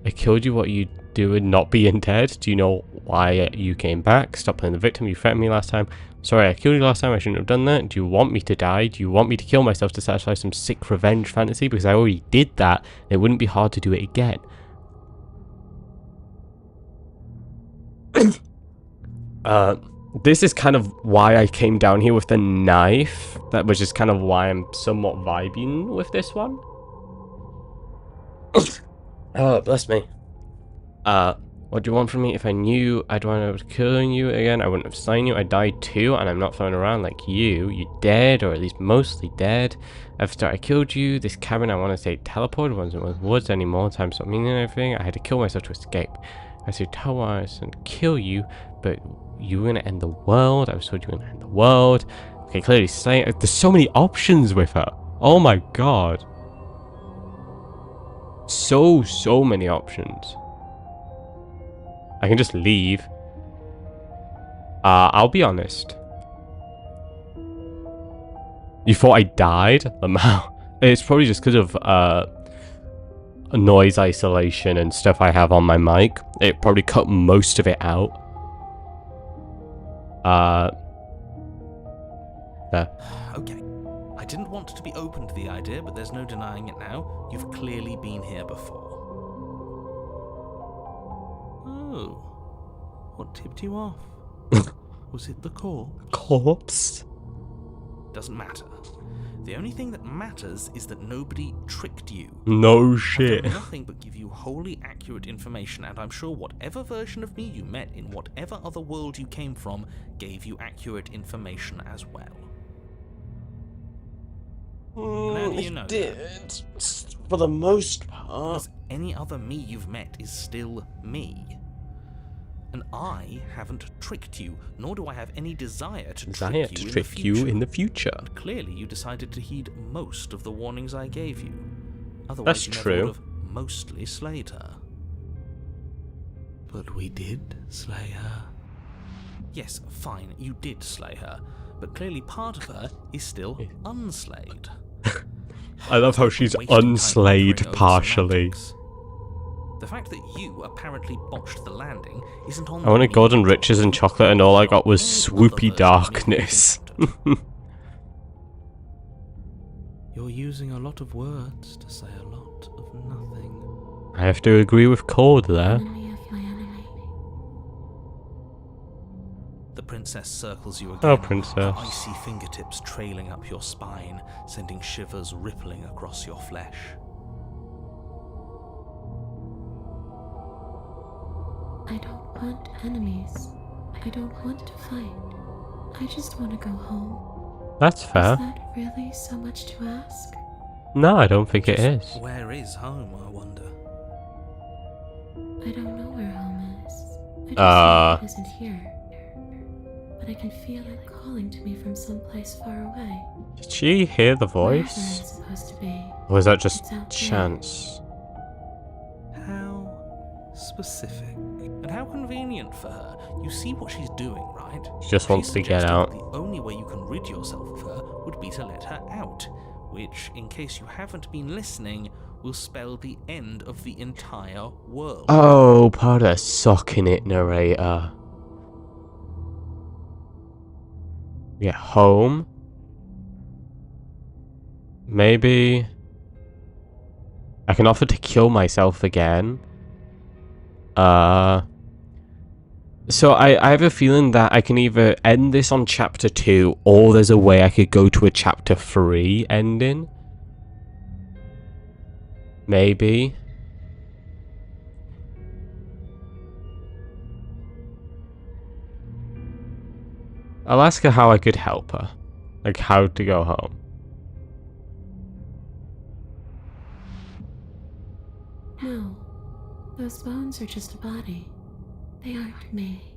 I killed you, what you doing not being dead? Do you know why you came back? Stop playing the victim, you threatened me last time. Sorry, I killed you last time, I shouldn't have done that. Do you want me to die? Do you want me to kill myself to satisfy some sick revenge fantasy? Because I already did that, it wouldn't be hard to do it again. This is kind of why I came down here with the knife. That was just kind of why I'm somewhat vibing with this one. Oh, bless me. What do you want from me? If I knew I'd wind up killing you again, I wouldn't have slain you. I died too, and I'm not floating around like you. You're dead, or at least mostly dead. After I killed you, this cabin, I want to say teleported, wasn't with woods anymore. Time stopped meaning everything. I had to kill myself to escape. I said tell us and kill you, but you were gonna end the world. I was told you were gonna end the world. Okay, clearly slay. There's so many options with her. Oh my god. So many options. I can just leave. I'll be honest. You thought I died? It's probably just because of noise isolation and stuff I have on my mic. It probably cut most of it out. There. Okay. I didn't want to be open to the idea, but there's no denying it now. You've clearly been here before. Oh. What tipped you off? Was it the corpse? Corpse? Doesn't matter. The only thing that matters is that nobody tricked you. No I've shit. done nothing but give you wholly accurate information, and I'm sure whatever version of me you met in whatever other world you came from gave you accurate information as well. Now that you know that. For the most part. Because any other me you've met is still me. And I haven't tricked you, nor do I have any desire to trick you in the future. And clearly you decided to heed most of the warnings I gave you. Otherwise That's you true. never would have mostly slayed her. But we did slay her. Yes, fine, you did slay her, but clearly part of her is still unslayed. I love how she's unslayed partially. The fact that you apparently botched the landing isn't on I wanted me. golden riches and chocolate, and all I got was swoopy darkness. You're using a lot of words to say a lot of nothing. I have to agree with Cord there. Enemy of my enemy. The princess circles you again. Oh, princess. Her icy fingertips trailing up your spine, sending shivers rippling across your flesh. I don't want enemies. I don't want to fight. I just want to go home. That's Is fair. that really so much to ask? No, I don't think it is. Where is home, I wonder? I don't know where home is. I just know it isn't here. But I can feel it calling to me from someplace far away. Did she hear the Wherever voice? I'm supposed to be. Or was that just It's out there. chance? How specific. And how convenient for her. You see what she's doing, right? She just wants to get suggested out. that the only way you can rid yourself of her would be to let her out. Which, in case you haven't been listening, will spell the end of the entire world. Oh, put a sock in it, narrator. Get home. Maybe I can offer to kill myself again. So I have a feeling that I can either end this on chapter 2, or there's a way I could go to a chapter 3 ending. Maybe. I'll ask her how I could help her. Like, how to go home. No, those bones are just a body. They aren't me.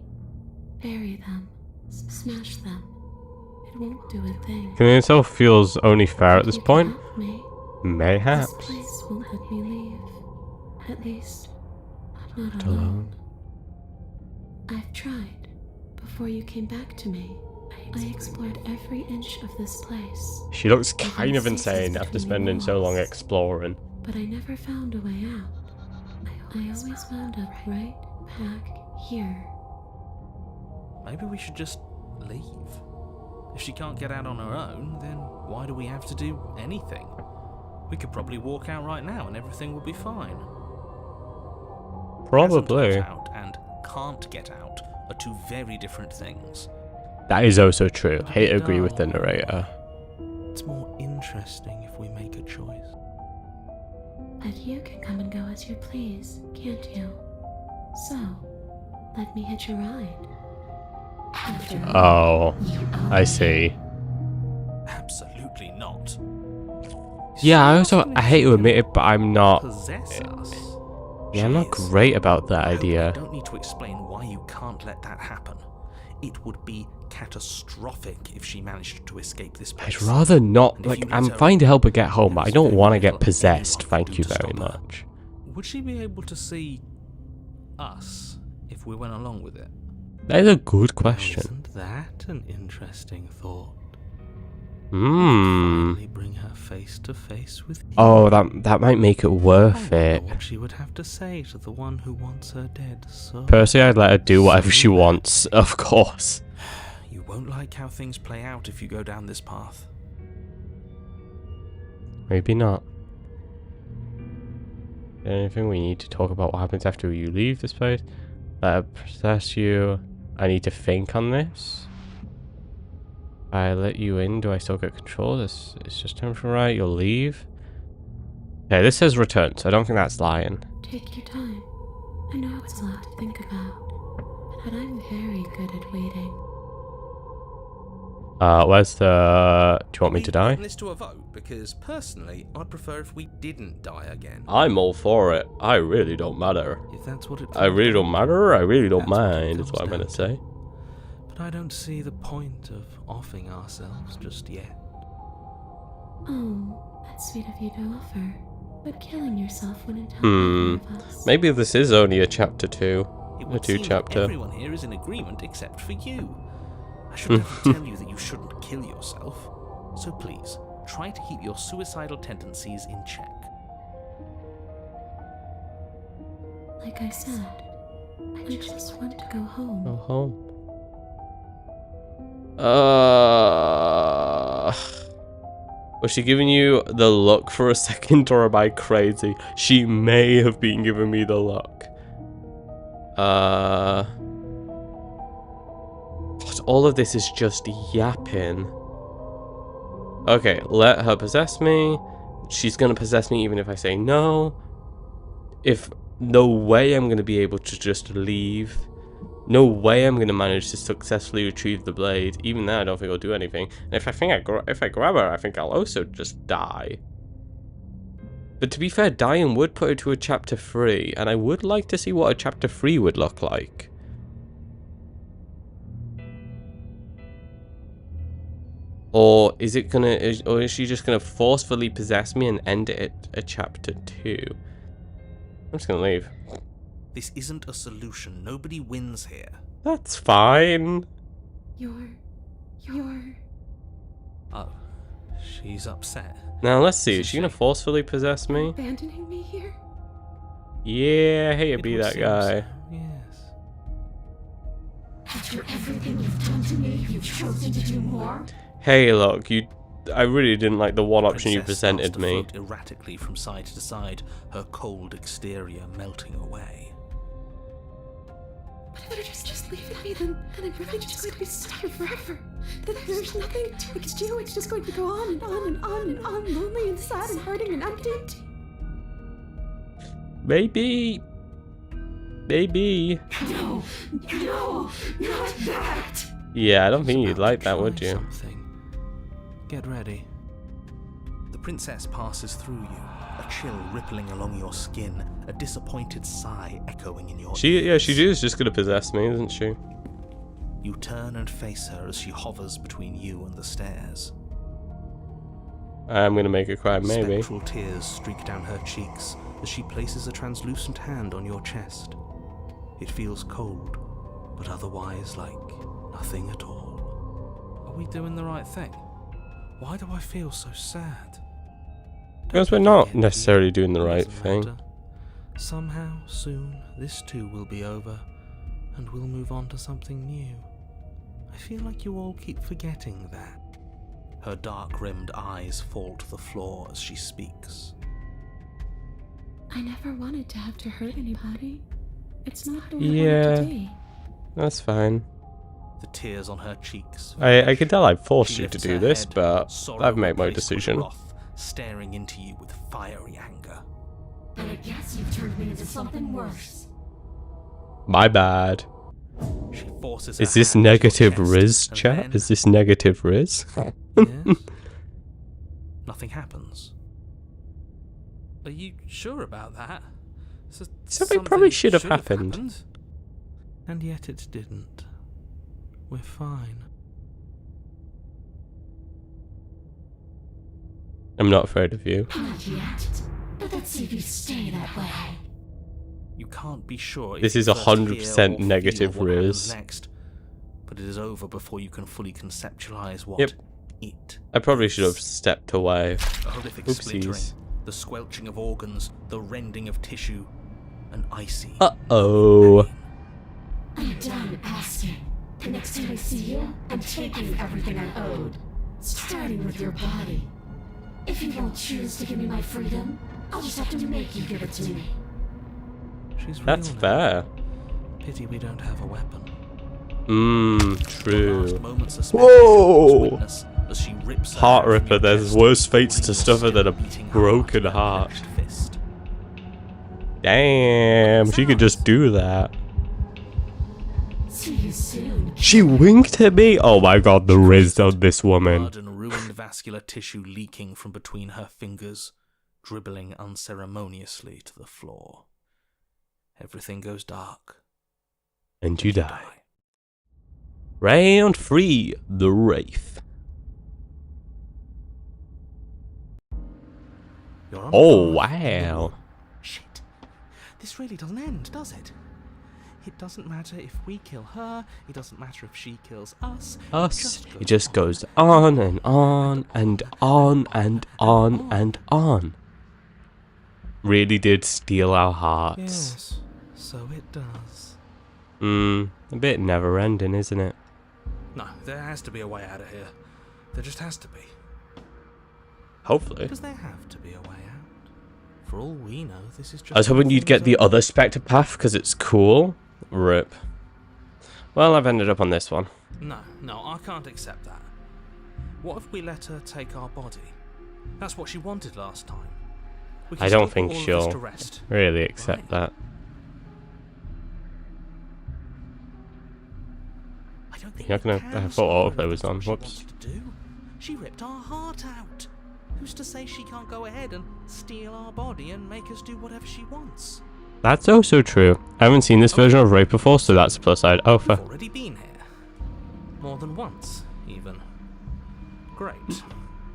Bury them. Smash them. It won't do a thing. Killing itself feels only fair at this You can point. help me. Mayhaps. This place won't let me leave. At least, not Not alone. alone. I've tried. Before you came back to me, I explored every inch of this place. She looks kind of insane after spending so long exploring. But I never found a way out. I always wound up right back here. Maybe we should just leave. If she can't get out on her own, then why do we have to do anything? We could probably walk out right now and everything will be fine. Probably. Hasn't got out and can't get out are two very different things. That is also true. Hate to agree with the narrator. It's more interesting if we make a choice. But you can come and go as you please, can't you? So, let me hitch a ride. After all, Oh, I see. Absolutely not. Yeah, I hate to admit it, but I'm not. Possess us. Yeah, I'm not She is. great about that I idea. don't need to explain why you can't let that happen. It would be catastrophic if she managed to escape this place. I'd rather not. And if Like, you I'm let her fine to help her get in, home, but I there's don't very want to get little possessed. anyone Thank can you do to very stop her. much. Would she be able to see us if we went along with it? That is a good question. Isn't that an interesting thought? Hmm. Finally bring her face to face with you. Oh, that might make it worth I it. wonder what she would have to say to the one who wants her dead so. Personally, I'd let her do whatever she wants, of course. You won't like how things play out if you go down this path. Maybe not. Anything we need to talk about what happens after you leave this place? Let her possess you. I need to think on this. I let you in, do I still get control? This is just temporary, you'll leave. Okay, this says return, so I don't think that's lying. take your time. I know it's a lot to think about, but I'm very good at waiting. Where's the... Do you want me to die? Putting this to a vote because personally, I'd prefer if we didn't die again. I'm all for it. I really don't matter. If that's what it I really don't matter, I really don't That's what it mind, is comes what I'm down gonna to. say. But I don't see the point of offing ourselves just yet. Oh, that's sweet of you to offer. But killing yourself wouldn't help Hmm. either of us. Maybe this is only a chapter 2. It A would 2 seem that chapter. everyone here is in agreement except for you. I should never tell you that you shouldn't kill yourself. So please, try to keep your suicidal tendencies in check. Like I said, I just want to go home. Go home. Was she giving you the look for a second, or am I crazy? She may have been giving me the look. God, all of this is just yapping. Okay, let her possess me. She's gonna possess me even if I say no. If no way I'm gonna be able to just leave. No way I'm gonna manage to successfully retrieve the blade. Even then, I don't think I'll do anything. And if I grab her, I think I'll also just die. But to be fair, dying would put her to a chapter 3, and I would like to see what a chapter 3 would look like. Or is it gonna? Or is she just gonna forcefully possess me and end it at a chapter 2? I'm just gonna leave. This isn't a solution. Nobody wins here. That's fine. You're... Oh, she's upset. Now let's see. Is she gonna forcefully possess me? abandoning me here? Yeah, I hate to It be would that seem guy. so, yes. After everything you've done to me, you've chosen to do more? Hey, look, I really didn't like the one option you Princess starts presented to me. float erratically from side to side, her cold exterior melting away. But if I just leave me, then I'm really just going to be stuck here forever. There's nothing I can do. It's just going to go on and on and on and on, lonely and sad and hurting and empty. Maybe. No, not that! Yeah, I don't think She's you'd about like to that, try would you? something. Get ready. The princess passes through you, a chill rippling along your skin, a disappointed sigh echoing in your ears. She is just gonna possess me, isn't she? You turn and face her as she hovers between you and the stairs. I'm gonna make her cry, maybe. Spectral tears streak down her cheeks as she places a translucent hand on your chest. It feels cold, but otherwise like nothing at all. Are we doing the right thing? Why do I feel so sad? Because we're not necessarily doing the right thing. Matter. Somehow, soon, this too will be over, and we'll move on to something new. I feel like you all keep forgetting that. Her dark-rimmed eyes fall to the floor as she speaks. I never wanted to have to hurt anybody. It's not the way I Yeah. wanted to be. That's fine. The tears on her cheeks. I can tell I've forced She you to lifts do her this, head, but sorrow I've made my replaced with decision. wrath, staring into you with fiery anger. But I guess you've turned me into something worse. My bad. She forces Is her this hand to your negative chest, Riz, and chat? then- Is this negative Riz? Yes? Nothing happens. Are you sure about that? Something probably should have happened. And yet it didn't. We're fine. I'm not afraid of you. Not yet. But let's see if you stay that way. You can't be sure if This you is first 100% hear or negative feel what happens Riz. next, but it is over before you can fully conceptualize what Yep. it I probably should have is. stepped away. A horrific splintering, Oopsies. the squelching of organs, the rending of tissue, an icy. Uh-oh. pain. I'm done asking. The next time I see you, I'm taking everything I owed. Starting with your body. If you won't choose to give me my freedom, I'll just have to make you give it to me. She's real That's now. fair. Pity we don't have a weapon. Mmm, Your last true. moments are Whoa! spent witness as she rips her Heart hand from ripper, your there's chest, worse fates bringing to your suffer than a still beating broken to her heart. clenched fist. Damn, she could just do that. See you soon. She winked at me? Oh my god, the Riz on this woman. Blood and ruined vascular tissue leaking from between her fingers, dribbling unceremoniously to the floor. Everything goes dark. And you die. Round 3, the Wraith. You're on Oh, fire in the wow. room. Shit. This really doesn't end, does it? It doesn't matter if we kill her, it doesn't matter if she kills us. It just goes on and on and on and on and on. Really did steal our hearts. Yes, so it does. A bit never ending, isn't it? No, there has to be a way out of here. There just has to be. Hopefully. Does there have to be a way out? For all we know, this is just... I was hoping you'd get the other Spectre path because it's cool. Rip. Well, I've ended up on this one. No, I can't accept that. What if we let her take our body? That's what she wanted last time. We can I don't still think put all of this she'll to rest. really accept that. I don't think You're not we gonna- can I thought stop her autoplay if was that's on. what she Whoops. wanted to do. She ripped our heart out. Who's to say she can't go ahead and steal our body and make us do whatever she wants? That's also true. I haven't seen this version of Rape before, so that's a plus side. Oh, We've fair. already been here. More than once, even. Great.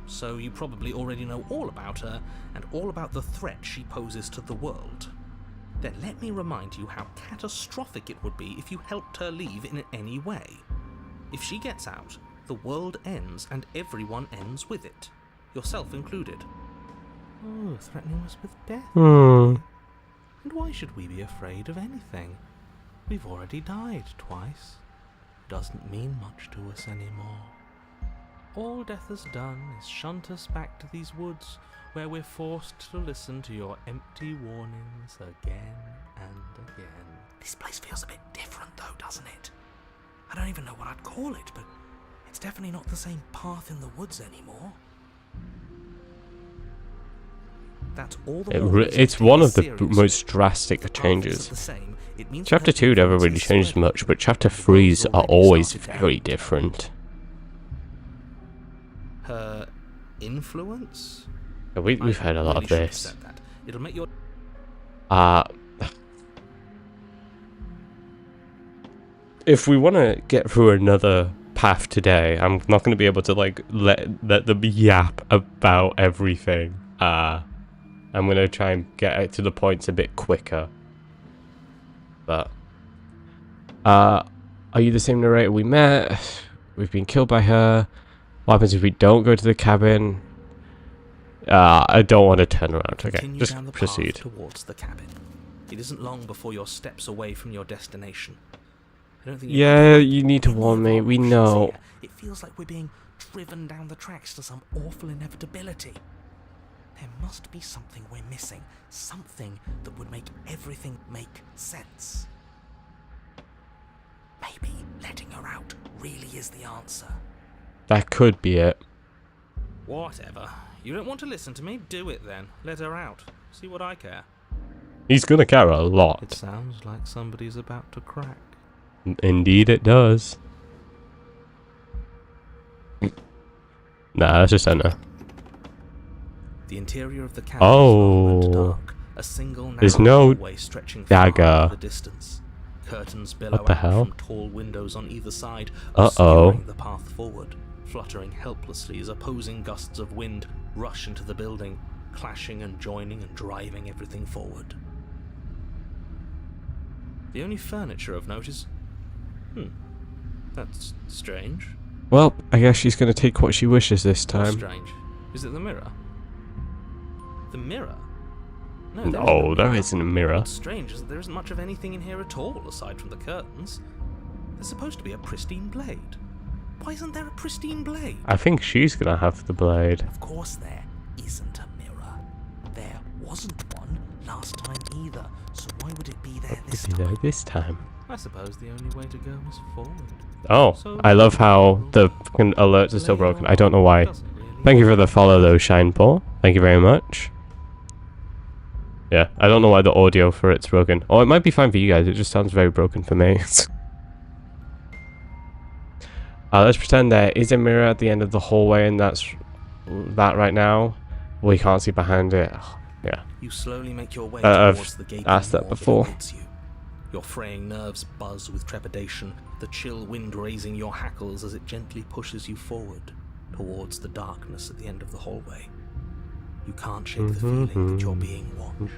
So you probably already know all about her and all about the threat she poses to the world. Then let me remind you how catastrophic it would be if you helped her leave in any way. If she gets out, the world ends and everyone ends with it. Yourself included. Oh, threatening us with death. And why should we be afraid of anything? We've already died twice. doesn't mean much to us anymore. All death has done is shunt us back to these woods where we're forced to listen to your empty warnings again and again. This place feels a bit different though, doesn't it? I don't even know what I'd call it, but it's definitely not the same path in the woods anymore. That's all the It's one of the most drastic changes. Chapter 2 never really changed much, but Chapter 3's are always very different. Her influence? We've heard a lot of this. It'll make your If we want to get through another path today, I'm not going to be able to like let them yap about everything. I'm going to try and get it to the points a bit quicker. But are you the same narrator we met? We've been killed by her. What happens if we don't go to the cabin? I don't want to turn around. Okay, just down the proceed. Path towards the cabin. It isn't long before you're steps away from your destination. I don't think You need to warn me. We know. It feels like we're being driven down the tracks to some awful inevitability. There must be something we're missing. Something that would make everything make sense. Maybe letting her out really is the answer. That could be it. Whatever. You don't want to listen to me? Do it then. Let her out. See what I care. He's gonna care a lot. It sounds like somebody's about to crack. Indeed it does. Nah, let's just enter. The interior of the cabin Oh. is dark. A single There's narrow no hallway stretching far dagger. into the distance. Curtains billow What the out hell? from tall windows on either side, Uh-oh. obscuring the path forward, fluttering helplessly as opposing gusts of wind rush into the building, clashing and joining and driving everything forward. The only furniture of note is... that's strange. Well, I guess she's gonna take what she wishes this What's time. strange? Is it the mirror? The mirror? No, No, there isn't a mirror. What's strange is that there isn't much of anything in here at all, aside from the curtains. There's supposed to be a pristine blade. Why isn't there a pristine blade? I think she's gonna have the blade. Of course there isn't a mirror. There wasn't one last time either, so why would it be there this Maybe there time? this time. I suppose the only way to go is forward. Oh, I love how the fucking alerts are still broken. I don't know why. Thank you for the follow though, Shineball. Thank you very much. Yeah, I don't know why the audio for it's broken. Oh, it might be fine for you guys. It just sounds very broken for me. Let's pretend there is a mirror at the end of the hallway, and that's that right now. We can't see behind it. Yeah. You slowly make your way I've towards the gate. asked that before. Your fraying nerves buzz with trepidation, the chill wind raising your hackles as it gently pushes you forward towards the darkness at the end of the hallway. You can't shake the feeling that you're being watched.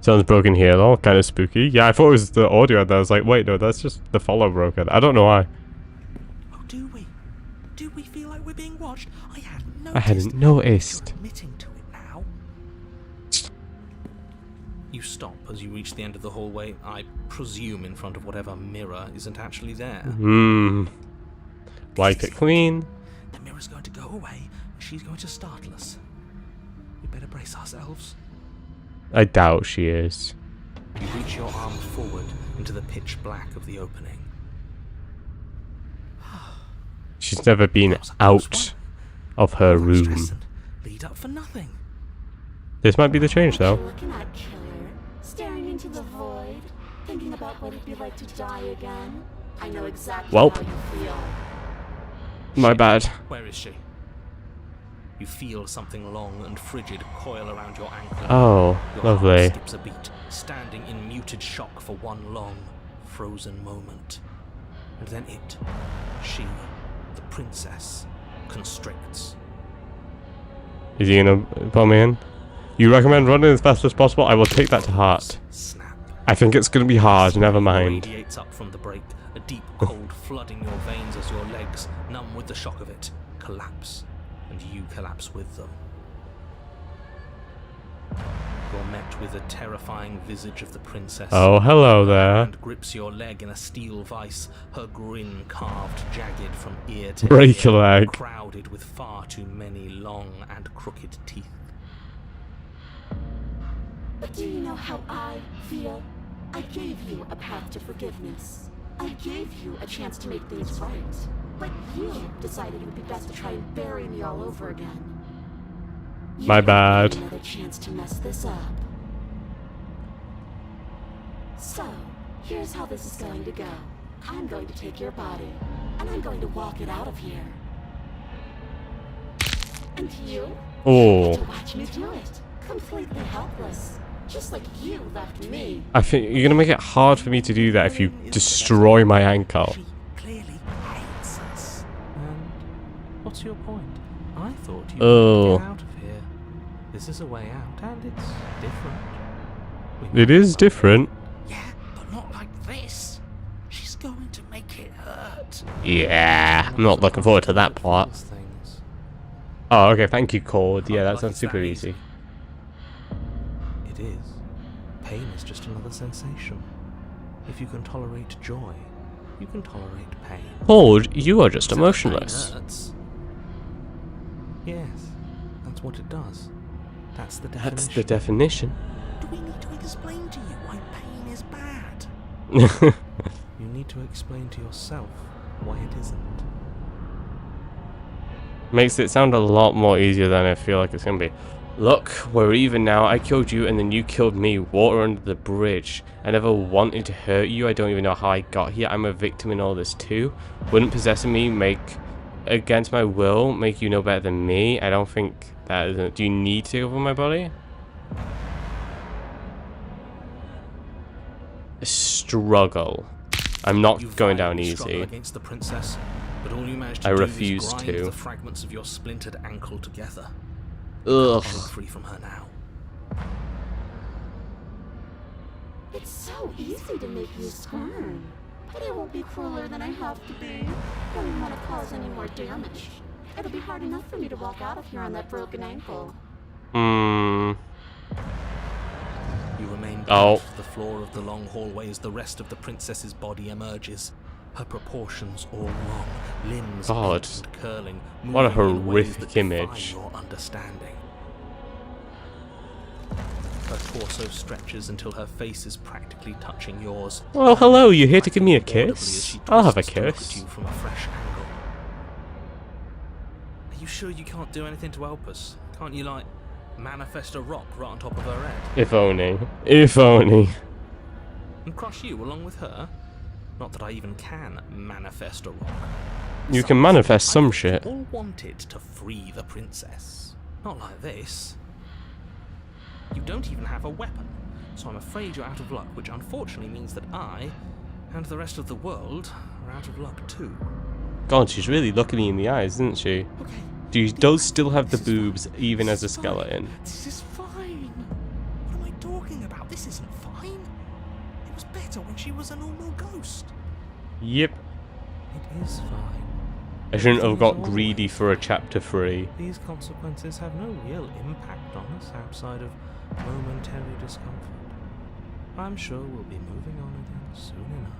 Sounds broken here though, kind of spooky. Yeah, I thought it was the audio, and I was like, wait, no, that's just the follow broken. I don't know why. Oh, do we? Do we feel like we're being watched? I hadn't noticed. I hadn't noticed. You're admitting to it now. You stop as you reach the end of the hallway, I presume in front of whatever mirror isn't actually there. Wipe it clean. The mirror's going to go away, and she's going to startle us. We better brace ourselves. I doubt she is. You reach your arm forward into the pitch black of the opening. She's never been out of her room. Stress and lead up for nothing. This might be the change though. Looking at Killer, staring into the void, thinking about what it'd be like to die again. I know exactly Welp. how you feel. My bad. Where is she? You feel something long and frigid coil around your ankle. Oh, Your lovely. heart skips a beat, standing in muted shock for one long, frozen moment. And then she, the princess, constricts. Is he gonna pull me in? You recommend running as fast as possible? I will take that to heart. Snap. I think it's gonna be hard, never mind. Radiates up from the break, a deep cold flooding your veins as your legs, numb with the shock of it, collapse, and you collapse with them. You're met with a terrifying visage of the princess. Oh, hello Her there. hand grips your leg in a steel vice, her grin carved jagged from ear to Break ear, your leg. crowded with far too many long and crooked teeth. But do you know how I feel? I gave you a path to forgiveness. I gave you a chance to make things right. But you decided it would be best to try and bury me all over again. You My won't bad. get another chance to mess this up. So, here's how this is going to go. I'm going to take your body, and I'm going to walk it out of here. And you Oh, get to watch me do it, completely helpless, just like you left me. I think you're gonna make it hard for me to do that if you destroy my ankle. She clearly hates us. And what's your point? I thought you Oh. would get out of here. This is a way out, and it's different. We It might is find different. Yeah, but not like this. She's going to make it hurt. Yeah, I'm not looking forward to that part. those things. Oh, okay, thank you, Cord. Yeah, that Like sounds it's super that easy. It is. Pain is just another sensation. If you can tolerate joy, you can tolerate pain. Cord, you are just Except that emotionless. pain hurts. Yes, that's what it does. That's the definition. That's the definition. Do we need to explain to you why pain is bad? You need to explain to yourself why it isn't. Makes it sound a lot more easier than I feel like it's gonna be. Look, we're even now. I killed you and then you killed me. Water under the bridge. I never wanted to hurt you. I don't even know how I got here. I'm a victim in all this too. Wouldn't possessing me make, against my will, make you no better than me? I don't think that is. Do you need to take over my body? Struggle. I'm not You going down violently struggle easy. against the princess, but all you manage to I do refuse is grind to. the fragments of your splintered ankle together. Ugh. Break free from her now. It's so easy to make you squirm. But I won't be crueler than I have to be. I don't want to cause any more damage. It'll be hard enough for me to walk out of here on that broken ankle. Hmm. You remain Oh. beneath the floor of the long hallway as the rest of the princess's body emerges. Her proportions all wrong, limbs God. bent and curling, What a moving in ways horrific that defy image. your understanding. Her torso stretches until her face is practically touching yours. Well, hello, you here to give me a Audibly as kiss? she I'll have a twists to look kiss. at you from a fresh angle. Are you sure you can't do anything to help us? Can't you, like, manifest a rock right on top of her head? If only. If only. And crush you along with her? Not that I even can manifest a rock. You can Besides, manifest I some thought shit. you all wanted to free the princess. Not like this. You don't even have a weapon, so I'm afraid you're out of luck, which unfortunately means that I, and the rest of the world, are out of luck too. God, she's really looking me in the eyes, isn't she? Okay, She does still have the This is fine. boobs, even as a This is fine. skeleton. This is fine. What am I talking about? This isn't fine. It was better when she was a normal ghost. Yep. It is fine. I shouldn't have got Everything is greedy always for a fine. chapter 3. These consequences have no real impact on us outside of momentary discomfort. I'm sure we'll be moving on again soon enough.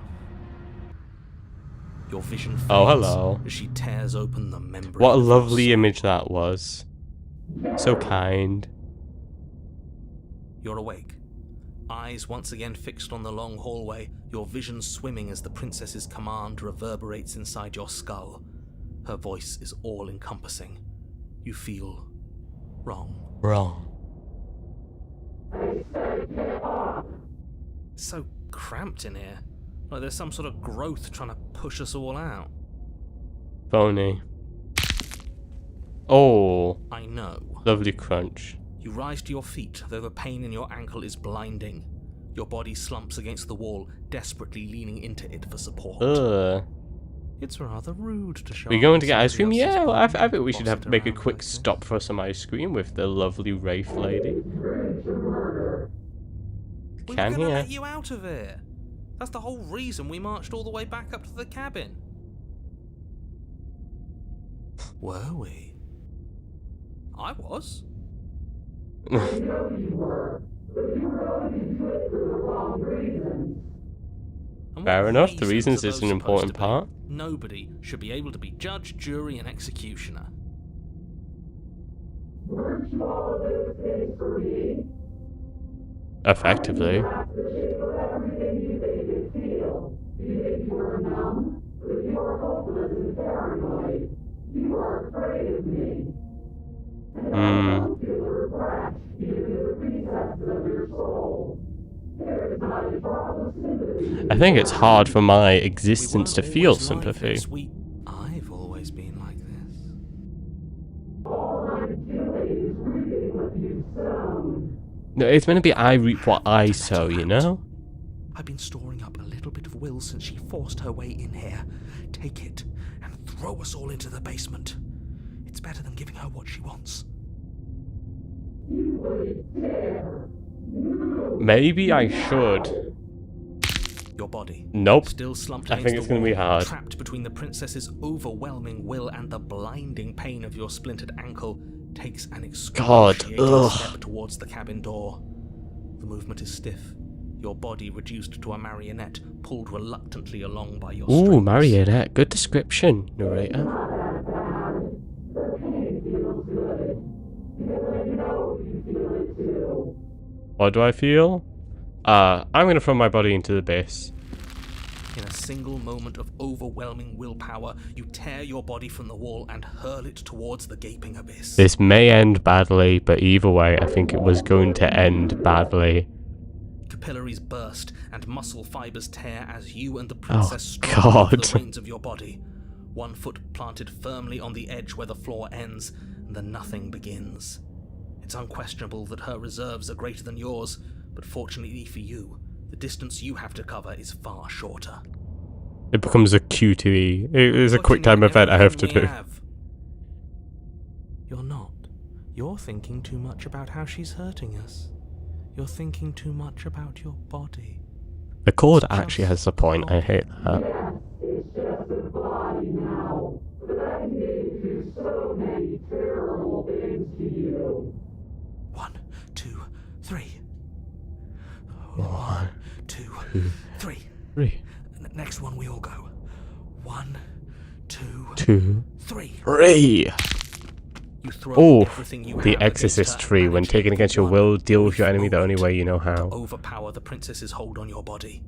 Your vision fades Oh, hello. as she tears open the membrane. What a of your lovely soul. image that was. So kind. You're awake. Eyes once again fixed on the long hallway, your vision swimming as the princess's command reverberates inside your skull. Her voice is all-encompassing. You feel wrong. Wrong. It's so cramped in here. Like there's some sort of growth trying to push us all out. Phony. Oh, I know. lovely crunch. You rise to your feet, though the pain in your ankle is blinding. Your body slumps against the wall, desperately leaning into it for support. Ugh. It's rather rude to show. We off going to get somebody ice cream? else's Yeah, well, body I think we should and have boss to it make a around quick like this. stop for some ice cream with the lovely Wraith lady. We were Can gonna hear. let you out of here. That's the whole reason we marched all the way back up to the cabin. Were we? I was. And Fair what enough, the reasons reasons are is those an important supposed to be? part. Nobody should be able to be judge, jury, and executioner. Effectively. Hmm. I think it's hard for my existence to feel sympathy. I've always been like this. No, it's meant to be I reap what I sow, you know? I've been storing up a little bit of will since she forced her way in here. Take it and throw us all into the basement. It's better than giving her what she wants. Maybe I should. Your body. Nope. Still slumped I against think it's the gonna be wall, hard. trapped between the princess's overwhelming will and the blinding pain of your splintered ankle, takes an excruciating ugh. step towards the cabin door. The movement is stiff. Your body reduced to a marionette, pulled reluctantly along by your Ooh, strings. marionette. Good description, narrator. What do I feel? I'm gonna throw my body into the abyss. In a single moment of overwhelming willpower, you tear your body from the wall and hurl it towards the gaping abyss. This may end badly, but either way, I think it was going to end badly. Capillaries burst and muscle fibers tear as you and the princess struggle God. for the reins of your body. One foot planted firmly on the edge where the floor ends, and the nothing begins. It's unquestionable that her reserves are greater than yours, but fortunately for you, the distance you have to cover is far shorter. It becomes a QTE. It is a Looking quick time at event I have to everything we do. have. You're not. You're thinking too much about how she's hurting us. You're thinking too much about your body. The chord actually has a point. I hate that. One, two, three. One, two, three. three, Next one, we all go. One, two, two, three. three. You throw Oh, everything you the have Exorcist against her, tree. When managing taken for against your one will, deal with your brief enemy the only moment way you know to how. overpower the princess's hold on your body.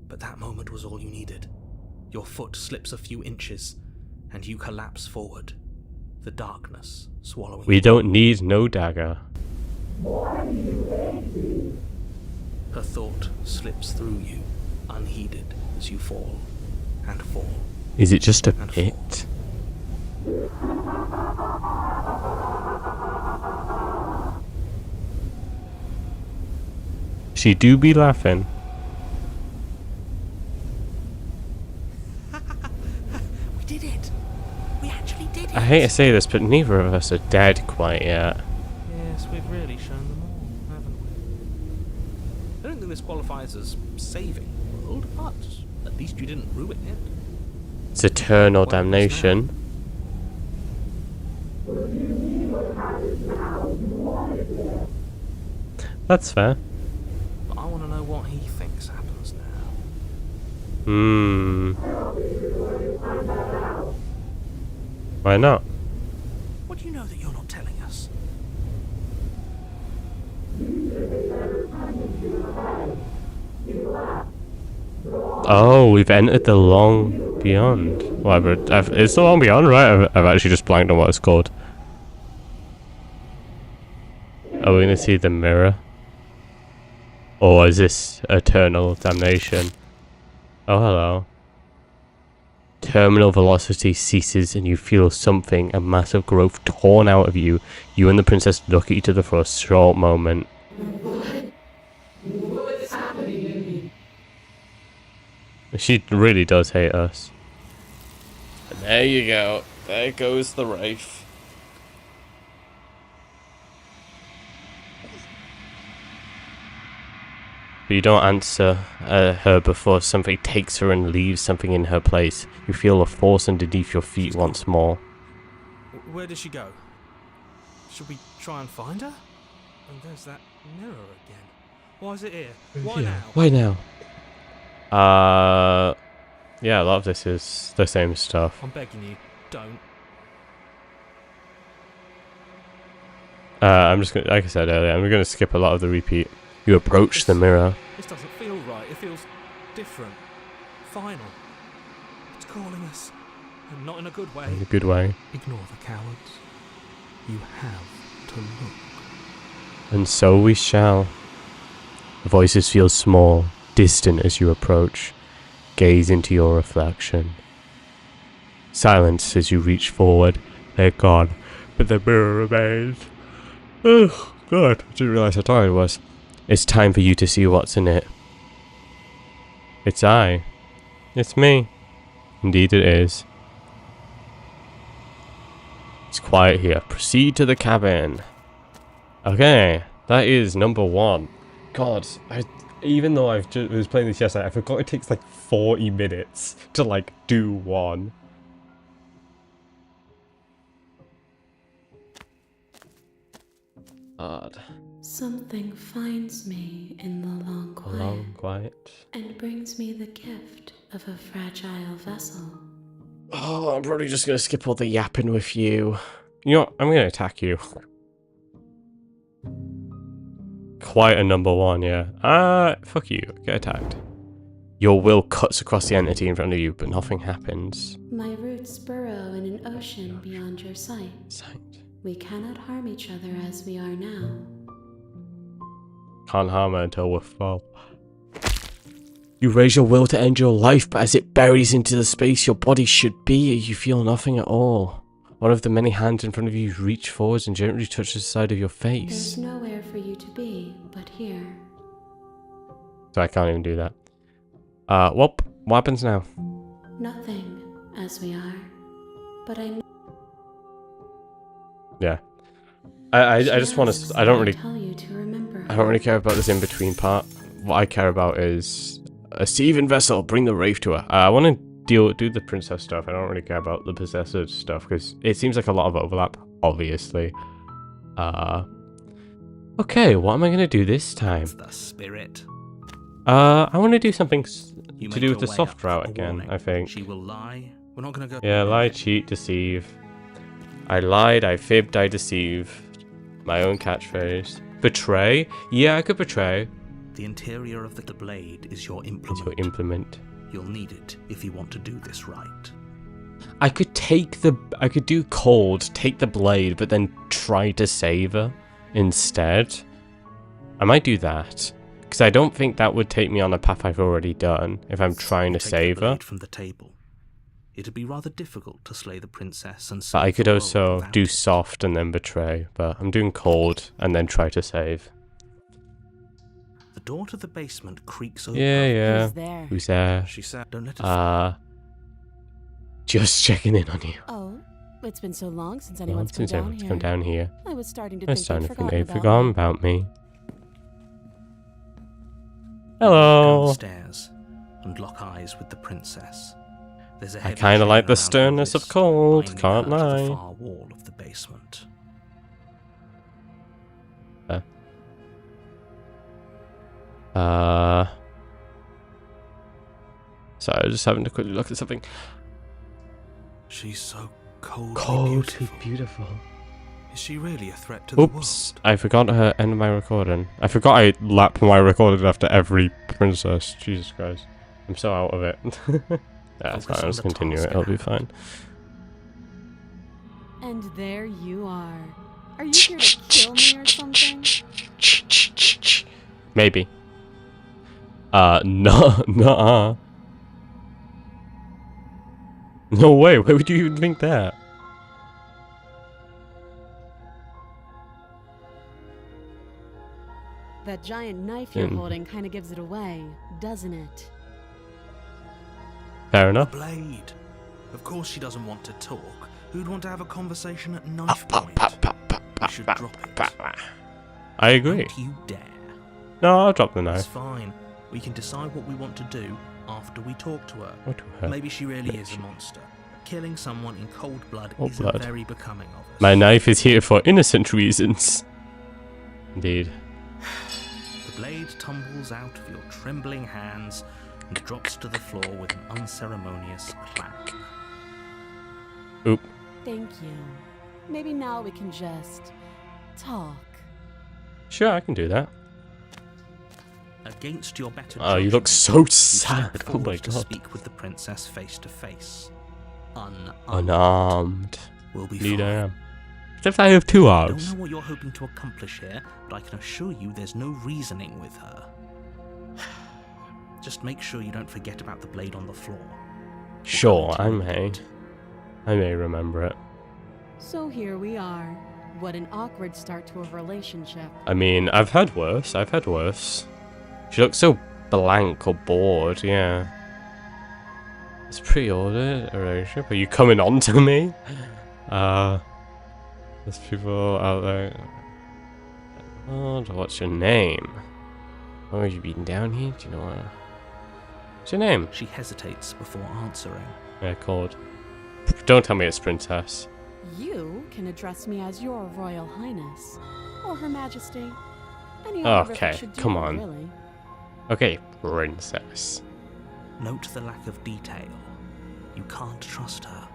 But that moment was all you needed. Your foot slips a few inches, and you collapse forward. The darkness swallowing We you. don't need no dagger. Her thought slips through you, unheeded, as you fall and fall. Is it just a And pit? She do be laughing. We did it. We actually did it. I hate to say this, but neither of us are dead quite yet. Yes, we've really shown them all, haven't we? I don't think this qualifies as saving the world, but at least you didn't ruin it. It's eternal What happens damnation. That's fair. But I want to know what he thinks happens now. Why not? What do you know that you're not telling us? Oh, we've entered the long beyond. Whatever. It's the long beyond, right? I've actually just blanked on what it's called. Are we gonna see the mirror? Or is this eternal damnation? Oh, hello. Terminal velocity ceases and you feel something, a massive growth torn out of you. You and the princess look at each other for a short moment. She really does hate us. And there you go. There goes the wraith. But you don't answer her before something takes her and leaves something in her place. You feel a force underneath your feet once more. Where did she go? Should we try and find her? And there's that mirror again. Why is it here? Why now? Why now? Yeah, a lot of this is the same stuff. I'm begging you, don't. I'm just gonna, like I said earlier, I'm gonna skip a lot of the repeat. You approach the mirror. This doesn't feel right. It feels different. Final. It's calling us. And not in a good way. In a good way. Ignore the cowards. You have to look. And so we shall. The voices feel small, distant as you approach. Gaze into your reflection. Silence as you reach forward. They're gone, but the mirror remains. Oh, God. I didn't realise how tired I was. It's time for you to see what's in it. It's I. It's me. Indeed it is. It's quiet here. Proceed to the cabin. Okay, that is number 1. God, even though I was playing this yesterday, I forgot it takes like 40 minutes to like do one. God. Something finds me in the long quiet, Long quiet. and brings me the gift of a fragile vessel. Oh, I'm probably just gonna skip all the yapping with you. You know what? I'm gonna attack you. Quite a number 1, yeah. Fuck you. Get attacked. Your will cuts across the entity in front of you, but nothing happens. My roots burrow in an ocean beyond your sight. We cannot harm each other as we are now. Can't harm her until we're full. You raise your will to end your life, but as it buries into the space your body should be, you feel nothing at all. One of the many hands in front of you reach forwards and gently touches the side of your face. There's nowhere for you to be but here. So I can't even do that. Well, what happens now? Nothing as we are, but I know. Yeah. I just want to. I don't really. Tell you to remember. I don't really care about this in between part. What I care about is a Steven vessel. Bring the wraith to her. I want to do the princess stuff. I don't really care about the possessor stuff because it seems like a lot of overlap. Obviously. Okay. What am I gonna do this time? It's the spirit. I want to do something You to make do with your the way soft up route a again. warning. I think. She will lie. We're not gonna go. Yeah, lie, cheat, deceive. I lied, I fibbed, I deceived. My own catchphrase. Betray? Yeah, I could betray. The interior of the blade is your It's implement. your implement. You'll need it if you want to do this right. I could do cold, take the blade, but then try to save her instead. I might do that. Because I don't think that would take me on a path I've already done if I'm trying to Take the save her. blade from the table. It'd be rather difficult to slay the princess and But save I could the world also without do it. soft and then betray. But I'm doing cold and then try to save. The door to the basement creaks open. Yeah. Who's there? Who's there? She said, Don't let it Just checking in on you. Oh, it's been so long since Well, anyone's come since down everyone's here. come down here. I was starting to I'm think starting they'd to think they've forgotten forgotten about me. about me. Hello. downstairs and lock eyes with the princess. There's a I heavy kinda chain like the around her sternness of wrist, cold, binding can't her to lie. the far wall of the basement. So I was just having to quickly look at something. She's so coldly Coldly beautiful. beautiful. Is she really a threat to the Oops, world? I forgot to end my recording. I forgot I lap my recording after every princess. Jesus Christ. I'm so out of it. That's fine, Focus I'll on just the continue it, task it'll at be hand. fine. And there you are. Are you here to kill me or something? Maybe. No. No way, why would you even think that? That giant knife you're Mm. holding kind of gives it away, doesn't it? Fair A enough. blade. Of course she doesn't want to talk. Who'd want to have a conversation at knife point? You should drop it. I agree. Don't you dare. No, I'll drop the It's knife. fine. We can decide what we want to do after we talk to her. What to her? Maybe she really is a monster. Killing someone in cold blood Cold isn't blood. very becoming of us. My knife is here for innocent reasons. Indeed. The blade tumbles out of your trembling hands and drops to the floor with an unceremonious clang. Oop. Thank you. Maybe now we can just talk. Sure, I can do that. Against your better Oh, you look judgment, so you sad. step Oh forward my to god. speak with the princess face to face. Unarmed. Will be Indeed fine. I am. Except I have 2 I don't arms. know what you're hoping to accomplish here, but I can assure you there's no reasoning with her. Just make sure you don't forget about the blade on the floor. Sure, I may. I may remember it. So here we are. What an awkward start to a relationship. I mean, I've had worse. I've had worse. She looks so blank or bored, yeah. It's pretty ordered, a relationship. Are you coming on to me? There's people out there. Oh, what's your name? Oh, have you been down here? Do you know what? What's your name? She hesitates before answering. Yeah, called. Don't tell me it's Princess. You can address me as your Royal Highness, or Her Majesty. Any other Okay, should do, come on. really. Okay, Princess. Note the lack of detail. You can't trust her.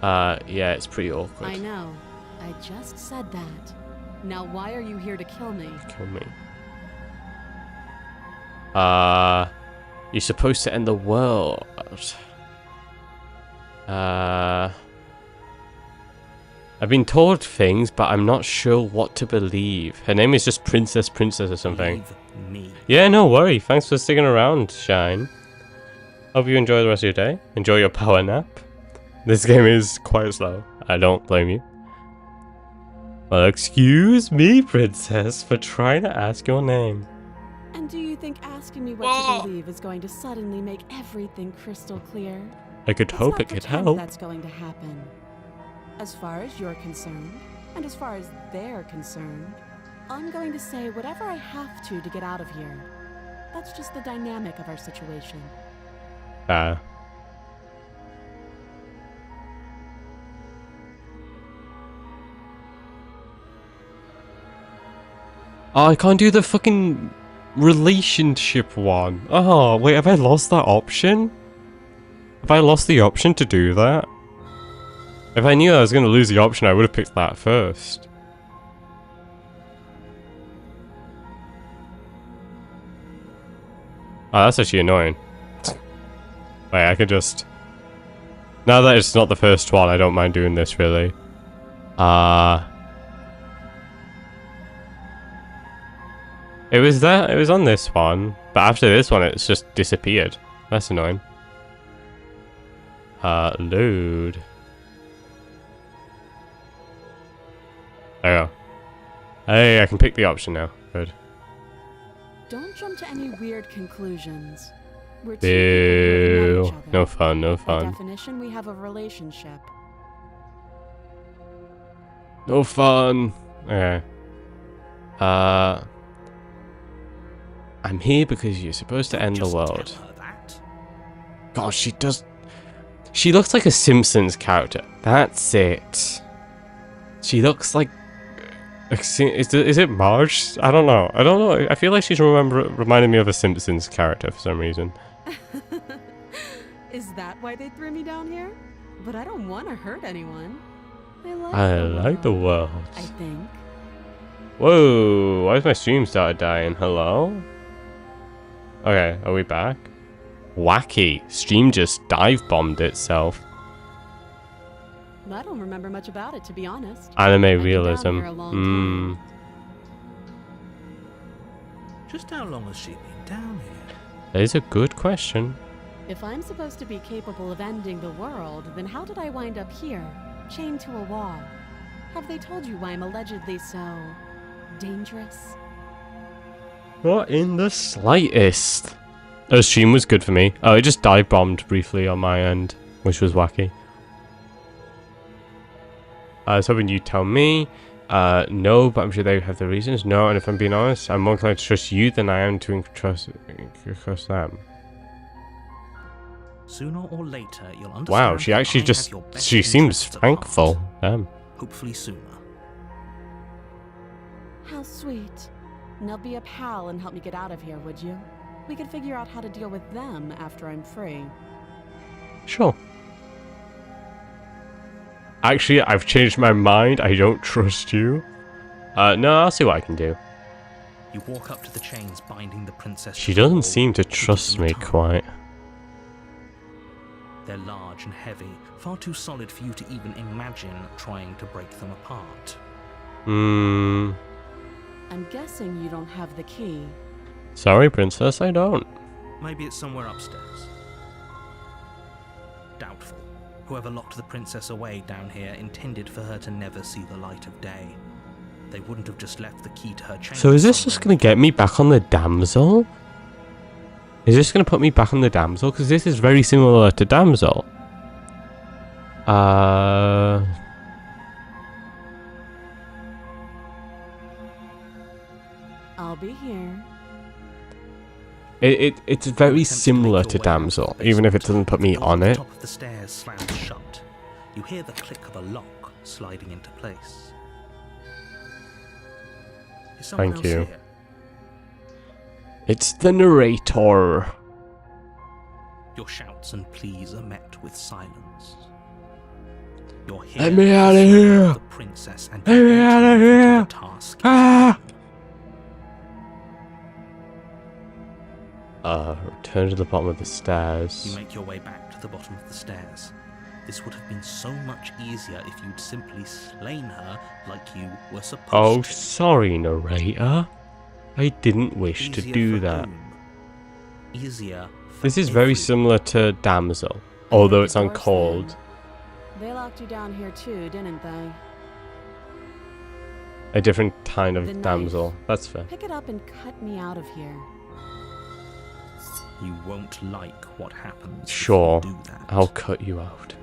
Yeah, it's pretty awkward. I know. I just said that. Now why are you here to kill me? Kill me. You're supposed to end the world. I've been told things, but I'm not sure what to believe. Her name is just Princess or something. Leave me. Yeah, no worry. Thanks for sticking around, Shine. Hope you enjoy the rest of your day. Enjoy your power nap. This game is quite slow. I don't blame you. Well, excuse me, Princess, for trying to ask your name. And do you think asking me what to believe is going to suddenly make everything crystal clear? I could Let's hope not it could pretend help. that's going to happen. As far as you're concerned, and as far as they're concerned, I'm going to say whatever I have to get out of here. That's just the dynamic of our situation. Oh, I can't do the fucking relationship one. Oh, wait, have I lost that option? Have I lost the option to do that? If I knew I was going to lose the option, I would have picked that first. Oh, that's actually annoying. Wait, I could just... Now that it's not the first one, I don't mind doing this, really. It was that. It was on this one, but after this one, it's just disappeared. That's annoying. Load. There you go. Hey, I can pick the option now. Good. Don't jump to any weird conclusions. We're two people who have met Boo. each other. No fun, no By fun. definition, we have a relationship. No fun. Okay. I'm here because you're supposed to end the Just world. tell her that. God, she does... She looks like a Simpsons character. That's it. She looks like... Is it Marge? I don't know. I feel like she's reminding me of a Simpsons character for some reason. Is that why they threw me down here? But I don't want to hurt anyone. I like the world. I think. Whoa, why has my stream started dying? Hello? Okay, are we back? Wacky. Stream just dive-bombed itself. I don't remember much about it, to be honest. Anime I've been realism. down here a long time. Just how long has she been down here? That is a good question. If I'm supposed to be capable of ending the world, then how did I wind up here, chained to a wall? Have they told you why I'm allegedly so dangerous? Not in the slightest. The stream was good for me. Oh, it just dive-bombed briefly on my end, which was wacky. I was hoping you'd tell me. No, but I'm sure they have the reasons. No, and if I'm being honest, I'm more inclined to trust you than I am to trust them. Sooner or later, you'll understand. Wow, she that actually I just... have your best She seems interests at heart. thankful. Damn. Hopefully sooner. How sweet. Now be a pal and help me get out of here, would you? We could figure out how to deal with them after I'm free. Sure. Actually, I've changed my mind. I don't trust you. No, I'll see what I can do. You walk up to the chains binding the princess. She to the doesn't wall seem to and give trust them a me tug. quite. They're large and heavy, far too solid for you to even imagine trying to break them apart. Hmm. I'm guessing you don't have the key. Sorry, princess, I don't. Maybe it's somewhere upstairs. Doubtful. Whoever locked the princess away down here intended for her to never see the light of day. They wouldn't have just left the key to her chamber. So is this just somewhere. going to get me back on the damsel? Is this going to put me back on the damsel? Because this is very similar to Damsel. I'll be here. It's very similar to Damsel, even if it doesn't put me on it. The top of the stairs slams shut. You hear the click of a lock sliding into place. Is someone Thank else you. here? It's the narrator. Your shouts and pleas are met with silence. You're here. Let me to out of save here! The princess and Let me you out want of to here! complete the task. Ah! Return to the bottom of the You stairs. make your way back to the bottom of the stairs. This would have been so much easier if you'd simply slain her like you were supposed Oh, to. sorry, narrator. I didn't wish to Easier do for that. whom? Easier for This is very everyone. similar to Damsel, although it's on cold. They locked you down here too, didn't they? A different kind The of knife. damsel. That's fair. Pick it up and cut me out of here. You won't like what happens. Sure, if you do that. I'll cut you out.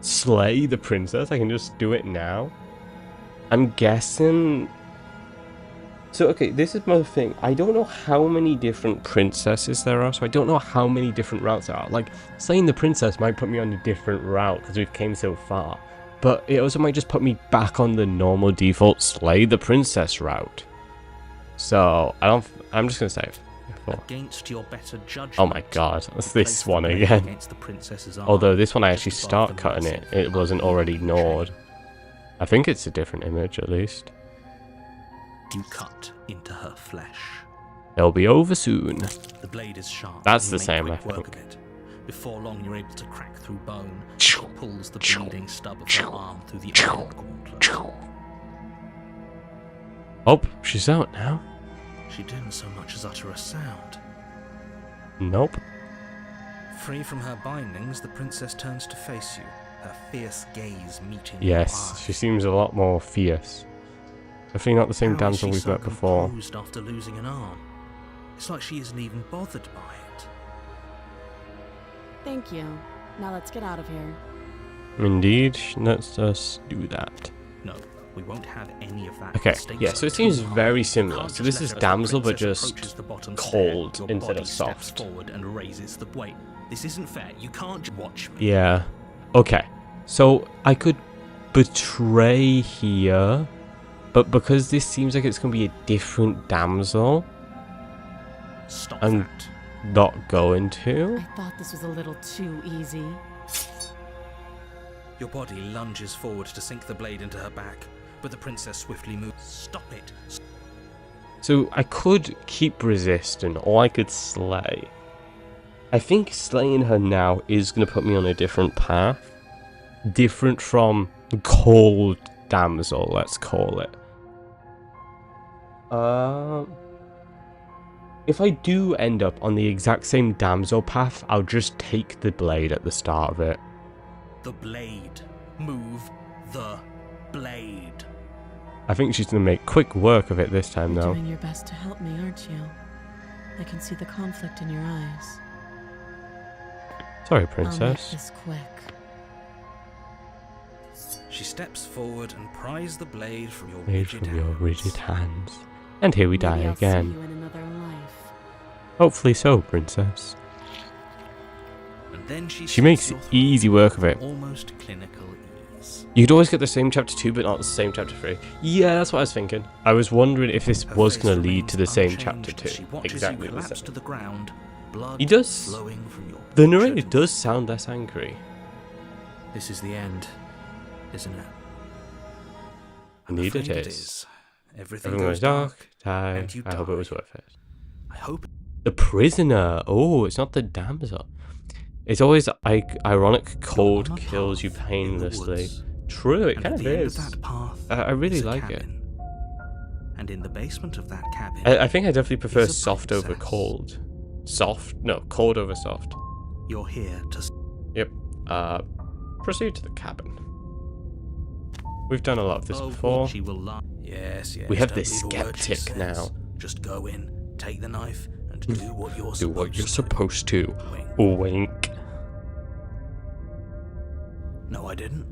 Slay the princess? I can just do it now? I'm guessing... So, okay, this is my thing. I don't know how many different princesses there are, so I don't know how many different routes there are. Like, slaying the princess might put me on a different route, because we've came so far. But it also might just put me back on the normal default slay the princess route. So, I'm just gonna say... Against your better judgment. Oh my god, that's place this the one blade again. against the princess's arm, Although this one I just actually above start the cutting it, massive it wasn't already chain. gnawed. I think it's a different image at least. You cut into her flesh. It'll be over soon. The blade is sharp. That's and the you same, make I quick work think. of it. Before long, you're able to crack through bone. She pulls the bleeding stub of her arm through the iron gauntlet. Oh, she's out now. She didn't so much as utter a sound. Nope. Free from her bindings, the princess turns to face you, her fierce gaze meeting Yes, your she eyes. seems a lot more fierce. Definitely not the same How is damsel she we've so met before. composed after losing an arm? It's like she isn't even bothered by it. Thank you. Now let's get out of here. Indeed, let's just do that. No, we won't have any of that. Okay, The stakes yeah, so are it seems too high. very You similar. can't So just this let is her as the damsel, but princess just approaches the bottom cold stair, your instead body of steps soft. forward and raises the weight. This isn't fair. You can't just watch me. Yeah. Okay. So I could betray here, but because this seems like it's going to be a different damsel, Stop I'm that. not going to. I thought this was a little too easy. Your body lunges forward to sink the blade into her back, but the princess swiftly moves. Stop it. So I could keep resisting, or I could slay. I think slaying her now is going to put me on a different path. Different from cold damsel, let's call it. If I do end up on the exact same damsel path, I'll just take the blade at the start of it. The blade. Move the blade. I think she's going to make quick work of it this time, You're though. doing your best to help me, aren't you? I can see the conflict in your eyes. Sorry, I'll make princess. this quick. She steps forward and pries the blade from your Blade rigid from your hands. rigid hands. And here we die Maybe I'll again. see you in another life. Hopefully so, princess. And then she She makes slits your throat easy work of it. with almost clinical is. You'd always get the same chapter 2, but not the same chapter 3. Yeah, that's what I was thinking. I was wondering if this Her was face going to lead to the remains same unchanged chapter as she 2. watches Exactly you the collapse same. to the ground, blood He does. flowing from your The narrator punctured- does sound less angry. This is the end, isn't it? I'm Indeed it afraid is. Everything Everyone goes was dark, and tired. you I hope it die. was worth it. I hope. The prisoner. Oh, it's not the damsel. It's always ironic. Cold on a kills you path in the painlessly. woods, True, it and kind at of the end is. of that path I really is a like it. cabin. And in the basement of that cabin, I think I definitely prefer is a soft over princess. cold. Soft? No, cold over soft. You're here to. Yep. Proceed to the cabin. We've done a lot of this before. She will lie. Yes, yes. We have don't this believe a word she skeptic says. now. Just go in, take the knife, and do what you're Do supposed what you're to. supposed to. Wink. Wink. No, I didn't.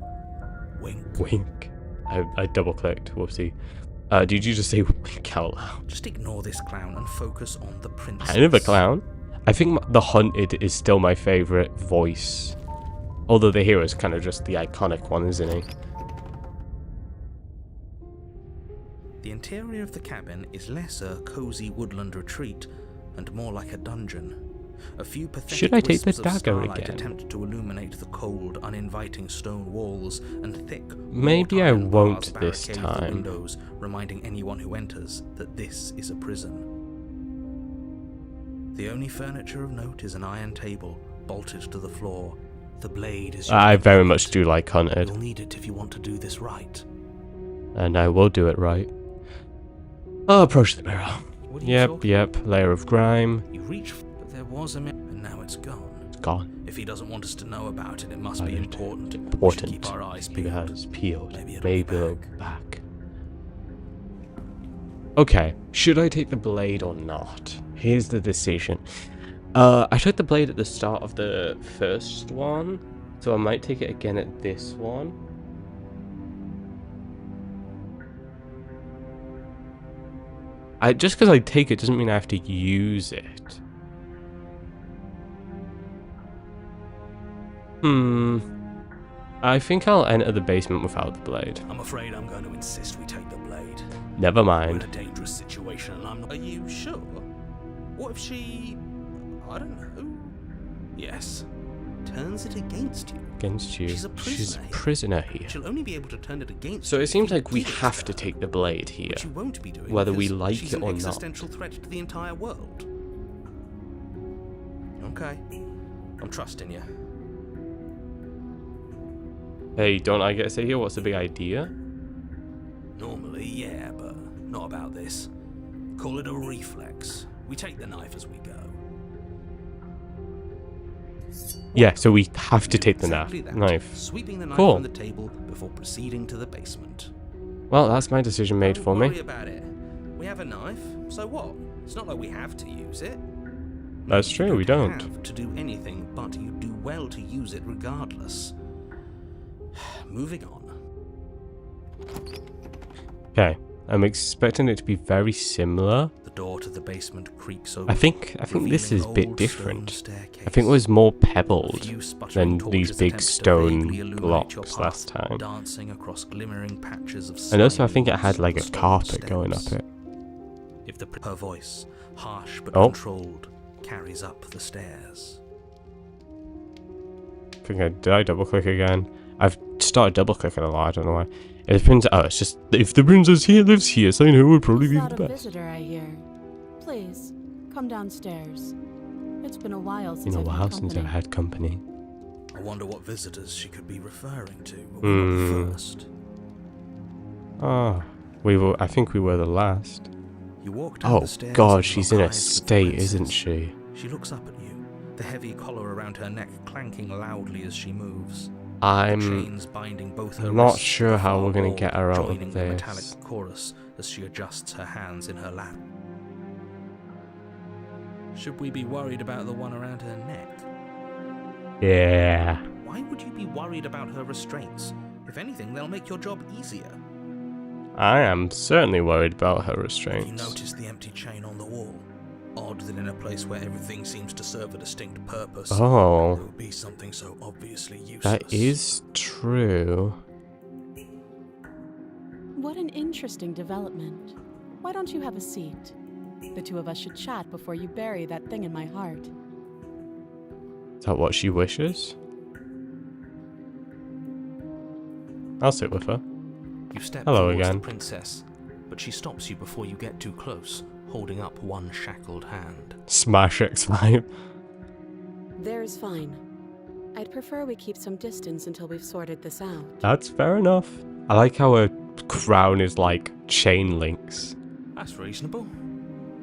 Wink. Wink. I double clicked. Whoopsie. Did you just say wink out loud? Just ignore this clown and focus on the princess. Kind of a clown. I think the Hunted is still my favourite voice. Although the hero is kind of just the iconic one, isn't he? The interior of the cabin is less a cozy woodland retreat and more like a dungeon. A few pathetic Should I take the wisps of dagger starlight again? attempt to illuminate the cold, uninviting stone walls and thick. Maybe I wrought-iron won't bars this barricade the time. windows, reminding anyone who enters that this is a prison. The only furniture of note is an iron table bolted to the floor. The blade is. I very much do like Hunted, You'll need it if you want to do this right. and I will do it right. I'll approach the mirror. What are you Yep, talking yep. Layer of grime. You reach, but there was a mirror, and now it's gone. It's gone. If he doesn't want us to know about it, it must be Right. important. We should Important. keep our eyes Keep peeled. your eyes peeled. Maybe it'll Maybe be it'll back. be back. Okay, should I take the blade or not? Here's the decision. I took the blade at the start of the first one, so I might take it again at this one. Just because I take it doesn't mean I have to use it. I think I'll enter the basement without the blade. I'm afraid I'm going to insist we take the blade. Never We're in mind. a dangerous situation, and I'm not. Are you sure? What if she. I don't know. Yes. Turns it against you. Against you. She's a She's a prisoner here. prisoner here. She'll only be able to turn it against So you. it if seems you like we give it have to her, take the blade here. which you won't be doing. whether we because like she's it an or not. existential threat to the entire world. Okay. I'm trusting you. Hey, don't I get to say here what's the big idea? Normally, yeah, but not about this. Call it a reflex. We take the knife as we go. Yeah, so we have to Do take the exactly that, knife. Sweeping the knife Cool. from the table before proceeding to the basement. Well, that's my decision made Don't for worry me. about it. We have a knife, so what? It's not like we have to use it. That's true, we don't. Have to do anything, but you do well to use it regardless. Moving on. Okay, I'm expecting it to be very similar. The door to the basement creaks open. I think this is a bit revealing different. old staircase. I think it was more A pebbled few sputtering than these torches big attempt to stone vaguely illuminate your blocks path, last time. dancing across glimmering patches of And also I slime think it moss had like and a stone carpet going up steps. it. If her voice, harsh but Oh. controlled, carries up the stairs. Did I double click again? I've started double clicking a lot, I don't know why. It depends. Oh, it's just if the princess here lives here, so I know it would probably Is be that the a best. visitor I hear? Please, come downstairs. It's been a while since Been a I've while had since I've company. had company. I wonder what visitors she could be referring to. But we're not the first. Oh, I think we were the last. You walk down Oh the stairs God, and she's lock in a eyes with the state, isn't princess. she? She looks up at you, the heavy collar around her neck clanking loudly as she moves. The I'm chains binding both her not wrists to sure the how far we're gonna wall, get her out of joining the metallic this. chorus as she adjusts her hands in her lap. Should we be worried about the one around her neck? Yeah. Why would you be worried about her restraints? If anything, they'll make your job easier. I am certainly worried about her Have you restraints. noticed the empty chain on the wall? Odd that in a place where everything seems to serve a distinct purpose, Oh, there would be something so obviously useless. that is true. What an interesting development. Why don't you have a seat? The two of us should chat before you bury that thing in my heart. Is that what she wishes? I'll sit with her. You step Hello towards again. the princess, but she stops you before you get too close, holding up one shackled hand. Smash X5. There's fine. I'd prefer we keep some distance until we've sorted this out. That's fair enough. I like how her crown is like chain links. That's reasonable.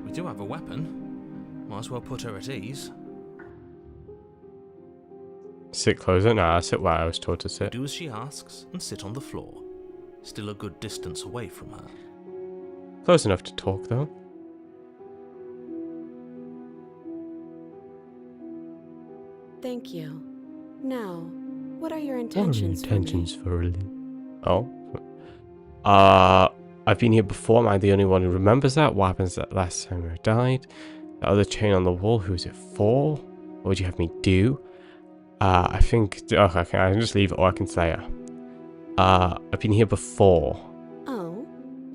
We do have a weapon. Might as well put her at ease. Sit closer? Nah, I sit where I was told to sit. Do as she asks and sit on the floor, still a good distance away from her. Close enough to talk, though. Thank you. Now, what are your What are your intentions intentions for me? for Lily? I've been here before. Am I the only one who remembers that? What happens that last time I died? The other chain on the wall, who's it for? What would you have me do? I think... Okay, I can just leave it, or I can say it. I've been here before. Oh,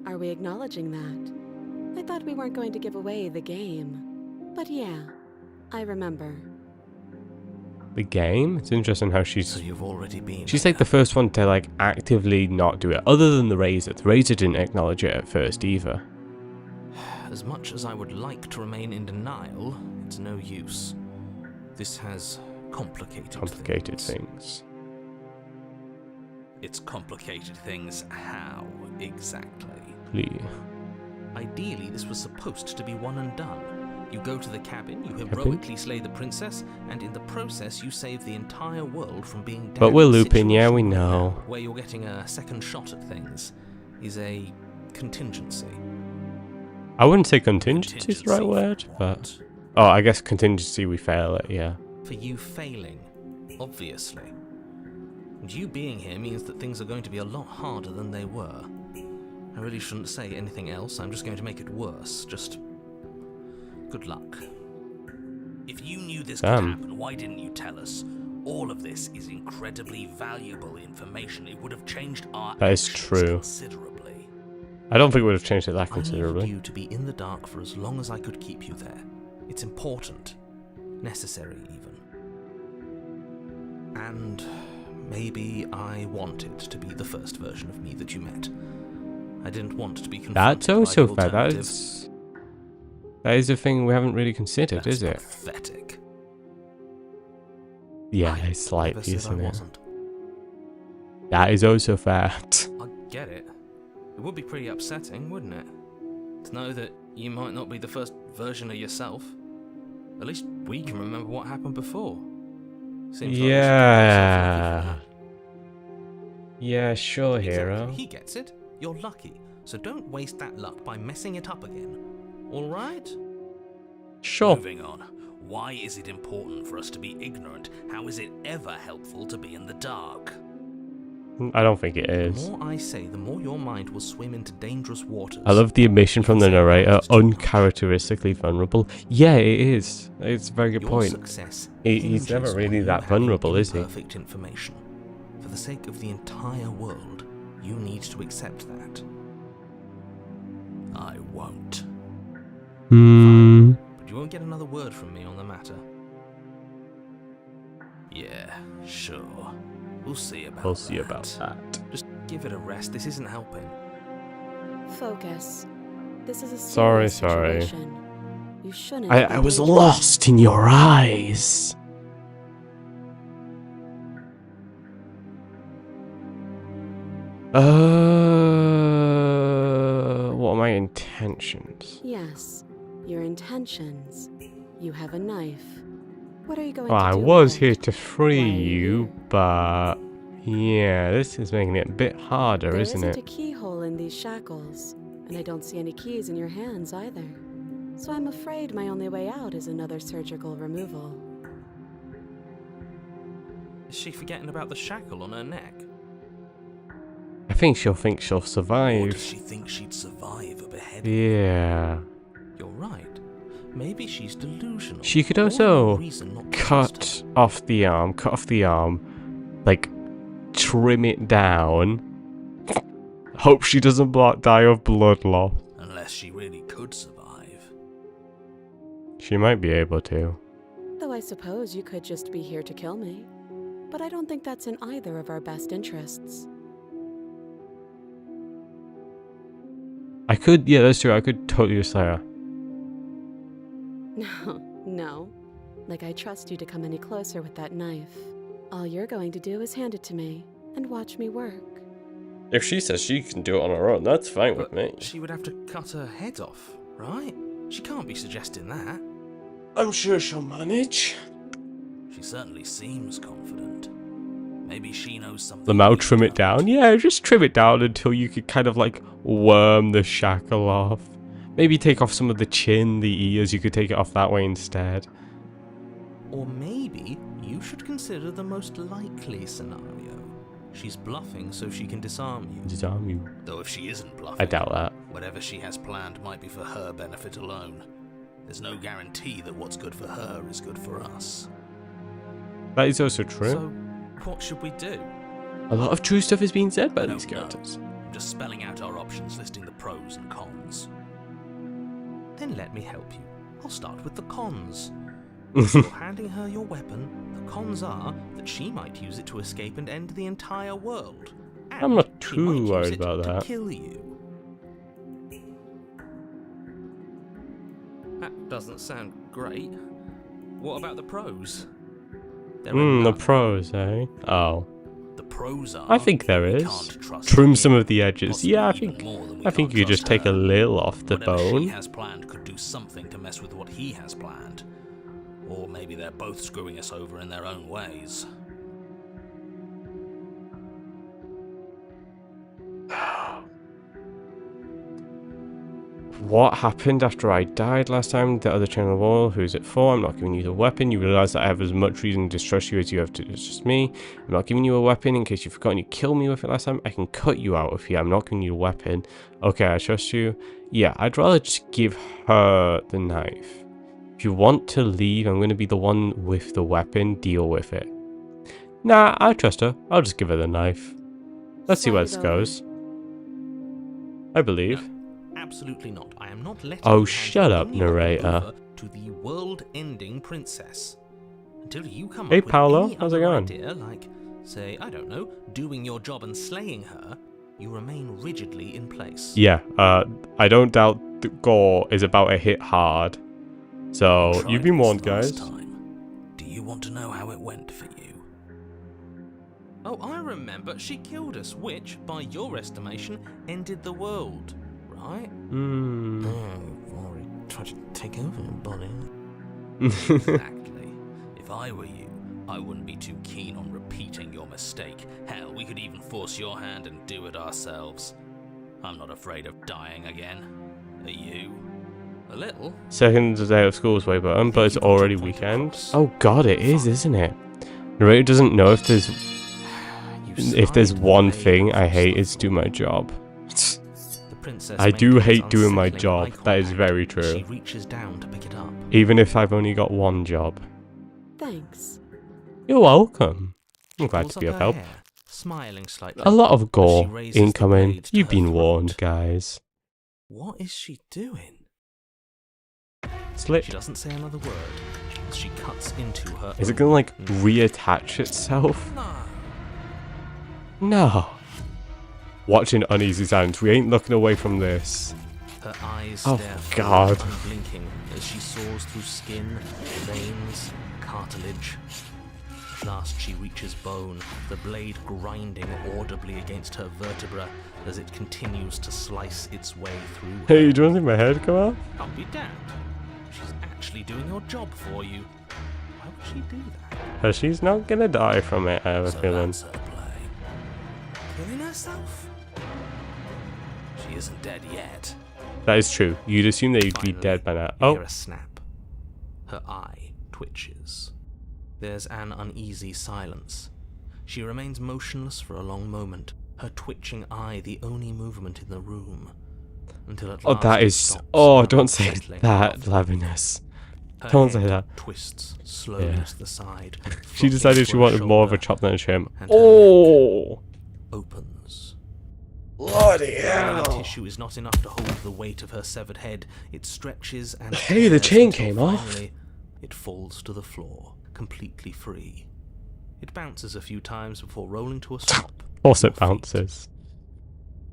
are we acknowledging that? I thought we weren't going to give away the game. But yeah, I remember. The game? It's interesting how So she's... you've already been She's here. like the first one to like actively not do it, other than the Razor. The Razor didn't acknowledge it at first either. As much as I would like to remain in denial, it's no use. This has complicated Things. It's complicated things how, exactly? Please. Ideally, this was supposed to be one and done. You go to the cabin, you Cabin? heroically slay the princess, and in the process you save the entire world from being damned. But we're looping, The yeah, situation we right know. now, where you're getting a second shot at things is a contingency. I wouldn't say contingency is the right word, for but... what? Oh, I guess contingency we fail at, yeah. For you failing, obviously. And you being here means that things are going to be a lot harder than they were. I really shouldn't say anything else, I'm just going to make it worse. Just... good luck. If you knew this could Damn. happen, why didn't you tell us? All of this is incredibly valuable information. It would have changed our That is actions true. considerably. I don't think it would have changed it that I needed considerably. you to be in the dark for as long as I could keep you there. It's important. Necessary, even. And maybe I wanted to be the first version of me that you met. I didn't want to be confronted That's by also the fair. alternative. That is a thing we haven't really considered, That's is it? pathetic. Yeah, I it's slightly, never said isn't I it? wasn't. That is also fair. I get it. It would be pretty upsetting, wouldn't it? To know that you might not be the first version of yourself. At least we can remember what happened before. Seems like we should give ourselves lucky for Yeah, sure, that. hero. Exactly. He gets it. You're lucky. So don't waste that luck by messing it up again. Alright? Sure. Moving on. Why is it important for us to be ignorant? How is it ever helpful to be in the dark? I don't think it The is. more I say, the more your mind will swim into dangerous waters. I love the admission from the narrator, uncharacteristically vulnerable. Yeah, it is. It's a very good Your point. success He's hinges never on really you that having vulnerable, is he? imperfect information. For the sake of the entire world, you need to accept that. I won't. Hmm. But you won't get another word from me on the matter. Yeah, sure. We'll see about We'll see about that. Just give it a rest. This isn't helping. Focus. This is a Sorry, serious sorry. situation. You shouldn't. I be was dangerous. lost in your eyes. What are my intentions? Yes, your intentions. You have a knife. What are you going Well, to I do was with here it? to free Why are you you, here? but yeah, this is making it a bit harder, There isn't isn't it? a keyhole in these shackles, and I don't see any keys in your hands either. So I'm afraid my only way out is another surgical removal. Is she forgetting about the shackle on her neck? I think she'll Or survive. does she think she'd survive a beheading? Yeah. You're right. Maybe she's delusional. She could All the more also reason not to trust her. cut off the arm, like trim it down. Hope she doesn't die of blood loss. Unless she really could survive. She might be able to. Though I suppose you could just be here to kill me. But I don't think that's in either of our best interests. I could, yeah, that's true. I could totally slay her. No. Like I trust you to come any closer with that knife. All you're going to do is hand it to me and watch me work. If she says she can do it on her own, that's fine with But me. she would have to cut her head off, right? She can't be suggesting that. I'm sure she'll manage. She certainly seems confident. Maybe she knows something. Lamau, we trim it don't. down? Yeah, just trim it down until you could kind of like worm the shackle off. Maybe take off some of the chin, the ears, you could take it off that way instead. Or maybe you should consider the most likely scenario. She's bluffing so she can disarm you. Disarm you. Though if she isn't bluffing, I doubt that. whatever she has planned might be for her benefit alone. There's no guarantee that what's good for her is good for us. That is also true. So, what should we do? A lot of true stuff is being said by I these don't know. characters. I'm just spelling out our options, listing the pros and cons. Then let me help you. I'll start with the cons. If you're handing her your weapon, the cons are that she might use it to escape and end the entire world. And I'm not she too might use worried it about to that. kill you. That doesn't sound great. What about the pros? There are The none. pros, eh? Oh. The pros are I think there we is. can't trust Trim him, some of the edges. possibly Yeah, I even think more than we I think can't you just trust take a her. little off the Whatever she bone. has planned could do something to mess with what he has planned. Or maybe they're both screwing us over in their own ways. What happened after I died last time? The other chain on the wall. Who's it for? I'm not giving you the weapon. You realise that I have as much reason to distrust you as you have to distrust me. I'm not giving you a weapon in case you've forgotten you killed me with it last time. I can cut you out of here. I'm not giving you a weapon. Okay, I trust you. Yeah, I'd rather just give her the knife. If you want to leave, I'm going to be the one with the weapon. Deal with it. Nah, I trust her. I'll just give her the knife. Let's see where this Slide it over. goes. I believe. Absolutely not. I am not letting Oh, you hand shut your up, only weapon narrator. over to the world-ending princess. Until you come Hey, up with Paolo, any how's it other going? idea, like, say, I don't know, doing your job and slaying her, you remain rigidly in place. Yeah, I don't doubt the gore is about to hit hard. So, Tried you've been this warned, last guys. time. Do you want to know how it went for you? Oh, I remember. She killed us, which, by your estimation, ended the world, right? Hmm. Oh, already tried to take over your body. Exactly. If I were you, I wouldn't be too keen on repeating your mistake. Hell, we could even force your hand and do it ourselves. I'm not afraid of dying again. Are you? A little. Second day of school is way button, but it's you got already your point weekend. across. Oh god, it is, isn't it? Narrator doesn't know if there's one thing I hate is do my job. The princess I do maintains hate doing my unsettling job. eye That is contact. very true. She reaches down to pick it up. Even if I've only got one job. Thanks. You're welcome. I'm glad Pulls to be up of her help. hair, smiling slightly. A lot of as she gore raises the incoming. blade to You've her been throat. warned, guys. What is she doing? Slit. She doesn't say another word as she cuts into her. Is it own gonna like knee. reattach itself? No. No. Watching uneasy silence. We ain't looking away from this. Her eyes Oh, stare God. forward, unblinking as she soars through skin, veins, cartilage. At last she reaches bone, the blade grinding audibly against her vertebra as it continues to slice its way through her. Hey, do you want to see my head come off? I'll be damned. She's actually doing your job for you. Why would she do that? She's not gonna die from it, I have a So feeling. that's her play. Killing herself? She isn't dead yet. That is true. You'd assume that you'd be Finally, dead by now. you hear Oh, a snap. Her eye twitches. There's an uneasy silence. She remains motionless for a long moment, her twitching eye the only movement in the room. Until at oh, last that it is. stops, Oh, her don't say settling that, off. Lavinus. Her Don't say head that. Twists slowly Yeah. to the side. She flopping decided to she her wanted more of a shoulder, chop than a trim. and her Oh! opens. Bloody The hell. tissue is not enough to hold the weight of her severed head. It stretches and Hey, the tears chain until came off. finally it falls to the floor, completely free. It bounces a few times before rolling to a stop. Of course at it your feet. bounces.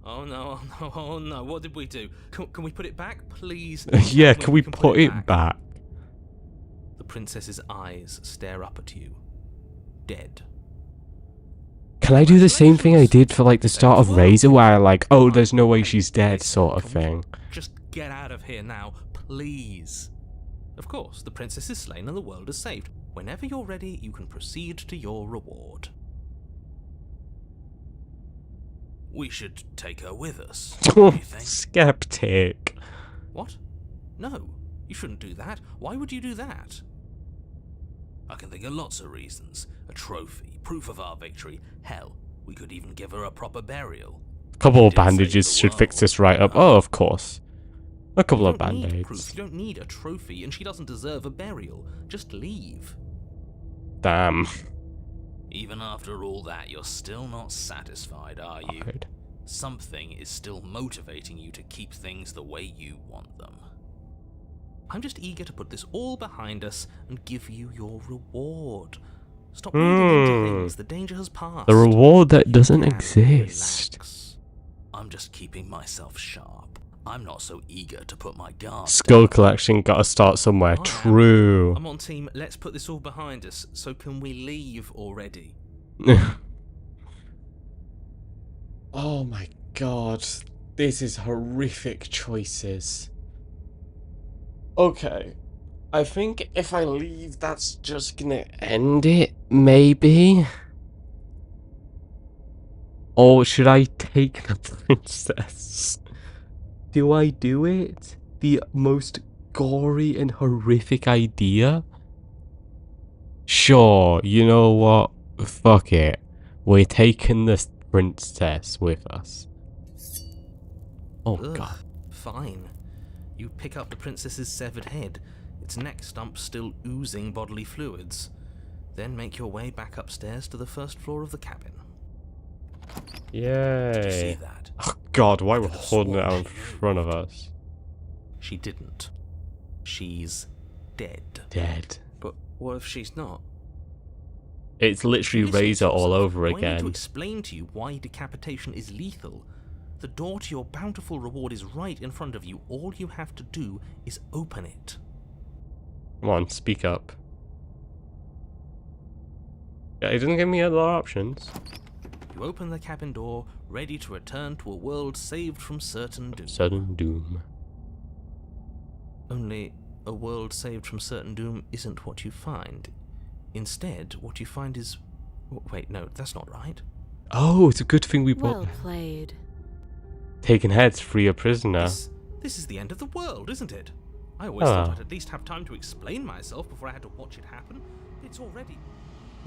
Oh no, oh no, oh no, what did we do? Can we put it back, please? Yeah, Tell me can we put it back? The princess's eyes stare up at you. Dead. Can I do the same thing I did for like the start of Razor, where I like, oh, there's no way she's dead, sort of thing? Just get out of here now, please. Of course, the princess is slain and the world is saved. Whenever you're ready, you can proceed to your reward. We should take her with us. What do you think? Skeptic. What? No, you shouldn't do that. Why would you do that? I can think of lots of reasons. A trophy, proof of our victory. Hell, we could even give her a proper burial. A couple of Did save bandages the should fix world. this right up. Oh, of course. A couple You of don't need band-aids. proof, you don't need a trophy, and she doesn't deserve a burial. Just leave. Damn. Even after all that, you're still not satisfied, are you? Right. Something is still motivating you to keep things the way you want them. I'm just eager to put this all behind us and give you your reward. Stop reading into things. The danger has passed. The reward that doesn't You can exist. relax. I'm just keeping myself sharp. I'm not so eager to put my guard Skull down. collection gotta start somewhere. I am. True. I'm on team, let's put this all behind us, so can we leave already? Oh my god. This is horrific choices. Okay. I think if I leave, that's just gonna end it, maybe? Or should I take the princess? Do I do it? The most gory and horrific idea? Sure, you know what? Fuck it. We're taking this princess with us. Oh Ugh, god. Fine. You pick up the princess's severed head, its neck stump still oozing bodily fluids. Then make your way back upstairs to the first floor of the cabin. Did you see Yay. that? Oh god, why we're Could've holding it sworn out in she front of us? She didn't. She's dead. Dead. But what if she's not? It's literally Listen to Razor all yourself. over Do I need to again. explain to you why decapitation is lethal? The door to your bountiful reward is right in front of you. All you have to do is open it. Come on, speak up. Yeah, it doesn't give me other options. You open the cabin door, ready to return to a world saved from certain doom. Sudden doom. Only, a world saved from certain doom isn't what you find. Instead, what you find is... Wait, no, that's not right. Oh, it's a good thing we brought Well played. taken heads, free a prisoner. This is the end of the world, isn't it? I always thought Oh. I'd at least have time to explain myself before I had to watch it happen. It's already...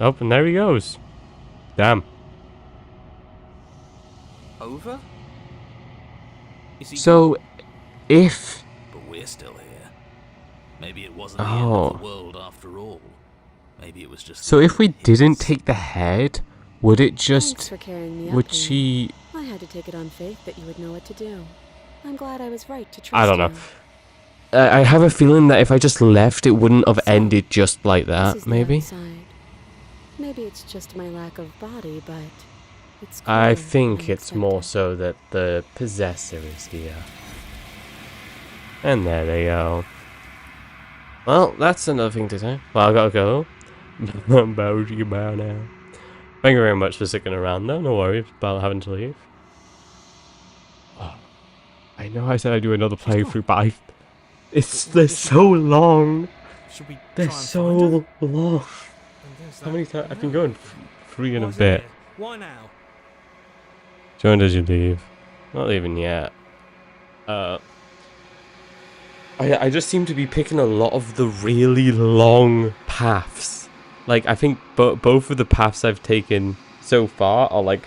Oh, and there he goes. Damn. over? Is he So, if... But we're still here. Maybe it wasn't the end of the world after all. Maybe it was just... So if we didn't take the head, would it Thanks just... for carrying me up. Would Amy. she... I had to take it on faith that you would know what to do. I'm glad I was right to trust I don't know. you. I have a feeling that if I just left, it wouldn't have ended just like This that, is the maybe? outside. Maybe it's just my lack of body, but it's I cooler think than it's more expected. so that the possessor is here. And there they go. Well, that's another thing to say. Well, I gotta go. Bow to you bow now. Thank you very much for sticking around though, no worries about having to leave. Oh, I know I said I'd do another playthrough, but they're so long. Should we They're try and find her? so long. And there's How that many times? I've been note. going three in a Why's it bit. here? Why now? Join as you leave. Not leaving yet. I just seem to be picking a lot of the really long paths. Like, I think both of the paths I've taken so far are like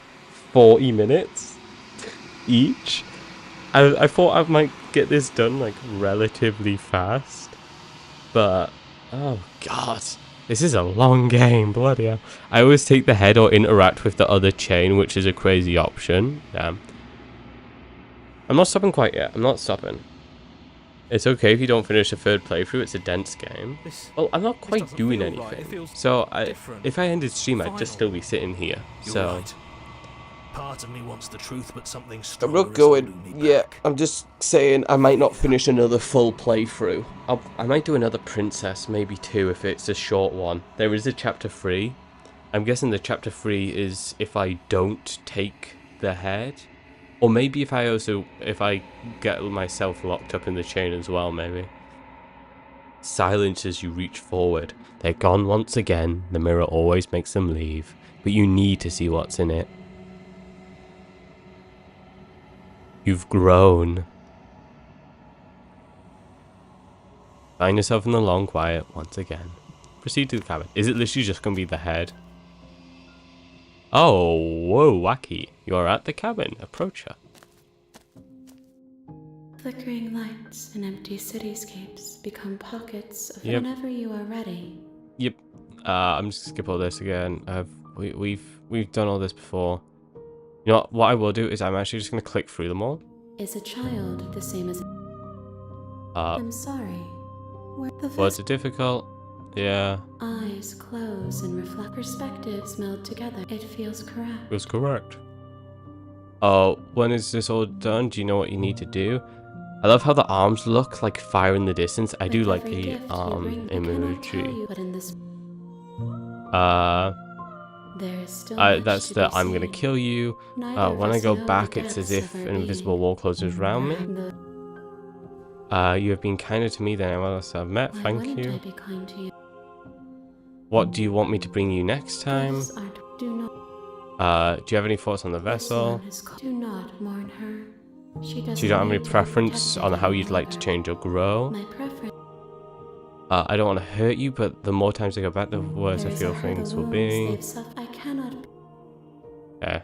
40 minutes each. I thought I might get this done like relatively fast. But, oh god. This is a long game, bloody hell. I always take the head or interact with the other chain, which is a crazy option. Damn. I'm not stopping quite yet. I'm not stopping. It's okay if you don't finish the third playthrough. It's a dense game. Well, I'm not quite doesn't doing feel right. It anything. feels So different. if I ended stream, I'd just still Final. be sitting here. You're So right. Part of me wants the truth, but something I'm stronger not is going. holding me Yeah, back. I'm just saying I might not finish another full playthrough. I might do another princess, maybe 2 if it's a short one. There is a chapter 3. I'm guessing the chapter 3 is if I don't take the head. Or maybe if I get myself locked up in the chain as well, maybe. Silence as you reach forward. They're gone once again. The mirror always makes them leave. But you need to see what's in it. You've grown. Find yourself in the long quiet once again. Proceed to the cabin. Is it literally just going to be the head? Oh, whoa, wacky. You're at the cabin. Approach her. Flickering lights and empty cityscapes become pockets of Yep. whenever you are ready. Yep. I'm just gonna skip all this again. We've done all this before. You know what I will do is I'm actually just gonna click through them all. Is a child the same as... I'm sorry. Where the Words are difficult. Yeah, eyes close and reflect. Perspectives meld together. It feels correct. was correct. Oh, when is this all done? Do you know what you need to do? I love how the arms look like fire in the distance. I do With like every the gift you arm bring, I cannot tell emoji. you, but in this there is still much That's to the be I'm gonna seen. kill you. Neither of When I us go know back, the it's as depths if of our an invisible being. wall closes around me. You have been kinder to me than anyone else I've met. Why Thank wouldn't you. I be kind to you? What do you want me to bring you next time? Gifts aren't. Do not. Do you have any thoughts on the This vessel? one is do not mourn her. She doesn't. Do you not have any need to be preference on protected how any you'd like to longer. change or grow? My preference. I don't want to hurt you, but the more times I go back, the worse I There is feel a hurt things the will wounds be. they've suffered. I cannot. Okay.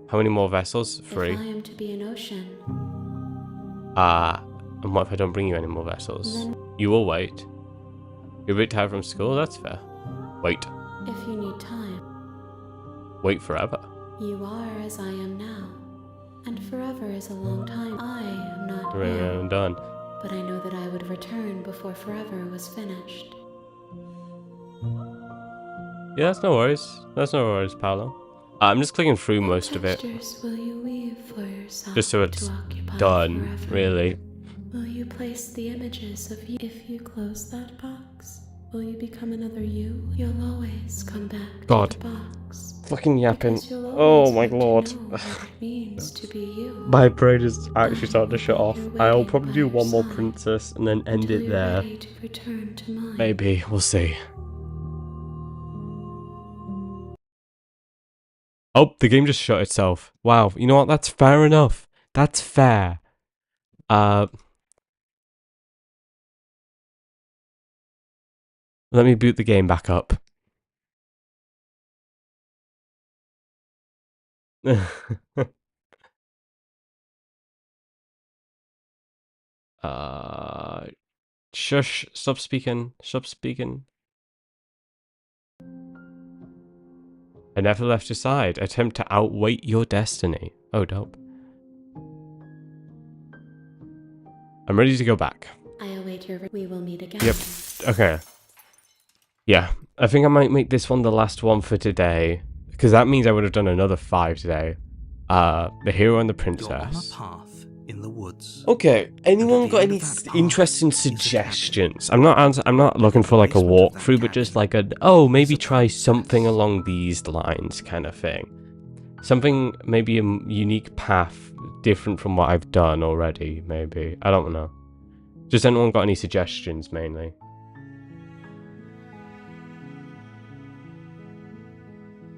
How many more vessels? 3. If I am to be an ocean, And what if I don't bring you any more vessels? Then- You will wait. You're a bit tired from school? That's fair. Wait. if you need time, Wait forever. you are as I am now, and forever is a long time. I am not Really, now, I'm done. but I know that I would return before forever was finished. Yeah, that's no worries. That's no worries, Paolo. I'm just clicking through most of it. Textures will you weave for yourself Just so it's to occupy done, forever? really. Will you place the images of you? If you close that box, will you become another you? You'll always come back God. to the box. Fucking yapping. Because you'll Oh always my want to lord. know what it means to be you. My brain is actually starting to shut off. You're I'll waiting probably by do your one more side princess and then end until it you're there. ready to return to mine. Maybe. We'll see. Oh, the game just shut itself. Wow. You know what? That's fair enough. That's fair. Let me boot the game back up. Shush. Stop speaking. Stop speaking. I never left your side. Attempt to outweight your destiny. Oh, dope. I'm ready to go back. I await your. We will meet again. Yep. Okay. Yeah. I think I might make this one the last one for today. Because that means I would have done another 5 today. The hero and the You're on a princess. path in the woods. Okay. Anyone And at got the any end of that path interesting is a cabin. suggestions? I'm not looking for like a basement of that walkthrough, but just cabin like maybe is a try something princess. along these lines kind of thing. Something, maybe a unique path, different from what I've done already, maybe. I don't know. Just anyone got any suggestions, mainly?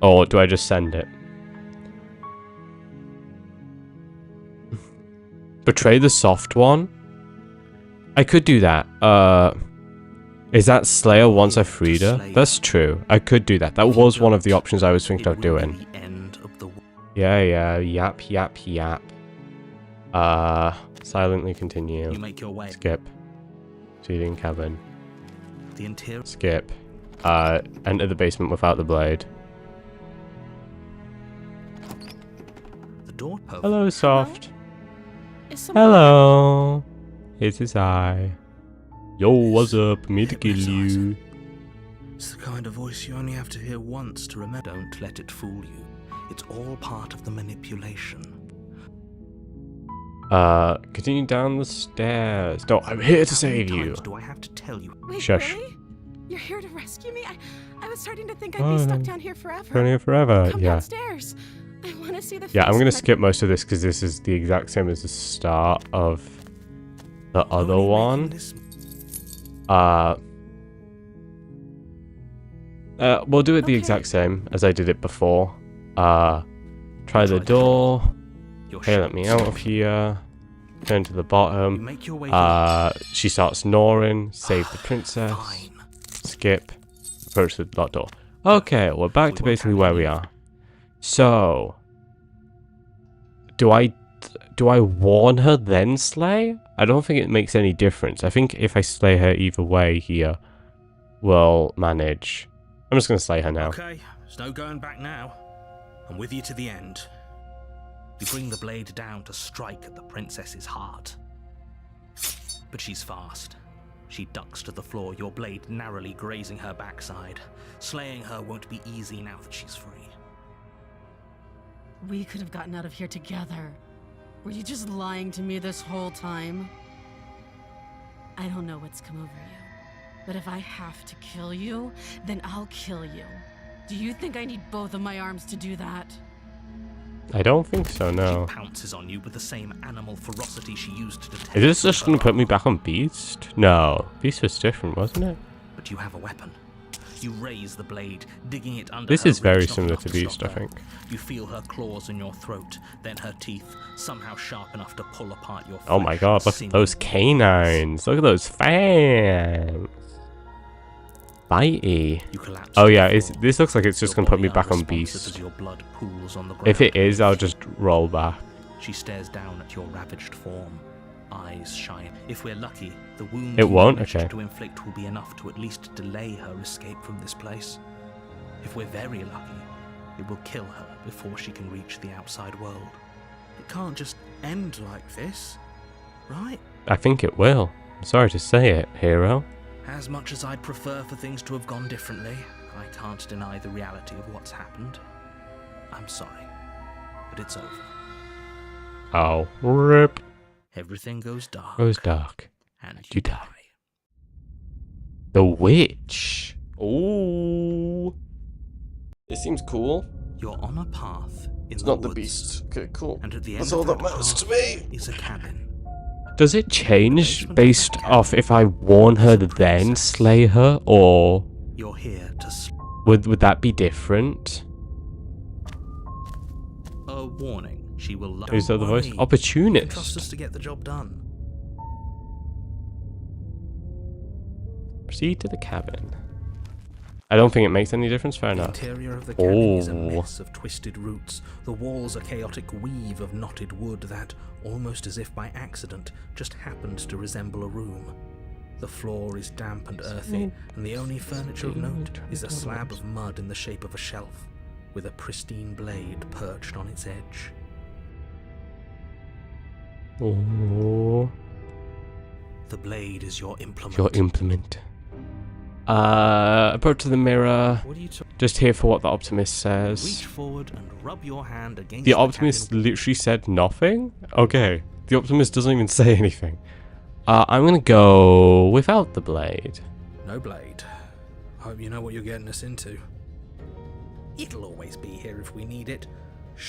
Or do I just send it? Betray the soft one? I could do that. Is that Slayer once I freed her? Slayer. That's true. I could do that. That was one of the options I was thinking It of will doing. be the end of the Yeah, yap. Silently continue. You make your way. Skip. Seating cabin. The interior. Skip. Enter the basement without the blade. The door. Hello, Soft. Is someone Hello. It is I. Yo, what's up? Me to kill you. It's the kind of voice you only have to hear once to remember. Don't let it fool you. It's all part of the manipulation. Continue down the stairs. No, I'm here to How many save you. times do I have to tell you? Wait, Shush. really? You're here to rescue me? I was starting to think I'd be stuck down here forever. Been here forever, Come yeah. downstairs. I want to see the Yeah, I'm face gonna of my- skip most of this because this is the exact same as the start of the other Only one. making this- We'll do it the Okay. exact same as I did it before. Try the door. Your Hey, let me out of here. Turn to the You bottom. make your way to She starts snoring. Save the princess. Fine. Skip. Approach the locked door. Okay, we're back to basically where we are. So, do I warn her then slay? I don't think it makes any difference. I think if I slay her either way here, we'll manage. I'm just gonna slay her now. Okay, there's no going back now. I'm with you to the end. You bring the blade down to strike at the princess's heart. But she's fast. She ducks to the floor, your blade narrowly grazing her backside. Slaying her won't be easy now that she's free. We could have gotten out of here together. Were you just lying to me this whole time? I don't know what's come over you, but if I have to kill you, then I'll kill you. Do you think I need both of my arms to do that? I don't think so, no. She pounces on you with the same animal ferocity she used to detect. Is this just her gonna put me armor. back on Beast? No, Beast was different, wasn't it? But you have a weapon. You raise the blade, digging it under This her is very ribs, not similar enough to stop Beast, I her. think. You feel her claws in your throat, then her teeth, somehow sharp enough to pull apart your flesh. Oh my god, look at singing those canines. Look at those fangs. Bitey. You collapse Oh to the yeah, floor. this looks like it's just Your gonna put me body back on unresponsive Beast. as your blood pools on the If ground. it is, I'll just roll back. She stares down at your ravaged form, eyes shine. If we're lucky, the wound It you won't? managed Okay. to inflict will be enough to at least delay her escape from this place. If we're very lucky, it will kill her before she can reach the outside world. It can't just end like this, right? I think it will. I'm sorry to say it, hero. As much as I'd prefer for things to have gone differently, I can't deny the reality of what's happened. I'm sorry, but it's over. Oh, rip. Everything goes dark, Goes dark. and You die. The witch. Ooh. This seems cool. You're on a path in It's the not the woods, beast. Okay, cool. and at the end That's of all that that matters to path me. is a cabin. Does it change based off if I warn her then slay her, or You're here to would that be different? a warning. She will love. Is that the voice? Trust us Opportunist. to get the job done. Proceed to the cabin. I don't think it makes any difference. Fair The enough. interior of the cabin is a Oh. mess of twisted roots. The walls a chaotic weave of knotted wood that, almost as if by accident, just happened to resemble a room. The floor is damp and earthy, and the only furniture of note is a slab of mud in the shape of a shelf, with a pristine blade perched on its edge. Oh, The blade is your implement. your implement. Approach to the mirror. What are you talking? Just here for what the optimist Reach says. forward and rub your hand against The optimist cabin. literally said nothing? Okay. The optimist doesn't even say anything. I'm gonna go without the blade. No blade. Hope you know what you're getting us into. It'll always be here if we need it.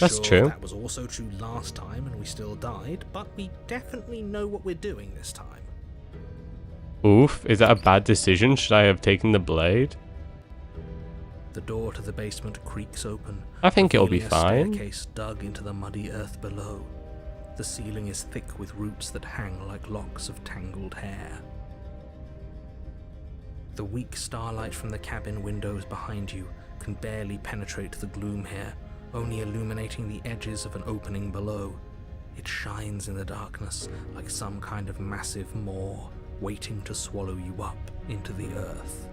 That's Sure, true. That was also true last time and we still died, but we definitely know what we're doing this time. Oof, is that a bad decision? Should I have taken the blade? The door to the basement creaks open. I think it'll be revealing a fine. Staircase dug into the muddy earth below. The ceiling is thick with roots that hang like locks of tangled hair. The weak starlight from the cabin windows behind you can barely penetrate the gloom here, only illuminating the edges of an opening below. It shines in the darkness like some kind of massive maw waiting to swallow you up into the earth.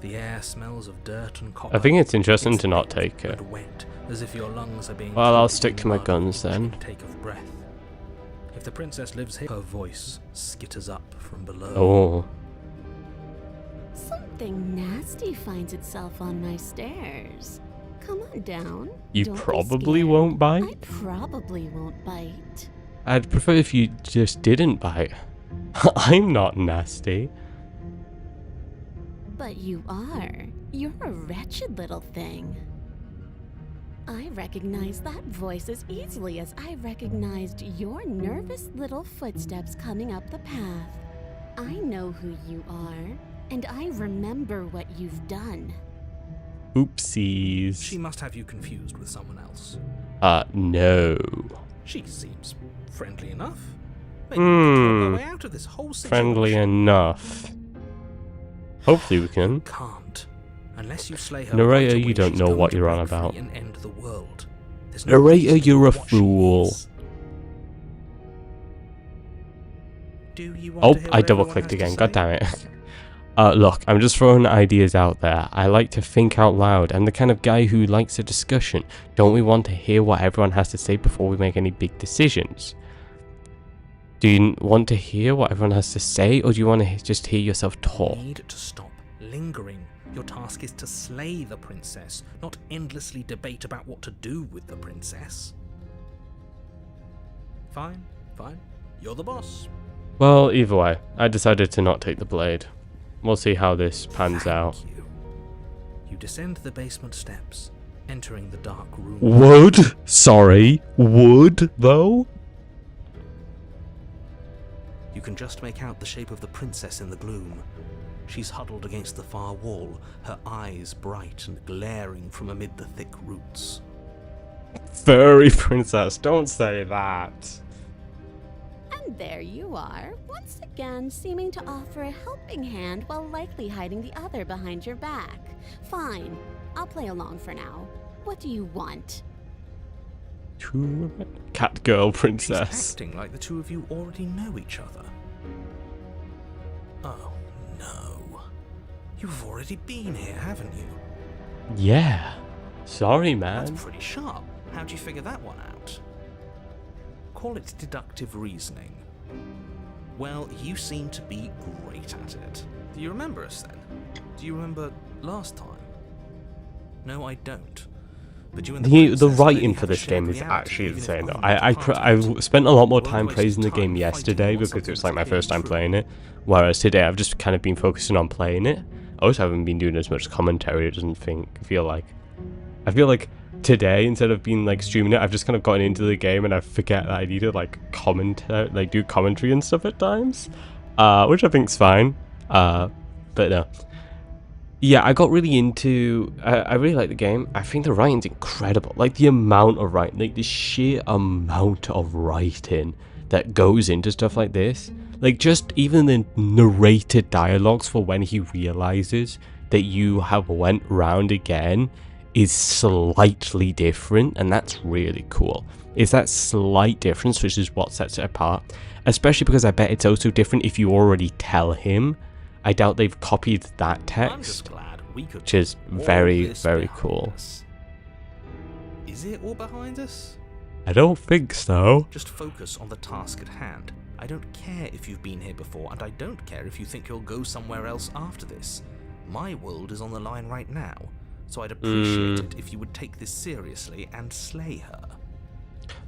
The air smells of dirt and copper. I think it's interesting to not thick take it. and wet, as if your lungs are being Well, I'll coated stick in to my mud guns with each then. intake of breath. If the princess lives here, her voice skitters up from below. Oh. Something nasty finds itself on my stairs. Come on down. You Don't be probably scared. won't bite? I probably won't bite. I'd prefer if you just didn't bite. I'm not nasty. But you are. You're a wretched little thing. I recognize that voice as easily as I recognized your nervous little footsteps coming up the path. I know who you are, and I remember what you've done. Oopsies. She must have you confused with someone else. No. She seems friendly enough. Maybe we can talk our way out of this whole situation. Friendly enough. Hopefully we can. Can't. Unless you slay her. Narrator, right away, you don't she's know going what to you're on break free about. and end the world. There's no Narrator, reason to you're a what she fool. is. Do you want Oh, to hear I what double everyone clicked has to again. say? God damn it. Look, I'm just throwing ideas out there. I like to think out loud. I'm the kind of guy who likes a discussion. Don't we want to hear what everyone has to say before we make any big decisions? Do you want to hear what everyone has to say, or do you want to just hear yourself talk? You need to stop lingering. Your task is to slay the princess, not endlessly debate about what to do with the princess. Fine, fine. You're the boss. Well, either way, I decided to not take the blade. We'll see how this pans out. Thank you. You descend the basement steps, entering the dark room. Wood? Sorry. Wood, though? You can just make out the shape of the princess in the gloom. She's huddled against the far wall, her eyes bright and glaring from amid the thick roots. Furry princess, don't say that. And there you are, once again seeming to offer a helping hand while likely hiding the other behind your back. Fine, I'll play along for now. What do you want? Cat girl She's princess. acting like the two of you already know each other. Oh, no. You've already been here, haven't you? Yeah. Sorry, man. That's pretty sharp. How'd you figure that one out? Call it deductive reasoning. Well, you seem to be great at it. Do you remember us then? Do you remember last time? No, I don't. But you and The princess writing clearly for have a this shared game is reality, actually even if insane though. only I spent a lot more We'll time waste praising the time game fighting yesterday what because it was something's like my first time true. playing it, whereas today I've just kind of been focusing on playing it. I also haven't been doing as much commentary. It doesn't feel like today, instead of being like streaming it, I've just kind of gotten into the game and I forget that I need to like do commentary and stuff at times, which I think's fine. But no. Yeah, I got really into. I really like the game. I think the writing's incredible. Like the amount of writing, like the sheer amount of writing that goes into stuff like this. Like just even the narrated dialogues for when he realizes that you have went round again is slightly different, and that's really cool. It's that slight difference which is what sets it apart. Especially because I bet it's also different if you already tell him. I doubt they've copied that I'm text, just glad we could which is put all very, this very behind cool. us. Is it all behind us? I don't think so. Just focus on the task at hand. I don't care if you've been here before, and I don't care if you think you'll go somewhere else after this. My world is on the line right now, so I'd appreciate it if you would take this seriously and slay her.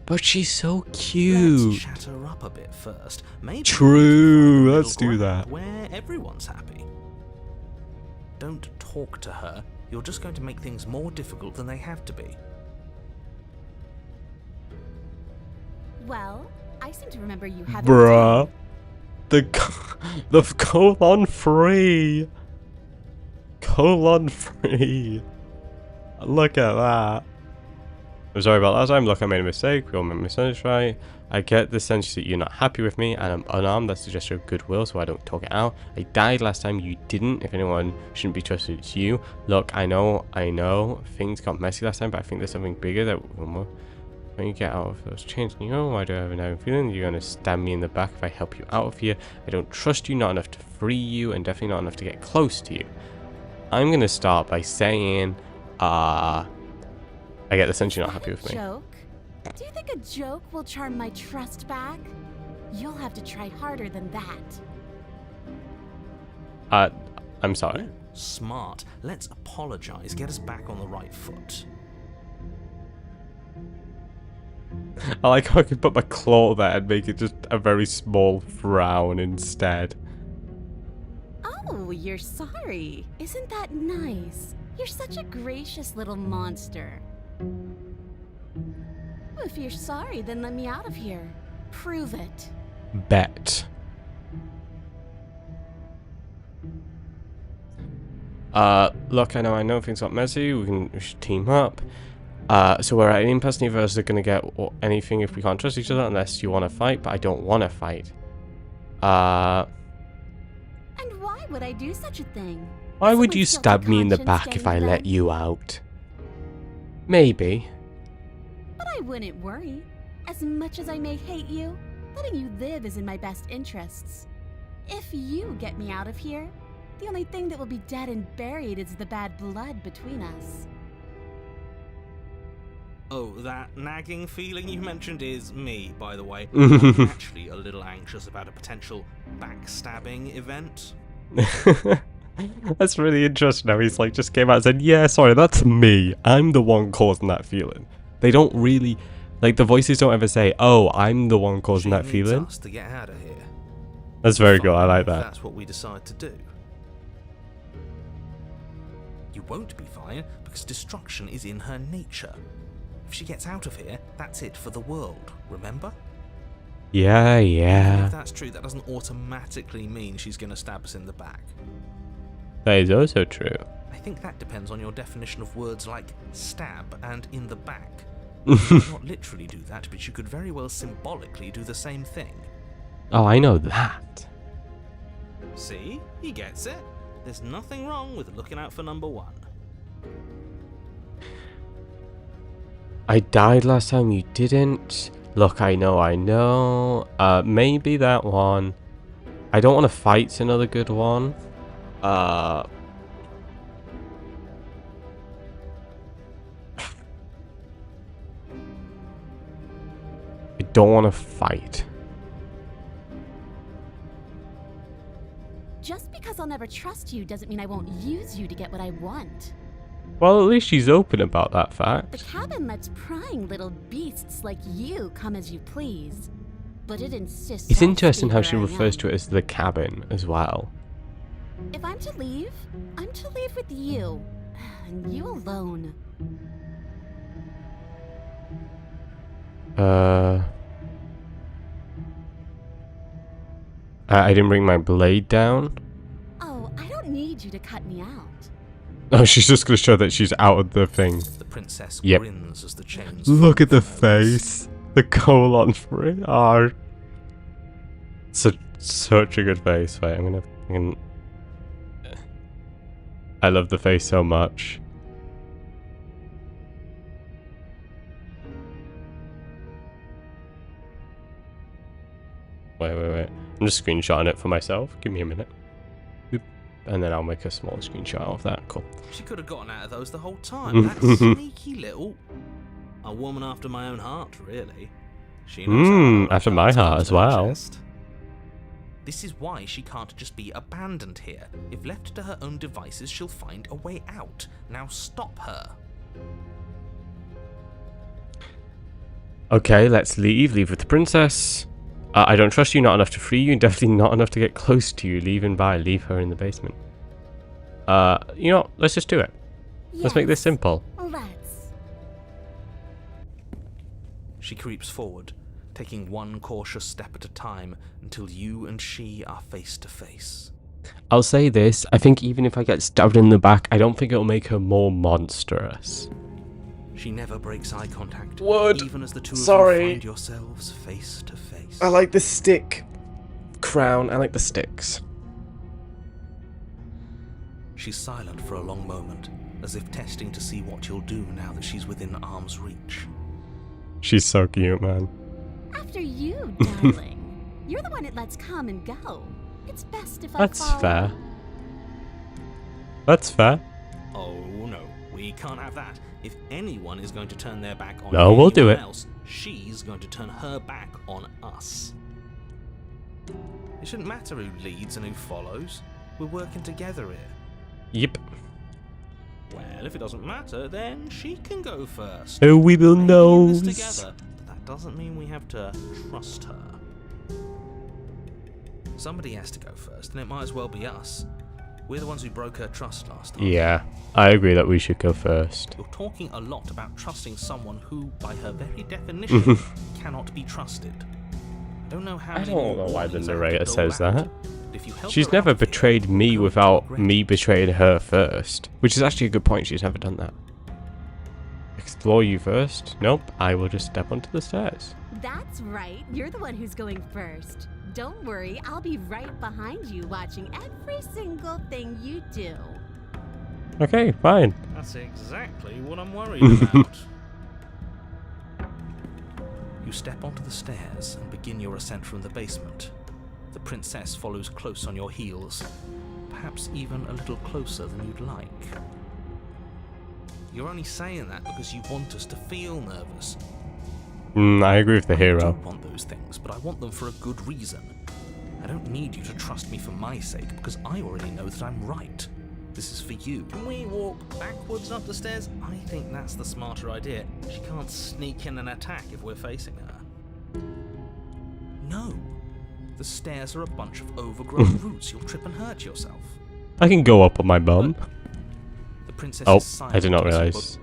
But she's so Let's cute. chat her up a bit first. Maybe True, we can find a let's middle do ground that. where everyone's happy. Don't talk to her. You're just going to make things more difficult than they have to be. Well, I seem to remember you having. Bruh. The colon free. Colon free. Look at that. I'm sorry about last time. Look, I made a mistake. We all made mistakes, right? I get the sense that you're not happy with me, and I'm unarmed. That's a gesture of goodwill, so I don't talk it out. I died last time. You didn't. If anyone shouldn't be trusted, it's you. Look, I know. Things got messy last time, but I think there's something bigger that when you get out of those chains, you know, I do have an nagging feeling you're going to stab me in the back if I help you out of here. I don't trust you, not enough to free you, and definitely not enough to get close to you. I'm going to start by saying, I get the sense you're not happy with me. Joke? Do you think a joke will charm my trust back? You'll have to try harder than that. I'm sorry. Smart. Let's apologize. Get us back on the right foot. I like how I can put my claw there and make it just a very small frown instead. Oh, you're sorry. Isn't that nice? You're such a gracious little monster. If you're sorry, then let me out of here. Prove it. Bet. Look, I know things got messy. We should team up. So we're at an impasse. Neither of us are gonna get anything if we can't trust each other unless you want to fight, but I don't want to fight. And why would I do such a thing? Why would Someone you still stab have me in the conscience back if getting I to let them? you out? Maybe. But I wouldn't worry. As much as I may hate you, letting you live is in my best interests. If you get me out of here, the only thing that will be dead and buried is the bad blood between us. Oh, that nagging feeling you mentioned is me, by the way. I'm actually a little anxious about a potential backstabbing event. That's really interesting how he's like just came out and said, yeah, sorry, that's me. I'm the one causing that feeling. They don't really, like, the voices don't ever say, oh, I'm the one causing that She needs feeling. us to get out of here. That's very Fine, good, I like if that. That's what we decide to do. You won't be fine, because destruction is in her nature. If she gets out of here, that's it for the world, remember? Yeah, And yeah. if that's true, that doesn't automatically mean she's going to stab us in the back. That is also true. I think that depends on your definition of words like stab and in the back. You might not literally do that, but you could very well symbolically do the same thing. Oh, I know that. See? He gets it. There's nothing wrong with looking out for number one. I died last time, you didn't. Look, I know. Maybe that one. I don't want to fight another good one. I don't want to fight. Just because I'll never trust you doesn't mean I won't use you to get what I want. Well, at least she's open about that The fact. cabin lets prying little beasts like you come as you please, but it insists It's I interesting stay how where she I refers am. to it as the cabin as well. If I'm to leave, I'm to leave with you, and you alone. I didn't bring my blade down. Oh, I don't need you to cut me out. Oh, she's just gonna show that she's out of the thing. The princess Yep. grins as the chains. Look fall at the from her wrist. face. The colon for it. Oh. Such a good face. Wait, I love the face so much. Wait. I'm just screenshotting it for myself. Give me a minute. Boop. And then I'll make a small screenshot of that. Cool. She could have gotten out of those the whole time. That sneaky little... A woman after my own heart, really. She knows how to After look my after heart her as well. chest. This is why she can't just be abandoned here. If left to her own devices, she'll find a way out. Now stop her. Okay, let's leave. Leave with the princess. I don't trust you, not enough to free you, and definitely not enough to get close to you. Leave her in the basement. You know, let's just do it. Let's make this Yes, simple. Let's. She creeps forward, taking one cautious step at a time until you and she are face to face. I'll say this, I think even if I get stabbed in the back, I don't think it'll make her more monstrous. She never breaks eye contact, Word. even as the two of Sorry. you find yourselves face to face. I like the stick crown, I like the sticks. She's silent for a long moment, as if testing to see what you'll do now that she's within arm's reach. She's so cute, man. After you, darling. You're the one it lets come and go. It's best if That's I follow. fair. That's fair. Oh no, we can't have that. If anyone is going to turn their back on No, we'll do anyone it. else, she's going to turn her back on us. It shouldn't matter who leads and who follows. We're working together here. Yep. Well, if it doesn't matter, then she can go first. Oh, we will Maybe know. in this together, but that doesn't mean we have to trust her. Somebody has to go first, and it might as well be us. We're the ones who broke her trust last time. Yeah, I agree that we should go first. You're talking a lot about trusting someone who, by her very definition, cannot be trusted. I don't know how. I many don't more know why the warnings I have to narrator dole says out, that. but if you help She's her never out here, betrayed me you'll without regret me it. betraying her first. Which is actually a good point, she's never done that. Explore you first? Nope, I will just step onto the stairs. That's right. You're the one who's going first. Don't worry, I'll be right behind you watching every single thing you do. Okay, fine. That's exactly what I'm worried about. You step onto the stairs and begin your ascent from the basement. The princess follows close on your heels, perhaps even a little closer than you'd like. You're only saying that because you want us to feel nervous. I agree with the I hero. don't want those things, but I want them for a good reason. I don't need you to trust me for my sake, because I already know that I'm right. This is for you. Can we walk backwards up the stairs? I think that's the smarter idea. She can't sneak in and attack if we're facing her. No. The stairs are a bunch of overgrown roots. You'll trip and hurt yourself. I can go up on my bum. The princess Oh, is silent I did not as you realise.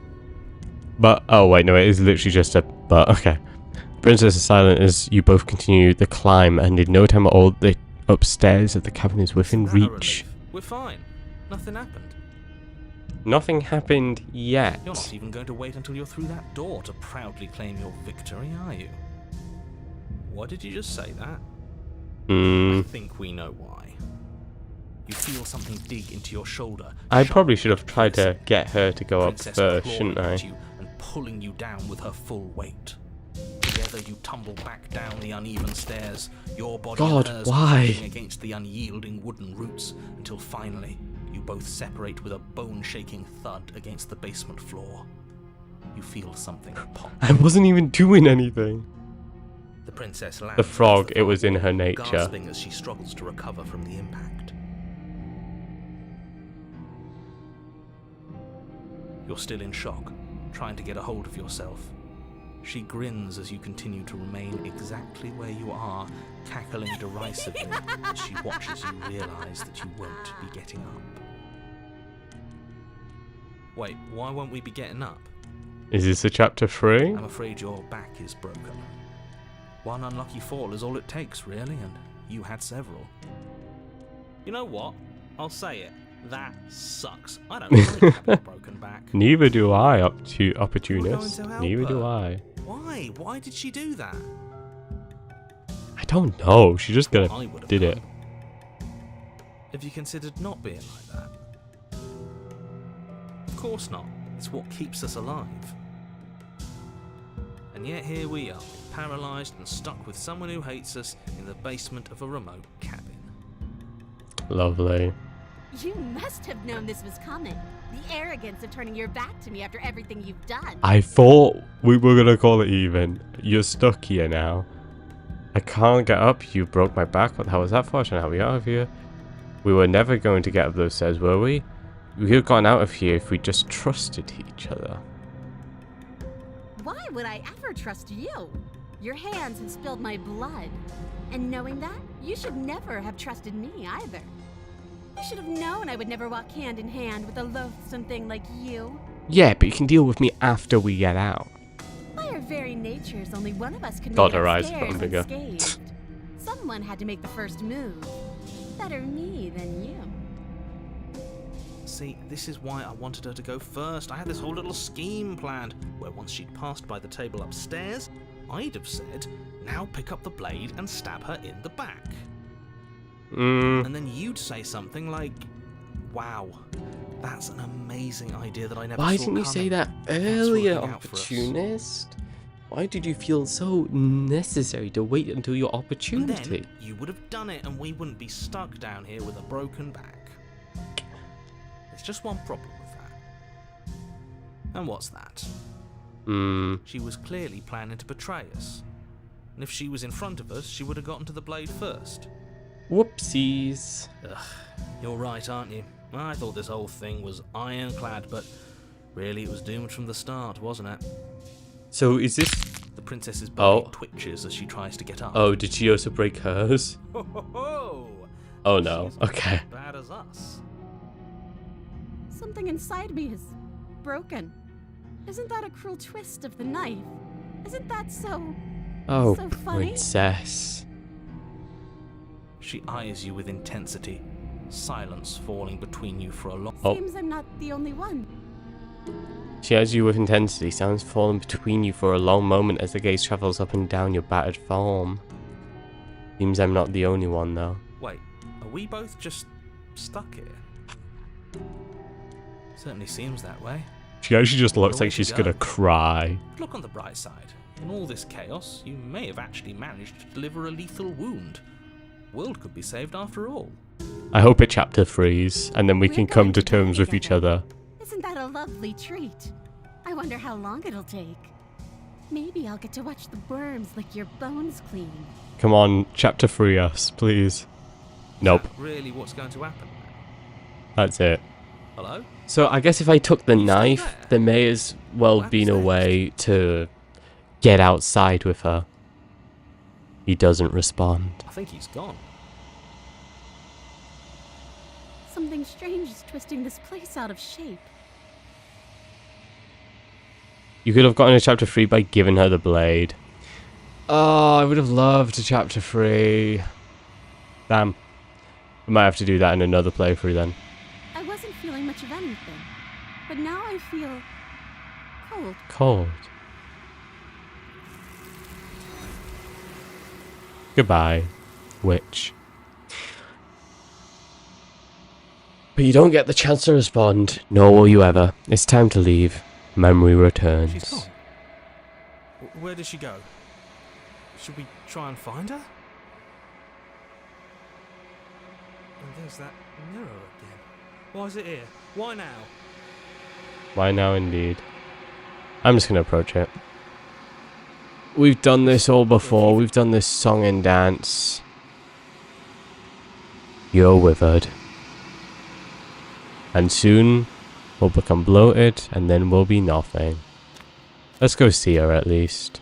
But, oh wait, no, it is literally just a but, okay. Princess is silent as you both continue the climb, and in no time at all, the upstairs of the cabin is within Isn't that a reach. relief? We're fine. Nothing happened. Nothing happened yet. You're not even going to wait until you're through that door to proudly claim your victory, are you? Why did you just say that? I think we know why. You feel something dig into your shoulder. I sharp probably should have and tried to piercing. get her to go up Princess first, clawing shouldn't I? at you and pulling you down with her full weight. Together you tumble back down the uneven stairs, your body God, and hers why? pushing against the unyielding wooden roots, until finally you both separate with a bone-shaking thud against the basement floor. You feel something pop. I wasn't even doing anything. The princess lands The frog, against the it was in floor, her nature. gasping as she struggles to recover from the impact. You're still in shock, trying to get a hold of yourself. She grins as you continue to remain exactly where you are, cackling derisively as she watches you realise that you won't be getting up. Wait, why won't we be getting up? Is this a chapter 3? I'm afraid your back is broken. One unlucky fall is all it takes, really, and you had several. You know what? I'll say it. That sucks. I don't like having a broken back. Neither do I, opportunist. You're going to help Neither do her. I. Why? Why did she do that? I don't know. She just I would have did done. it. Have you considered not being like that? Of course not. It's what keeps us alive. And yet here we are, paralysed and stuck with someone who hates us in the basement of a remote cabin. Lovely. You must have known this was coming. The arrogance of turning your back to me after everything you've done. I thought we were gonna call it even. You're stuck here now. I can't get up. You broke my back. What the hell was that for? I don't know how we got out of here. We were never going to get up those stairs, were we? We could have gotten out of here if we just trusted each other. Why would I ever trust you? Your hands have spilled my blood. And knowing that, you should never have trusted me either. You should have known I would never walk hand in hand with a loathsome thing like you. Yeah, but you can deal with me after we get out. By our very natures, only one of us can God, make it her eyes upstairs got bigger. unscathed. Someone had to make the first move. Better me than you. See, this is why I wanted her to go first. I had this whole little scheme planned, where once she'd passed by the table upstairs, I'd have said, now pick up the blade and stab her in the back. And then you'd say something like, wow, that's an amazing idea that I never Why saw didn't you say coming. that That's earlier, working out for us." opportunist? Why did you feel so necessary to wait until your And opportunity? then you would have done it and we wouldn't be stuck down here with a broken back. There's just one problem with that. And what's that? She was clearly planning to betray us. And if she was in front of us, she would have gotten to the blade first. Whoopsies. Ugh, you're right, aren't you? I thought this whole thing was ironclad, but really it was doomed from the start, wasn't it? So is this... The princess's body Oh. twitches as she tries to get up. Oh, did she also break hers? Ho, ho, ho. Oh no, She's okay. as bad as us. Something inside me is broken. Isn't that a cruel twist of the knife? Isn't that so... Oh, so funny? princess. She eyes you with intensity, silence falling between you for a long... Oh. Seems I'm not the only one. She eyes you with intensity, sounds falling between you for a long moment as the gaze travels up and down your battered form. Seems I'm not the only one, though. Wait, are we both just stuck here? Certainly seems that way. She actually just looks Where like to she's go? gonna cry. Look on the bright side. In all this chaos, you may have actually managed to deliver a lethal wound. World could be saved after all. I hope it chapter 3s, and then we We're can come going to to die terms with each together. other. Isn't that a lovely treat? I wonder how long it'll take. Maybe I'll get to watch the worms lick your bones clean. Come on, chapter 3 us, please. Nope, Is that really what's going to happen? that's it. Hello? So I guess if I took the You still knife, there? there may as well What been a happens way to get outside with her. He doesn't respond. I think he's gone. Something strange is twisting this place out of shape. You could have gotten a chapter 3 by giving her the blade. Oh, I would have loved a chapter 3. Damn. I might have to do that in another playthrough then. I wasn't feeling much of anything, but now I feel cold. Cold. Goodbye, witch. But you don't get the chance to respond, nor will you ever. It's time to leave. Memory She's returns. gone. Where did she go? Should we try and find her? And there's that mirror again. Why is it here? Why now? Why now indeed? I'm just gonna approach it. We've done this all before. We've done this song and dance. You're withered. And soon we'll become bloated and then we'll be nothing. Let's go see her at least.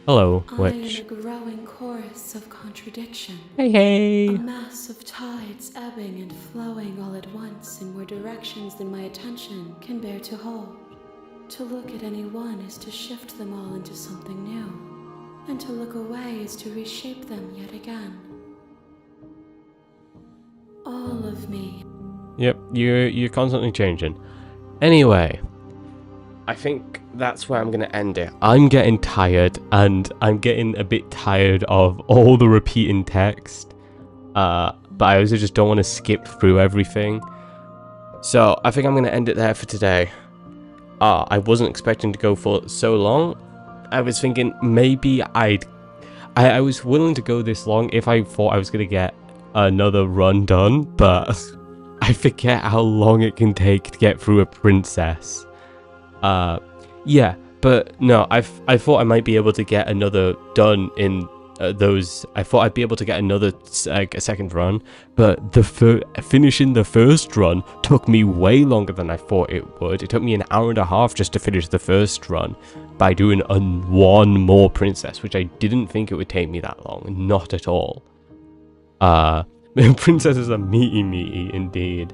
Hello, I witch. am a growing chorus of contradiction. Hey, hey. A mass of tides ebbing and flowing all at once in more directions than my attention can bear to hold. To look at any one is to shift them all into something new, and to look away is to reshape them yet again. All of me. Yep, you're constantly changing. Anyway, I think that's where I'm going to end it. I'm getting tired, and I'm getting a bit tired of all the repeating text. But I also just don't want to skip through everything. So I think I'm going to end it there for today. I wasn't expecting to go for so long. I was thinking maybe I was willing to go this long if I thought I was going to get another run done, but I forget how long it can take to get through a princess. Yeah, but no, I thought I might be able to get another done in those. I thought I'd be able to get another a second run, but finishing the first run took me way longer than I thought it would. It took me an hour and a half just to finish the first run by doing one more princess, which I didn't think it would take me that long. Not at all. Princesses are meaty indeed.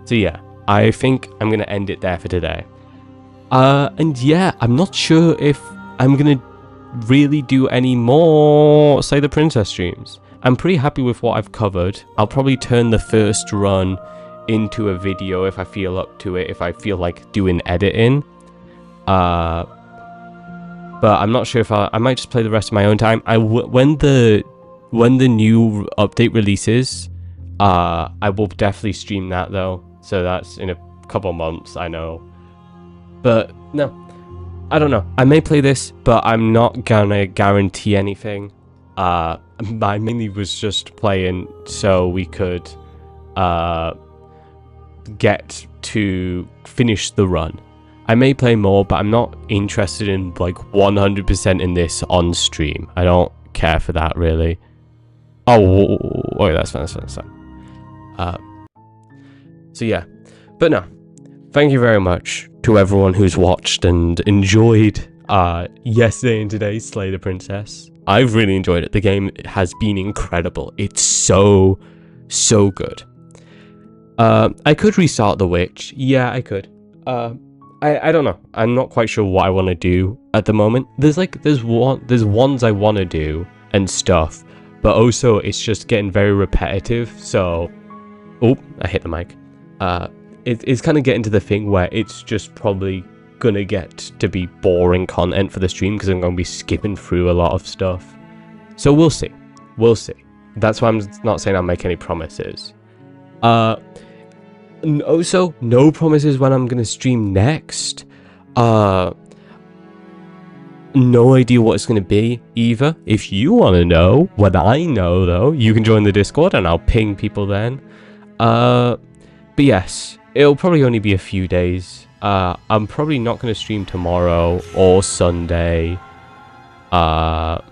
So yeah, I think I'm gonna end it there for today. And yeah, I'm not sure if I'm gonna really do any more Say the Princess streams. I'm pretty happy with what I've covered. I'll probably turn the first run into a video if I feel up to it, if I feel like doing editing. But I'm not sure if I might just play the rest of my own time. When the new update releases, I will definitely stream that though. So that's in a couple months, I know. But no, I don't know. I may play this, but I'm not gonna guarantee anything. I mainly was just playing so we could get to finish the run. I may play more, but I'm not interested in like 100% in this on stream. I don't care for that really. Oh, wait, that's fine. So yeah, but no, thank you very much to everyone who's watched and enjoyed yesterday and today's Slay the Princess. I've really enjoyed it. The game has been incredible. It's so good. I could restart The Witch. Yeah, I could. I don't know. I'm not quite sure what I want to do at the moment. There's ones I want to do and stuff, but also it's just getting very repetitive. So, oh, I hit the mic. It's kind of getting to the thing where it's just probably gonna get to be boring content for the stream because I'm gonna be skipping through a lot of stuff. So we'll see. That's why I'm not saying I'll make any promises. Also, no promises when I'm gonna stream next. No idea what it's gonna be either. If you want to know what I know, though, you can join the Discord and I'll ping people then. But yes, it'll probably only be a few days. I'm probably not gonna stream tomorrow or Sunday. I'll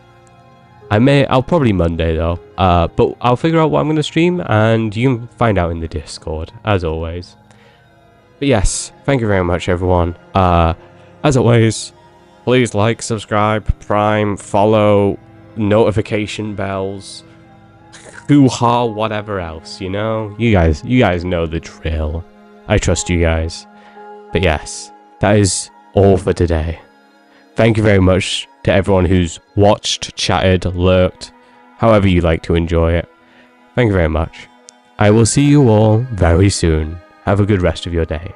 probably Monday though. But I'll figure out what I'm going to stream and you can find out in the Discord, as always. But yes, thank you very much everyone. As always, please like, subscribe, prime, follow, notification bells, hoo-ha, whatever else, you know? You guys know the drill. I trust you guys. But yes, that is all for today. Thank you very much to everyone who's watched, chatted, lurked, however you like to enjoy it. Thank you very much. I will see you all very soon. Have a good rest of your day.